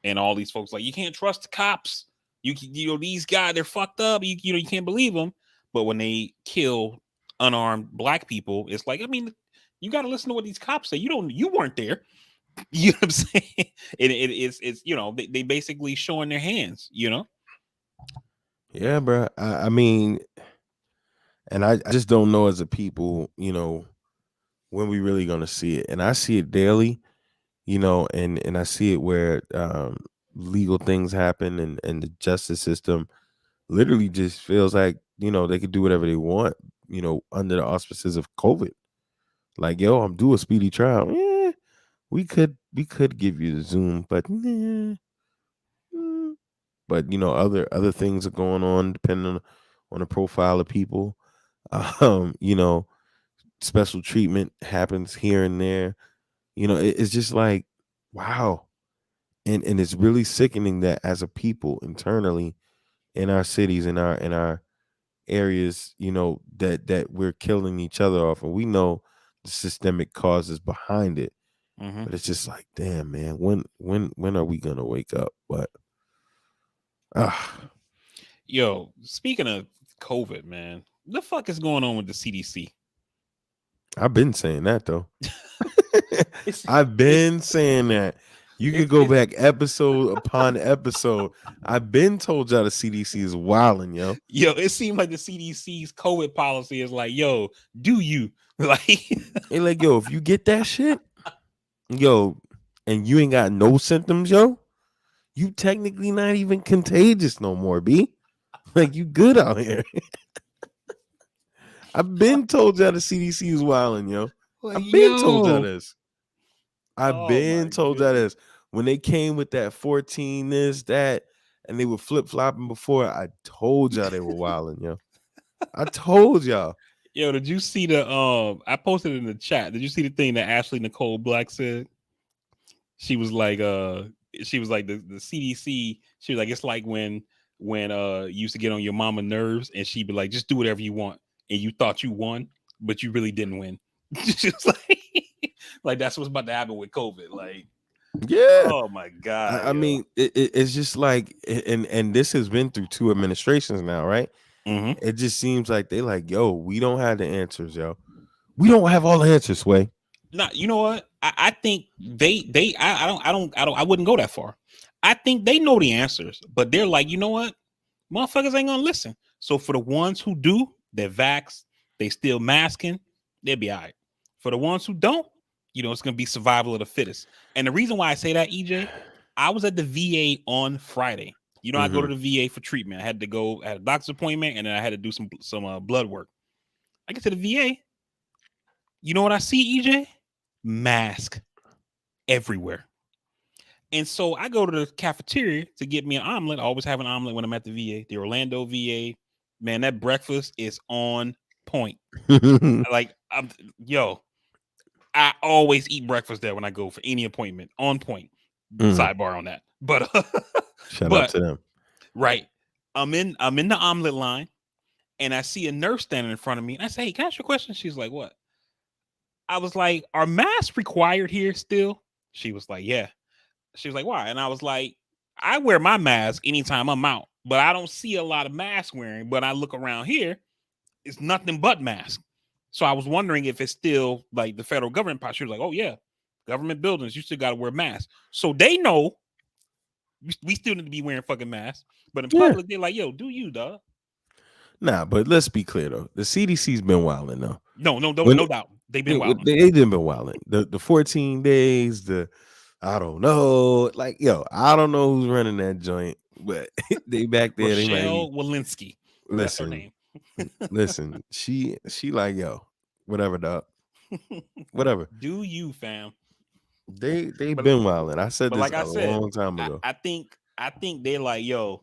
[SPEAKER 2] and all these folks like, you can't trust the cops. These guys, they're fucked up. You can't believe them. But when they kill unarmed black people, it's like, I mean, you got to listen to what these cops say. You weren't there. You know what I'm saying? It's they basically showing their hands.
[SPEAKER 1] Yeah, bro. I mean, and I just don't know as a people, when we really gonna see it. And I see it daily, and I see it where legal things happen, and the justice system literally just feels like, they could do whatever they want, under the auspices of COVID. Like, yo, I'm due a speedy trial. Yeah, we could give you the Zoom, but nah, mm. But other things are going on depending on the profile of people. Um, you know, Special treatment happens here and there. It's just like, wow. And it's really sickening that as a people internally in our cities, in our areas, that we're killing each other off, and we know the systemic causes behind it.
[SPEAKER 2] Mm-hmm.
[SPEAKER 1] But it's just like, damn, man, when are we gonna wake up? But ah,
[SPEAKER 2] Yo, speaking of COVID, man, what the fuck is going on with the CDC?
[SPEAKER 1] I've been saying that though.
[SPEAKER 2] It's
[SPEAKER 1] I've
[SPEAKER 2] it's
[SPEAKER 1] been saying that. You could
[SPEAKER 2] it's
[SPEAKER 1] go
[SPEAKER 2] it's
[SPEAKER 1] back episode upon episode. I've been told y'all the CDC is wilding, yo.
[SPEAKER 2] yo. It seemed like the CDC's COVID policy is like, yo, do you like?
[SPEAKER 1] They like, yo, if you get that shit, yo, and you ain't got no symptoms, yo, you technically not even contagious no more, B. Like, you good out here. I've been told y'all the CDC is wilding, yo.
[SPEAKER 2] Like,
[SPEAKER 1] I've been told y'all
[SPEAKER 2] yo,
[SPEAKER 1] this. I've
[SPEAKER 2] oh
[SPEAKER 1] been
[SPEAKER 2] my
[SPEAKER 1] told y'all
[SPEAKER 2] goodness.
[SPEAKER 1] this. When they came with that 14, this, that, and they were flip flopping before, I told y'all they were wilding, yo. I told y'all.
[SPEAKER 2] Yo, did you see the I posted it in the chat. Did you see the thing that Ashley Nicole Black said? she was like, the CDC. She was like, it's like when you used to get on your mama nerves, and she'd be like, just do whatever you want, and you thought you won, but you really didn't win. Just like that's what's about to happen with COVID. Like,
[SPEAKER 1] Yeah.
[SPEAKER 2] oh my god,
[SPEAKER 1] I
[SPEAKER 2] yo.
[SPEAKER 1] mean, it's just like, and this has been through 2 administrations now, right?
[SPEAKER 2] Mm-hmm.
[SPEAKER 1] It just seems like they like, yo, we don't have the answers, yo. We don't have all the answers, Sway.
[SPEAKER 2] Not, you know what? I think I wouldn't go that far. I think they know the answers, but they're like, you know what? Motherfuckers ain't gonna listen. So for the ones who do, they're vax, they still masking, they'll be all right. For the ones who don't, it's gonna be survival of the fittest. And the reason why I say that, EJ, I was at the VA on Friday. I go
[SPEAKER 1] Mm-hmm.
[SPEAKER 2] to the VA for treatment. I had to go at a doctor's appointment, and then I had to do some blood work. I get to the VA. You know what I see, EJ? Mask everywhere. And so I go to the cafeteria to get me an omelet. I always have an omelet when I'm at the VA, the Orlando VA. Man, that breakfast is on point. Like, I always eat breakfast there when I go for any appointment. On point. Sidebar on that. But
[SPEAKER 1] Shout out to them.
[SPEAKER 2] Right. I'm in the omelet line, and I see a nurse standing in front of me. And I say, hey, can I ask you a question? She's like, what? I was like, are masks required here still? She was like, yeah. She was like, why? And I was like, I wear my mask anytime I'm out, but I don't see a lot of mask wearing. But I look around here, it's nothing but mask. So I was wondering if it's still like the federal government. She was like, oh, yeah, government buildings, you still got to wear masks. So they know we still need to be wearing fucking masks. But in public, they're like, yo, do you, dog?
[SPEAKER 1] Nah, but let's be clear, though. The CDC's been wilding, though.
[SPEAKER 2] No doubt. They've been wilding.
[SPEAKER 1] They've been wilding. The 14 days, I don't know. Like, yo, I don't know who's running that joint, but they back there. They might be.
[SPEAKER 2] Walensky. That's her name.
[SPEAKER 1] Listen. She like, yo, whatever, dog. Whatever.
[SPEAKER 2] Do you, fam?
[SPEAKER 1] They've been wilding. I said this like a long time ago.
[SPEAKER 2] I think they're like, yo,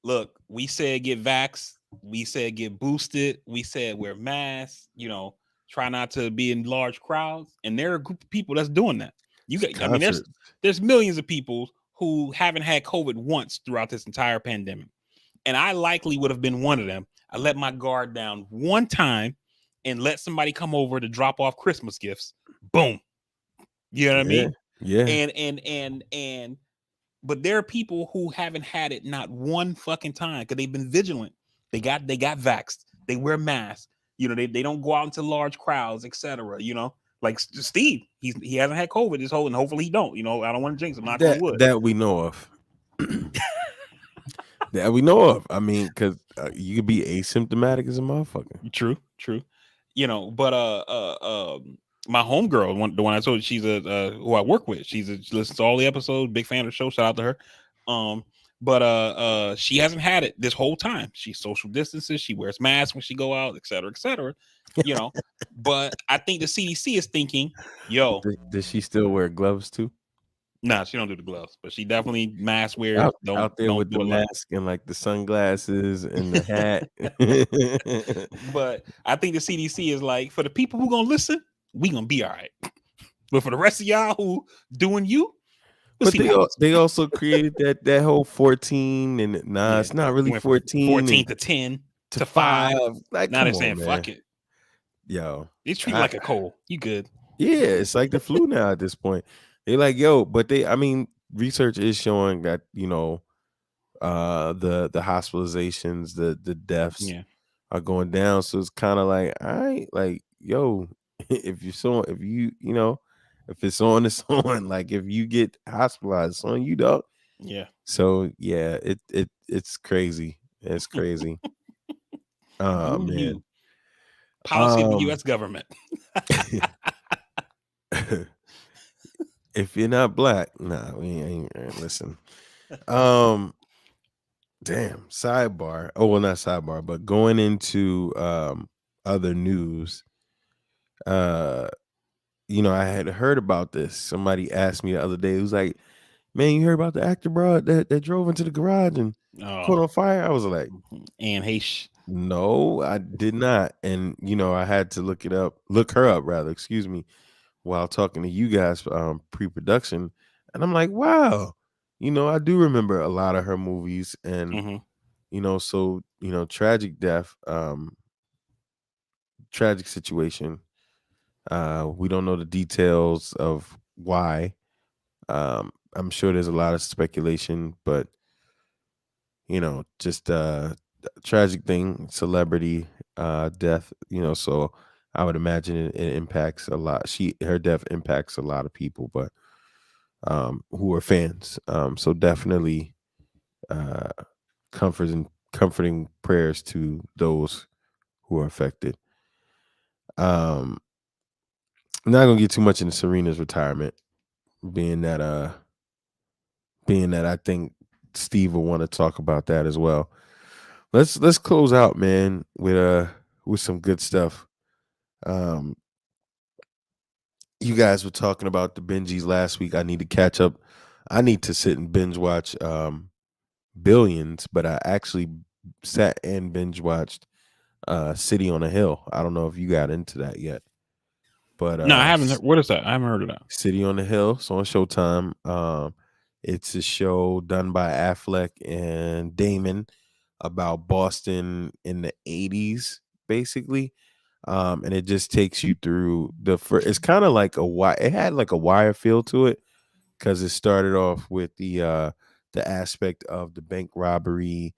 [SPEAKER 2] look, we said get vaxxed, we said get boosted, we said wear masks, try not to be in large crowds, and there are a group of people that's doing that. There's millions of people who haven't had COVID once throughout this entire pandemic, and I likely would have been one of them. I let my guard down one time and let somebody come over to drop off Christmas gifts. Boom. You know what I mean?
[SPEAKER 1] Yeah.
[SPEAKER 2] And but there are people who haven't had it not one fucking time because they've been vigilant. They got vaxxed. They wear masks. They don't go out into large crowds, etc. Like Steve, he hasn't had COVID this whole, and hopefully he don't. I don't want to jinx him. Knock on wood.
[SPEAKER 1] That we know of. That we know of. I mean, because you could be asymptomatic as a motherfucker.
[SPEAKER 2] True. But my homegirl, the one I told you, she's who I work with. She listens to all the episodes. Big fan of the show. Shout out to her. But she hasn't had it this whole time. She social distances. She wears masks when she go out, etc., etc. But I think the CDC is thinking, yo,
[SPEAKER 1] does she still wear gloves too?
[SPEAKER 2] Nah, she don't do the gloves, but she definitely mask wears.
[SPEAKER 1] Out there with the mask and like the sunglasses and the hat.
[SPEAKER 2] But I think the CDC is like, for the people who gonna listen, we gonna be all right. But for the rest of y'all who doing you,
[SPEAKER 1] but they also created that whole 14 and it's not really 14
[SPEAKER 2] to 10 to 5.
[SPEAKER 1] Like,
[SPEAKER 2] now they're saying fuck it.
[SPEAKER 1] Yo,
[SPEAKER 2] it's treated like a cold. You good?
[SPEAKER 1] Yeah, it's like the flu now at this point. They're like, yo, but research is showing that the hospitalizations, the deaths are going down. So it's kind of like, all right, like, yo, if it's on, it's on. Like, if you get hospitalized, it's on you, dog.
[SPEAKER 2] Yeah.
[SPEAKER 1] So yeah, it's crazy. It's crazy. Oh man.
[SPEAKER 2] Policy of the U.S. government.
[SPEAKER 1] If you're not black, nah, we ain't listen. Damn, sidebar. Oh, well, not sidebar, but going into other news. I had heard about this. Somebody asked me the other day. It was like, man, you heard about the actor, bro, that drove into the garage and caught on fire? I was like,
[SPEAKER 2] Anne Heche.
[SPEAKER 1] No, I did not. And I had to look her up rather, excuse me, while talking to you guys pre-production. And I'm like, wow, I do remember a lot of her movies, and
[SPEAKER 2] Hmm.
[SPEAKER 1] so tragic death, tragic situation. We don't know the details of why. I'm sure there's a lot of speculation, but just tragic thing, celebrity death. So I would imagine it impacts a lot. Her death impacts a lot of people, but who are fans. So definitely uh, comforting prayers to those who are affected. Um, I'm not gonna get too much into Serena's retirement, being that I think Steve will want to talk about that as well. Let's close out, man, with some good stuff. Um, you guys were talking about the binges last week. I need to catch up. I need to sit and binge watch Billions, but I actually sat and binge watched City on a Hill. I don't know if you got into that yet, but
[SPEAKER 2] No, I haven't. What is that? I haven't heard of that.
[SPEAKER 1] City on the Hill. It's on Showtime. It's a show done by Affleck and Damon about Boston in the 80s, basically. And it just takes you through it's kind of like it had like a Wire feel to it, because it started off with the aspect of the bank robbery,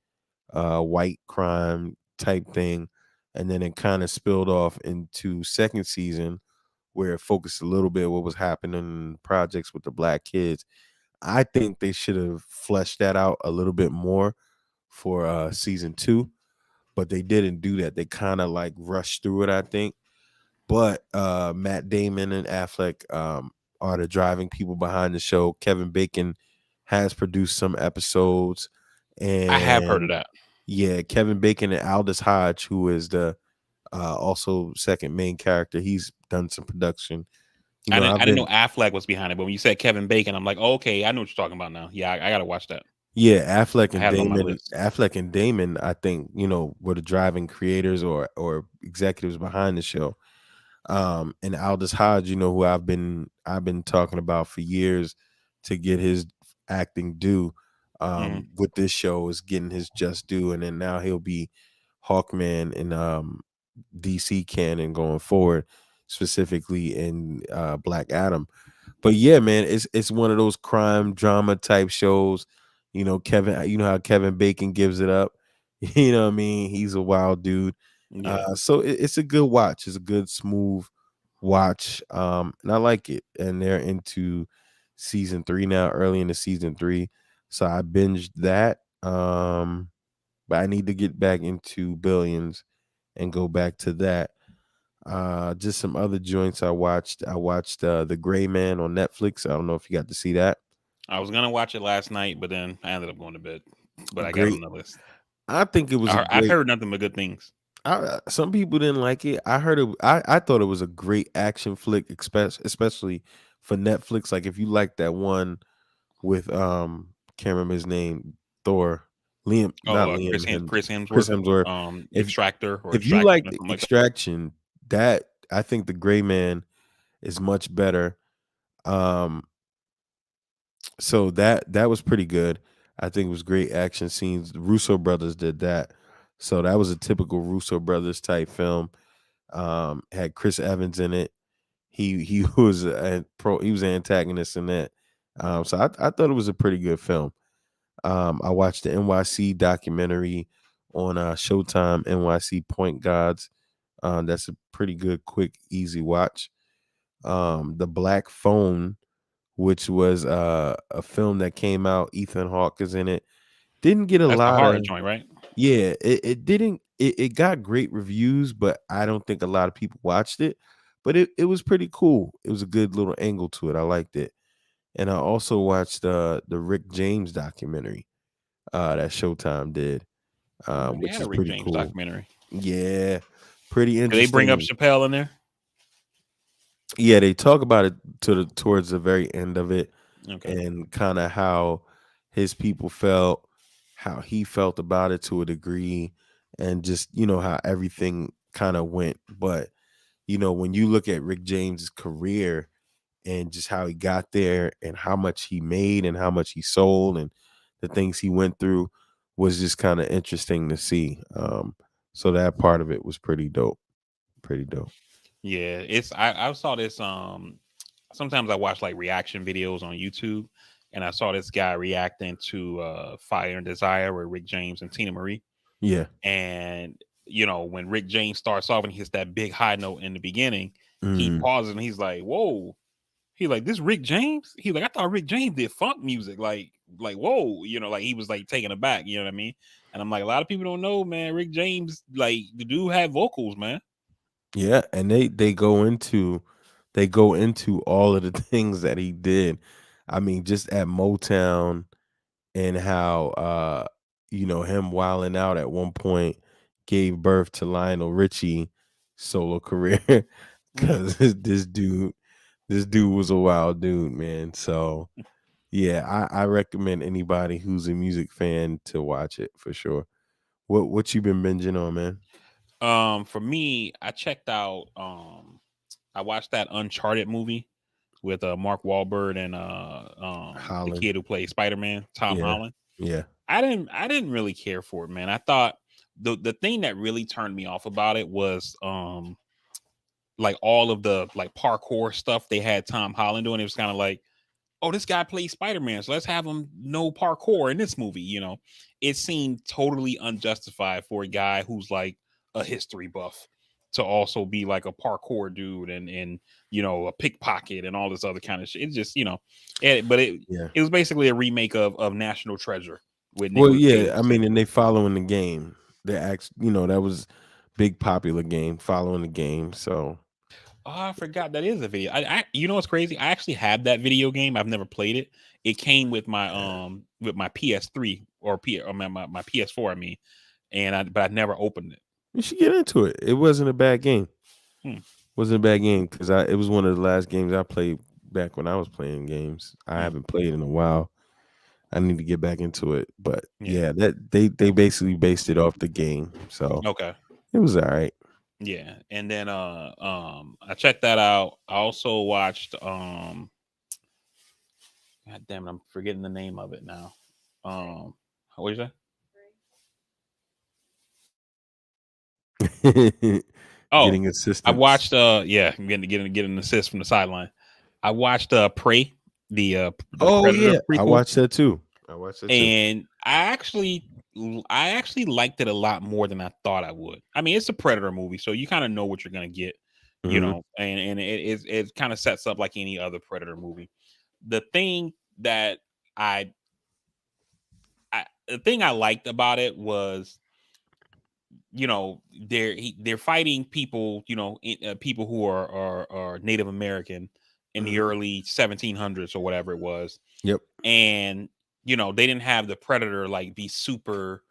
[SPEAKER 1] white crime type thing, and then it kind of spilled off into second season, where it focused a little bit what was happening in projects with the black kids. I think they should have fleshed that out a little bit more for season 2, but they didn't do that. They kind of like rushed through it, I think. But Matt Damon and Affleck are the driving people behind the show. Kevin Bacon has produced some episodes,
[SPEAKER 2] I have heard of
[SPEAKER 1] and
[SPEAKER 2] that.
[SPEAKER 1] yeah, Kevin Bacon and Aldous Hodge, who is the also second main character, he's done some production.
[SPEAKER 2] I
[SPEAKER 1] I've
[SPEAKER 2] didn't know
[SPEAKER 1] been
[SPEAKER 2] Affleck was behind it, but when you said Kevin Bacon, I'm like, oh, okay, I know what you're talking about now. Yeah, I gotta watch that.
[SPEAKER 1] Yeah,
[SPEAKER 2] I had it on my list.
[SPEAKER 1] Affleck and Damon, I think, were the driving creators or executives behind the show. And Aldous Hodge, who I've been talking about for years to get his acting due.
[SPEAKER 2] Hmm.
[SPEAKER 1] With this show is getting his just due, and then now he'll be Hawkman in DC canon going forward, specifically in Black Adam. But yeah, man, it's one of those crime drama type shows. You know how Kevin Bacon gives it up. You know what I mean? He's a wild dude.
[SPEAKER 2] Yeah,
[SPEAKER 1] So it's a good watch. It's a good smooth watch. And I like it. And they're into season 3 now, early into season 3. So I binged that. But I need to get back into Billions and go back to that. Just some other joints I watched. I watched The Gray Man on Netflix. I don't know if you got to see that.
[SPEAKER 2] I was gonna watch it last night, but then I ended up going to bed. But I got it
[SPEAKER 1] Great.
[SPEAKER 2] on the list.
[SPEAKER 1] I think it was a
[SPEAKER 2] I've
[SPEAKER 1] great.
[SPEAKER 2] heard nothing but good things.
[SPEAKER 1] Some people didn't like it. I heard it. I thought it was a great action flick, especially for Netflix. Like if you like that one with can't remember his name, Thor, Liam,
[SPEAKER 2] Oh,
[SPEAKER 1] not Liam
[SPEAKER 2] Chris
[SPEAKER 1] Chris
[SPEAKER 2] Hemsworth,
[SPEAKER 1] Hemsworth. If
[SPEAKER 2] Extractor or
[SPEAKER 1] if you
[SPEAKER 2] Extraction
[SPEAKER 1] like
[SPEAKER 2] or something like that.
[SPEAKER 1] Extraction, that I think The Gray Man is much better. Um, so that was pretty good. I think it was great action scenes. The Russo brothers did that, so that was a typical Russo brothers type film. Had Chris Evans in it. He was he was an antagonist in that. So I thought it was a pretty good film. I watched the NYC documentary on Showtime, NYC Point Gods. That's a pretty good, quick, easy watch. The Black Phone, which was a film that came out. Ethan Hawke is in it. Didn't get a
[SPEAKER 2] That's the
[SPEAKER 1] lot
[SPEAKER 2] horror
[SPEAKER 1] of
[SPEAKER 2] joint, right?
[SPEAKER 1] yeah. It didn't. It got great reviews, but I don't think a lot of people watched it. But it was pretty cool. It was a good little angle to it. I liked it. And I also watched the Rick James documentary that Showtime did,
[SPEAKER 2] They
[SPEAKER 1] which
[SPEAKER 2] had a
[SPEAKER 1] is
[SPEAKER 2] Rick
[SPEAKER 1] pretty
[SPEAKER 2] James
[SPEAKER 1] cool.
[SPEAKER 2] documentary.
[SPEAKER 1] Yeah, pretty
[SPEAKER 2] Did they bring up
[SPEAKER 1] interesting.
[SPEAKER 2] Chappelle in there?
[SPEAKER 1] Yeah, they talk about it towards the very end of it,
[SPEAKER 2] Okay.
[SPEAKER 1] and kind of how his people felt, how he felt about it to a degree, and just how everything kind of went. But when you look at Rick James's career and just how he got there and how much he made and how much he sold and the things he went through was just kind of interesting to see. So that part of it was pretty dope. Pretty dope.
[SPEAKER 2] Yeah, I saw this sometimes I watch like reaction videos on YouTube, and I saw this guy reacting to Fire and Desire with Rick James and Tina Marie.
[SPEAKER 1] Yeah.
[SPEAKER 2] And when Rick James starts off and he hits that big high note in the beginning, he
[SPEAKER 1] Mm,
[SPEAKER 2] pauses and he's like, "Whoa." He like, "This Rick James?" He like, "I thought Rick James did funk music." Like whoa, like he was like taken aback, you know what I mean? And I'm like, a lot of people don't know, man. Rick James, like the dude had vocals, man.
[SPEAKER 1] yeah, and they go into all of the things that he did. I mean, just at Motown and how him wilding out at one point gave birth to Lionel Richie solo career
[SPEAKER 2] Yeah.
[SPEAKER 1] because this dude was a wild dude, man. So yeah, I recommend anybody who's a music fan to watch it for sure. What you been binging on, man?
[SPEAKER 2] For me, I checked out I watched that Uncharted movie with Mark Wahlberg and the
[SPEAKER 1] Holland.
[SPEAKER 2] kid who plays Spider-Man, Tom
[SPEAKER 1] Yeah.
[SPEAKER 2] Holland.
[SPEAKER 1] Yeah.
[SPEAKER 2] I didn't really care for it, man. I thought the thing that really turned me off about it was like all of the like parkour stuff they had Tom Holland doing. It was kind of like, oh, this guy plays Spider-Man, so let's have him know parkour in this movie. It seemed totally unjustified for a guy who's like a history buff to also be like a parkour dude and a pickpocket and all this other kind of shit. It's just but it
[SPEAKER 1] Yeah.
[SPEAKER 2] it was basically a remake of National Treasure with
[SPEAKER 1] Well,
[SPEAKER 2] Nicolas
[SPEAKER 1] yeah,
[SPEAKER 2] Cage
[SPEAKER 1] I mean, and
[SPEAKER 2] essentially.
[SPEAKER 1] they following the game. They that was big popular game, following the game. So
[SPEAKER 2] Oh, I forgot that is a video. You know what's crazy? I actually have that video game. I've never played it. It came with my PS3 or my PS4. I mean, but I never opened it.
[SPEAKER 1] you should get into it. It wasn't a bad game.
[SPEAKER 2] Hmm.
[SPEAKER 1] Wasn't a bad game because it was one of the last games I played back when I was playing games. I
[SPEAKER 2] Hmm.
[SPEAKER 1] haven't played in a while. I need to get back into it. But
[SPEAKER 2] Yeah.
[SPEAKER 1] yeah, that they basically based it off the game. So
[SPEAKER 2] Okay.
[SPEAKER 1] it was all right.
[SPEAKER 2] Yeah. And then I checked that out. I also watched God damn it, I'm forgetting the name of it now. What is that? Oh,
[SPEAKER 1] Getting
[SPEAKER 2] I
[SPEAKER 1] assistance.
[SPEAKER 2] watched yeah, I'm getting an assist from the sideline. I watched Prey, the
[SPEAKER 1] Oh
[SPEAKER 2] Predator
[SPEAKER 1] yeah, I
[SPEAKER 2] prequel.
[SPEAKER 1] watched that too. I watched that too.
[SPEAKER 2] And I actually liked it a lot more than I thought I would. I mean, it's a Predator movie, so you kind of know what you're gonna get,
[SPEAKER 1] Hmm.
[SPEAKER 2] and it kind of sets up like any other Predator movie. The thing that I, the thing I liked about it was, they're fighting people, people who are Native American in the
[SPEAKER 1] Hmm.
[SPEAKER 2] early 1700s or whatever it was,
[SPEAKER 1] Yep.
[SPEAKER 2] and they didn't have the Predator like be super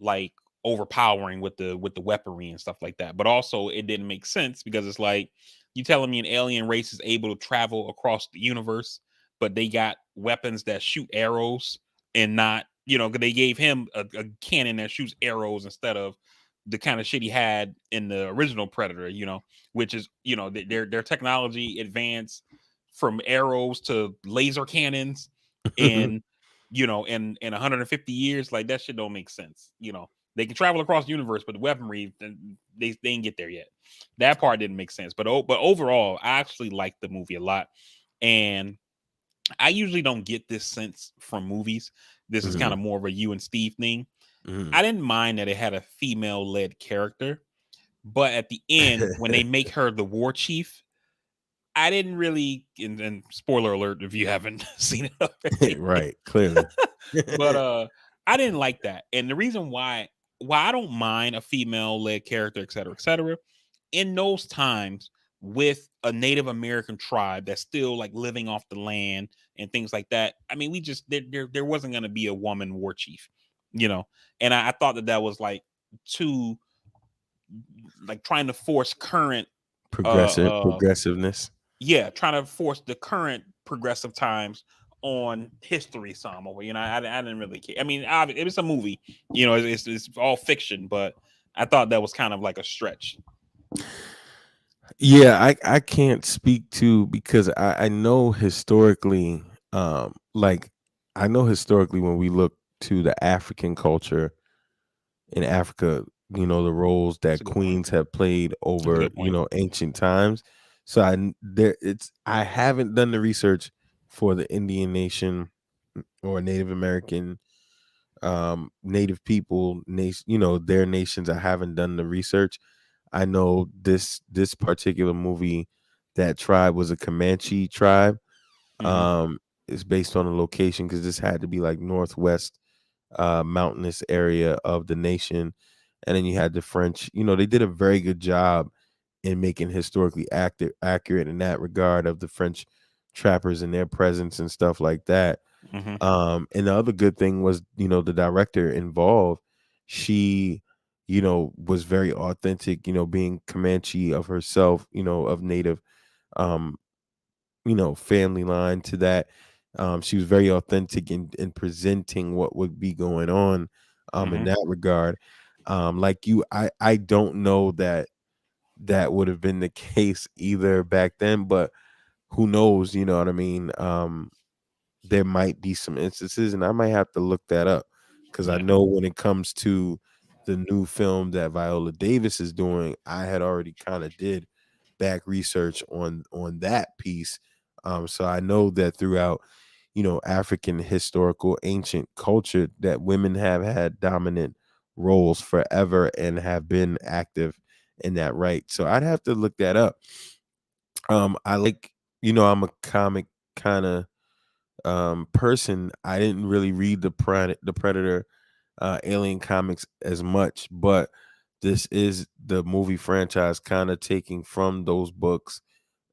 [SPEAKER 2] like overpowering with the weaponry and stuff like that. But also it didn't make sense because it's like, you telling me an alien race is able to travel across the universe, but they got weapons that shoot arrows and not, 'cause they gave him a cannon that shoots arrows instead of the kind of shit he had in the original Predator, which is, their technology advanced from arrows to laser cannons in, in 150 years. Like that shit don't make sense. They can travel across the universe, but the weaponry, they didn't get there yet. That part didn't make sense. But overall, I actually liked the movie a lot. And I usually don't get this sense from movies. This is kind
[SPEAKER 1] Hmm.
[SPEAKER 2] of more of a you and Steve thing.
[SPEAKER 1] Hmm.
[SPEAKER 2] I didn't mind that it had a female led character, but at the end, when they make her the war chief, I didn't really, and spoiler alert if you haven't seen it already,
[SPEAKER 1] Right, clearly.
[SPEAKER 2] but I didn't like that. And the reason why I don't mind a female led character, et cetera, et cetera, in those times with a Native American tribe that's still like living off the land and things like that. I mean, we just there wasn't going to be a woman war chief, you know. And I thought that was like too, like trying to force current uh
[SPEAKER 1] Progressiveness.
[SPEAKER 2] yeah, trying to force the current progressive times on history some over. I didn't really care. I mean, it was a movie. It's all fiction, but I thought that was kind of like a stretch.
[SPEAKER 1] Yeah, I can't speak to, because I know historically, like I know historically when we look to the African culture in Africa, the roles
[SPEAKER 2] That's
[SPEAKER 1] that
[SPEAKER 2] a good point.
[SPEAKER 1] queens have played
[SPEAKER 2] That's a
[SPEAKER 1] over,
[SPEAKER 2] good point.
[SPEAKER 1] ancient times. So I haven't done the research for the Indian nation or Native American, native people nation, their nations. I haven't done the research. I know this particular movie, that tribe was a Comanche tribe.
[SPEAKER 2] Hmm.
[SPEAKER 1] um it's based on a location, because this had to be like northwest, mountainous area of the nation. And then you had the French. They did a very good job in making historically accurate in that regard, of the French trappers and their presence and stuff like that.
[SPEAKER 2] Hmm.
[SPEAKER 1] And the other good thing was, the director involved, she, was very authentic, being Comanche of herself, of native, um, family line to that. She was very authentic in presenting what would be going on, in
[SPEAKER 2] Hmm.
[SPEAKER 1] that regard. Like you, I don't know that that would have been the case either back then, but who knows, you know what I mean? There might be some instances, and I might have to look that up, because I
[SPEAKER 2] Yeah.
[SPEAKER 1] know when it comes to the new film that Viola Davis is doing, I had already kind of did back research on that piece. So I know that throughout, African historical ancient culture, that women have had dominant roles forever and have been active in that right. So I'd have to look that up. I like, I'm a comic kind of, person. I didn't really read the Predator, Alien comics as much, but this is the movie franchise kind of taking from those books,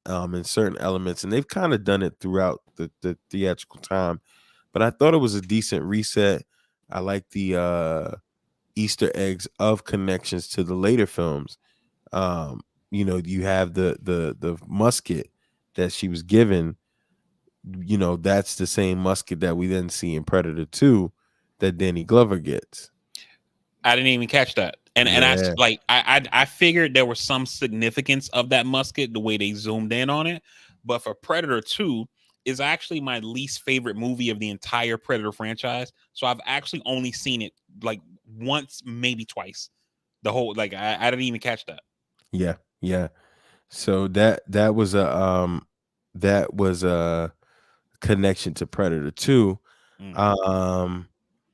[SPEAKER 1] in certain elements, and they've kind of done it throughout the theatrical time. But I thought it was a decent reset. I like the Easter eggs of connections to the later films. You have the musket that she was given. That's the same musket that we then see in Predator 2 that Danny Glover gets.
[SPEAKER 2] I didn't even catch that. And I
[SPEAKER 1] Yeah.
[SPEAKER 2] like I figured there was some significance of that musket the way they zoomed in on it, but for Predator 2 is actually my least favorite movie of the entire Predator franchise. So I've actually only seen it like once, maybe twice. The whole like I didn't even catch that.
[SPEAKER 1] Yeah. Yeah. So that was a connection to Predator 2.
[SPEAKER 2] Mm.
[SPEAKER 1] Um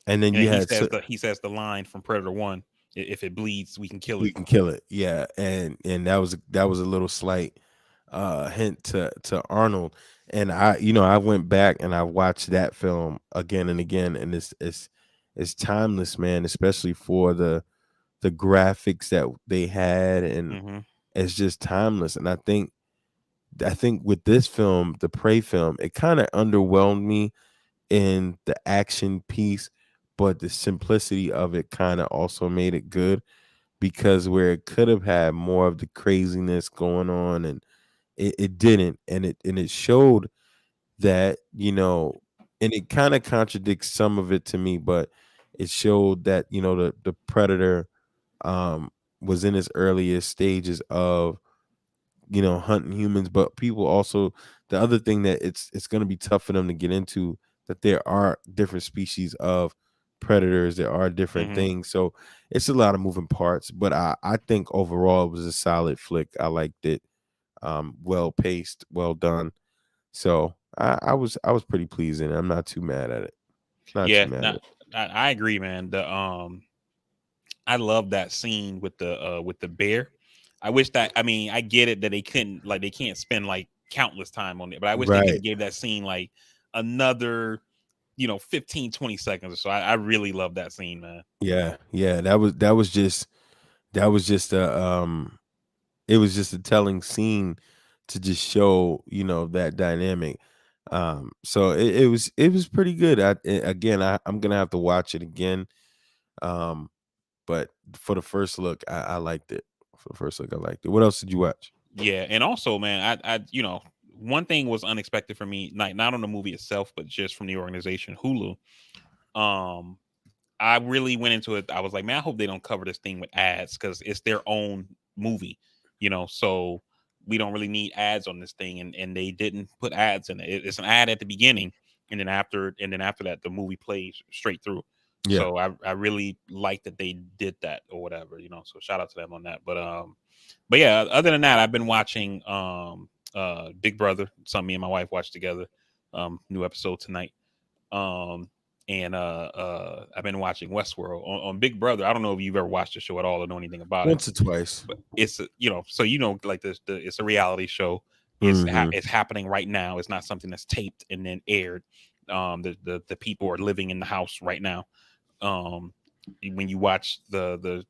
[SPEAKER 1] and then
[SPEAKER 2] And then
[SPEAKER 1] you had
[SPEAKER 2] he says the line from Predator 1, if it bleeds, we can kill
[SPEAKER 1] We
[SPEAKER 2] it.
[SPEAKER 1] Can Kill It. Yeah. And that was a little slight hint to Arnold. And I went back and I watched that film again and again, and it's timeless, man, especially for the graphics that they had, and
[SPEAKER 2] Hmm.
[SPEAKER 1] it's just timeless. And I think with this film, the Prey film, it kind of underwhelmed me in the action piece, but the simplicity of it kind of also made it good, because where it could have had more of the craziness going on, and it didn't, and it showed that, and it kind of contradicts some of it to me, but it showed that, the Predator, um was in its earliest stages of, hunting humans. But people also, the other thing that it's going to be tough for them to get into, that there are different species of predators, there are different
[SPEAKER 2] Hmm.
[SPEAKER 1] things, so it's a lot of moving parts. But I think overall it was a solid flick. I liked it. Well paced, well done. So I was pretty pleased, and I'm not too mad at it. Not too
[SPEAKER 2] Yeah,
[SPEAKER 1] mad at
[SPEAKER 2] not,
[SPEAKER 1] it.
[SPEAKER 2] I agree, man. The I love that scene with the bear. I wish that I mean I get it that they couldn't like they can't spend like countless time on it, but I wish they could
[SPEAKER 1] Right.
[SPEAKER 2] have gave that scene like another 15, 20 seconds or so. I really love that scene, man.
[SPEAKER 1] Yeah, yeah. That was just a it was just a telling scene to just show, that dynamic. So it was pretty good. Again, I'm gonna have to watch it again. Um, but for the first look, I liked it. For the first look, I liked it. What else did you watch?
[SPEAKER 2] Yeah, and also, man, I one thing was unexpected for me, not on the movie itself, but just from the organization Hulu. Um, I really went into it. I was like, man, I hope they don't cover this thing with ads because it's their own movie, So we don't really need ads on this thing, and they didn't put ads in it. It's an ad at the beginning, and then after that the movie plays straight through.
[SPEAKER 1] Yeah.
[SPEAKER 2] So I really like that they did that or whatever, so shout out to them on that. But yeah, other than that, I've been watching Big Brother, something me and my wife watched together. New episode tonight. Um and I've been watching Westworld on Big Brother. I don't know if you've ever watched the show at all or know anything about it,
[SPEAKER 1] Once or twice.
[SPEAKER 2] but it's so like this, it's a reality show.
[SPEAKER 1] Hmm.
[SPEAKER 2] It's happening right now. It's not something that's taped and then aired. The people are living in the house right now. um when you watch the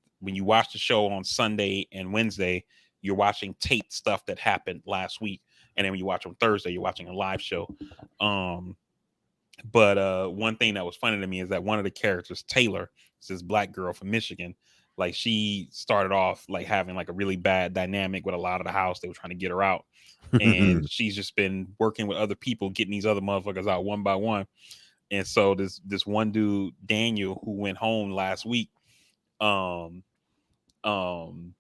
[SPEAKER 2] show on Sunday and Wednesday, you're watching taped stuff that happened last week, and then when you watch on Thursday, you're watching a live show. um but one thing that was funny to me is that one of the characters, Taylor, is this black girl from Michigan. Like, she started off like having like a really bad dynamic with a lot of the house. They were trying to get her out, and she's just been working with other people, getting these other motherfuckers out one by one. And so this one dude, Daniel, who went home last week, um um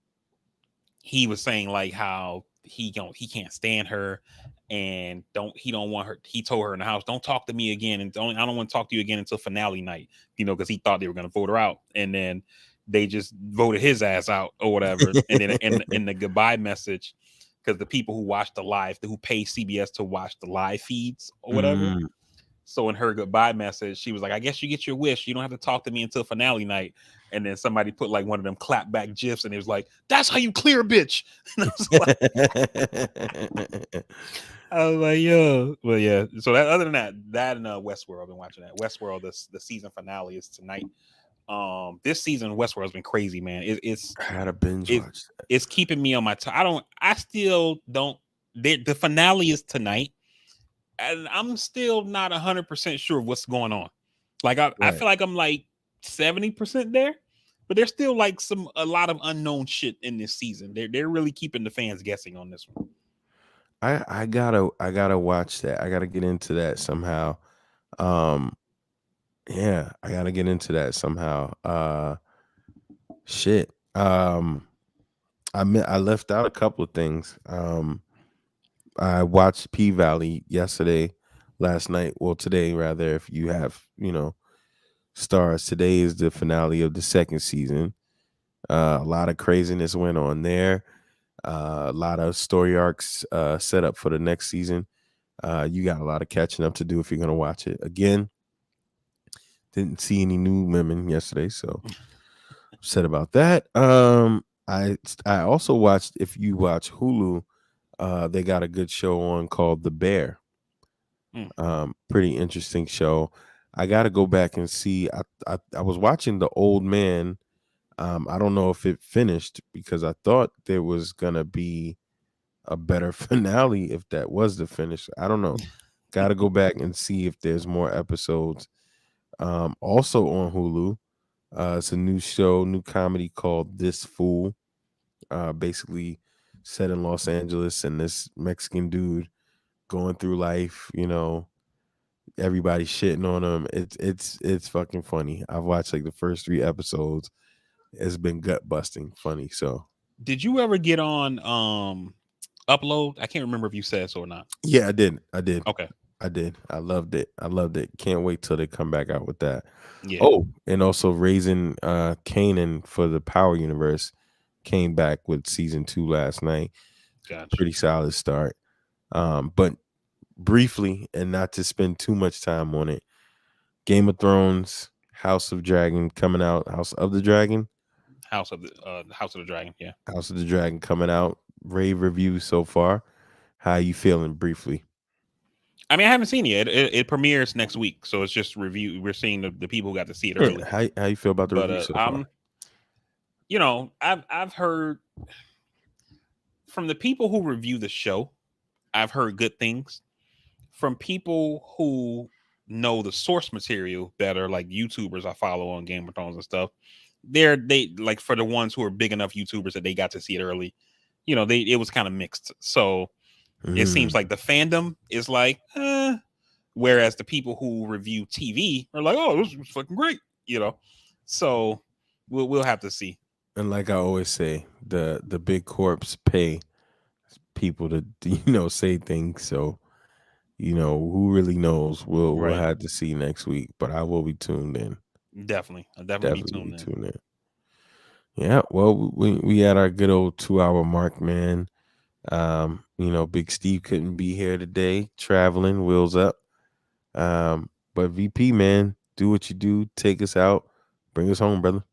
[SPEAKER 2] he was saying like how he can't stand her, and don't want her. He told her in the house, don't talk to me again, and I don't want to talk to you again until finale night, because he thought they were going to vote her out, and then they just voted his ass out or whatever. And then in the goodbye message, because the people who pay CBS to watch the live feeds or whatever.
[SPEAKER 1] Mm.
[SPEAKER 2] So in her goodbye message, she was like, I guess you get your wish. You don't have to talk to me until finale night. And then somebody put like one of them clap back gifs, and it was like, that's how you clear a bitch. And I was like, yo. Well, yeah. So other than that and Westworld, I've been watching that. Westworld, the season finale is tonight. This season Westworld has been crazy, man.
[SPEAKER 1] I had to binge
[SPEAKER 2] it,
[SPEAKER 1] watch that.
[SPEAKER 2] it's keeping me on my I still don't. The finale is tonight, and I'm still not 100% sure what's going on. Like I
[SPEAKER 1] Right.
[SPEAKER 2] feel like I'm like 70% there, but there's still like a lot of unknown shit in this season. They're really keeping the fans guessing on this one.
[SPEAKER 1] I gotta watch that. I gotta get into that somehow. Um, yeah, I gotta get into that somehow. Shit. I left out a couple of things. I watched P Valley yesterday, last night. Well, today rather. If you have, stars, today is the finale of the second season. A lot of craziness went on there. A lot of story arcs set up for the next season. You got a lot of catching up to do if you're gonna watch it. Again, didn't see any new women yesterday, so upset about that. I also watched. If you watch Hulu, they got a good show on called The Bear. Pretty interesting show. I got to go back and see. I was watching The Old Man. I don't know if it finished because I thought there was gonna be a better finale if that was the finish. I don't know. Got to go back and see if there's more episodes. Also on Hulu, it's a new show, new comedy called This Fool. Basically set in Los Angeles, and this Mexican dude going through life. Everybody shitting on him. It's fucking funny. I've watched like the first 3 episodes. It's been gut busting funny. So
[SPEAKER 2] Did you ever get on Upload? I can't remember if you said so or not.
[SPEAKER 1] yeah, I did. I did.
[SPEAKER 2] Okay.
[SPEAKER 1] I did. I loved it. I loved it. Can't wait till they come back out with that.
[SPEAKER 2] Yeah.
[SPEAKER 1] Oh, and also Raising Kanan for the Power Universe came back with season 2 last night.
[SPEAKER 2] Gotcha.
[SPEAKER 1] Pretty solid start. But briefly, and not to spend too much time on it, Game of Thrones, House of Dragon coming out. House of the Dragon.
[SPEAKER 2] House of the Dragon. Yeah.
[SPEAKER 1] House of the Dragon coming out. Rave reviews so far. How you feeling briefly?
[SPEAKER 2] I mean, I haven't seen it yet. It premieres next week, so it's just review. We're seeing the people who got to see it early.
[SPEAKER 1] How you feel about the
[SPEAKER 2] But
[SPEAKER 1] review so far?
[SPEAKER 2] I've heard from the people who review the show, I've heard good things. From people who know the source material better, like YouTubers I follow on Game of Thrones and stuff, they like, for the ones who are big enough YouTubers that they got to see it early, it was kind of mixed. So it seems like the fandom is like, whereas the people who review TV are like, oh, this was fucking great, So we'll have to see.
[SPEAKER 1] And like I always say, the big corps pay people to say things. So who really knows? We'll
[SPEAKER 2] Right.
[SPEAKER 1] have to see next week. But I will be tuned in.
[SPEAKER 2] Definitely. I'll definitely be
[SPEAKER 1] Definitely be
[SPEAKER 2] tuned in.
[SPEAKER 1] tuned in. Yeah. Well, we had our good old 2 hour mark, man. Big Steve couldn't be here today, traveling, wheels up. But VP, man, do what you do. Take us out. Bring us home, brother.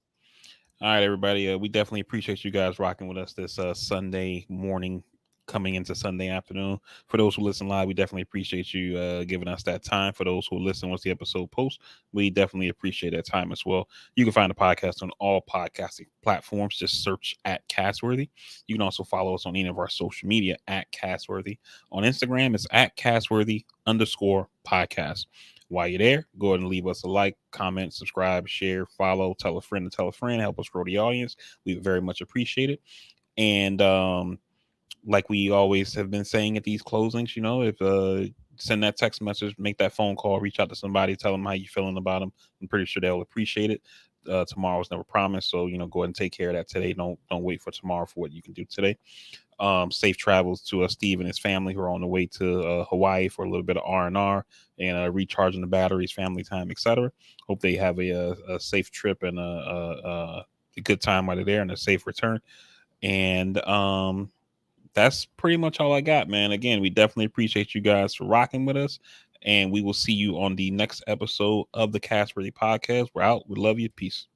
[SPEAKER 2] All right, everybody. We definitely appreciate you guys rocking with us this Sunday morning, coming into Sunday afternoon. For those who listen live, we definitely appreciate you giving us that time. For those who listen once the episode posts, we definitely appreciate that time as well. You can find the podcast on all podcasting platforms. Just search at CastWorthy. You can also follow us on any of our social media at CastWorthy. On Instagram, it's at CastWorthy_podcast. While you're there, go ahead and leave us a like, comment, subscribe, share, follow, tell a friend to tell a friend, help us grow the audience. We very much appreciate it. And like we always have been saying at these closings, if send that text message, make that phone call, reach out to somebody, tell them how you feeling about them. I'm pretty sure they'll appreciate it. Tomorrow's never promised, so go ahead and take care of that today. Don't wait for tomorrow for what you can do today. Safe travels to Steve and his family who are on the way to Hawaii for a little bit of R&R and recharging the batteries, family time, etc. Hope they have a safe trip and a good time while they're there and a safe return. And that's pretty much all I got, man. Again, we definitely appreciate you guys for rocking with us. And we will see you on the next episode of the CastWorthy podcast. We're out. We love you. Peace.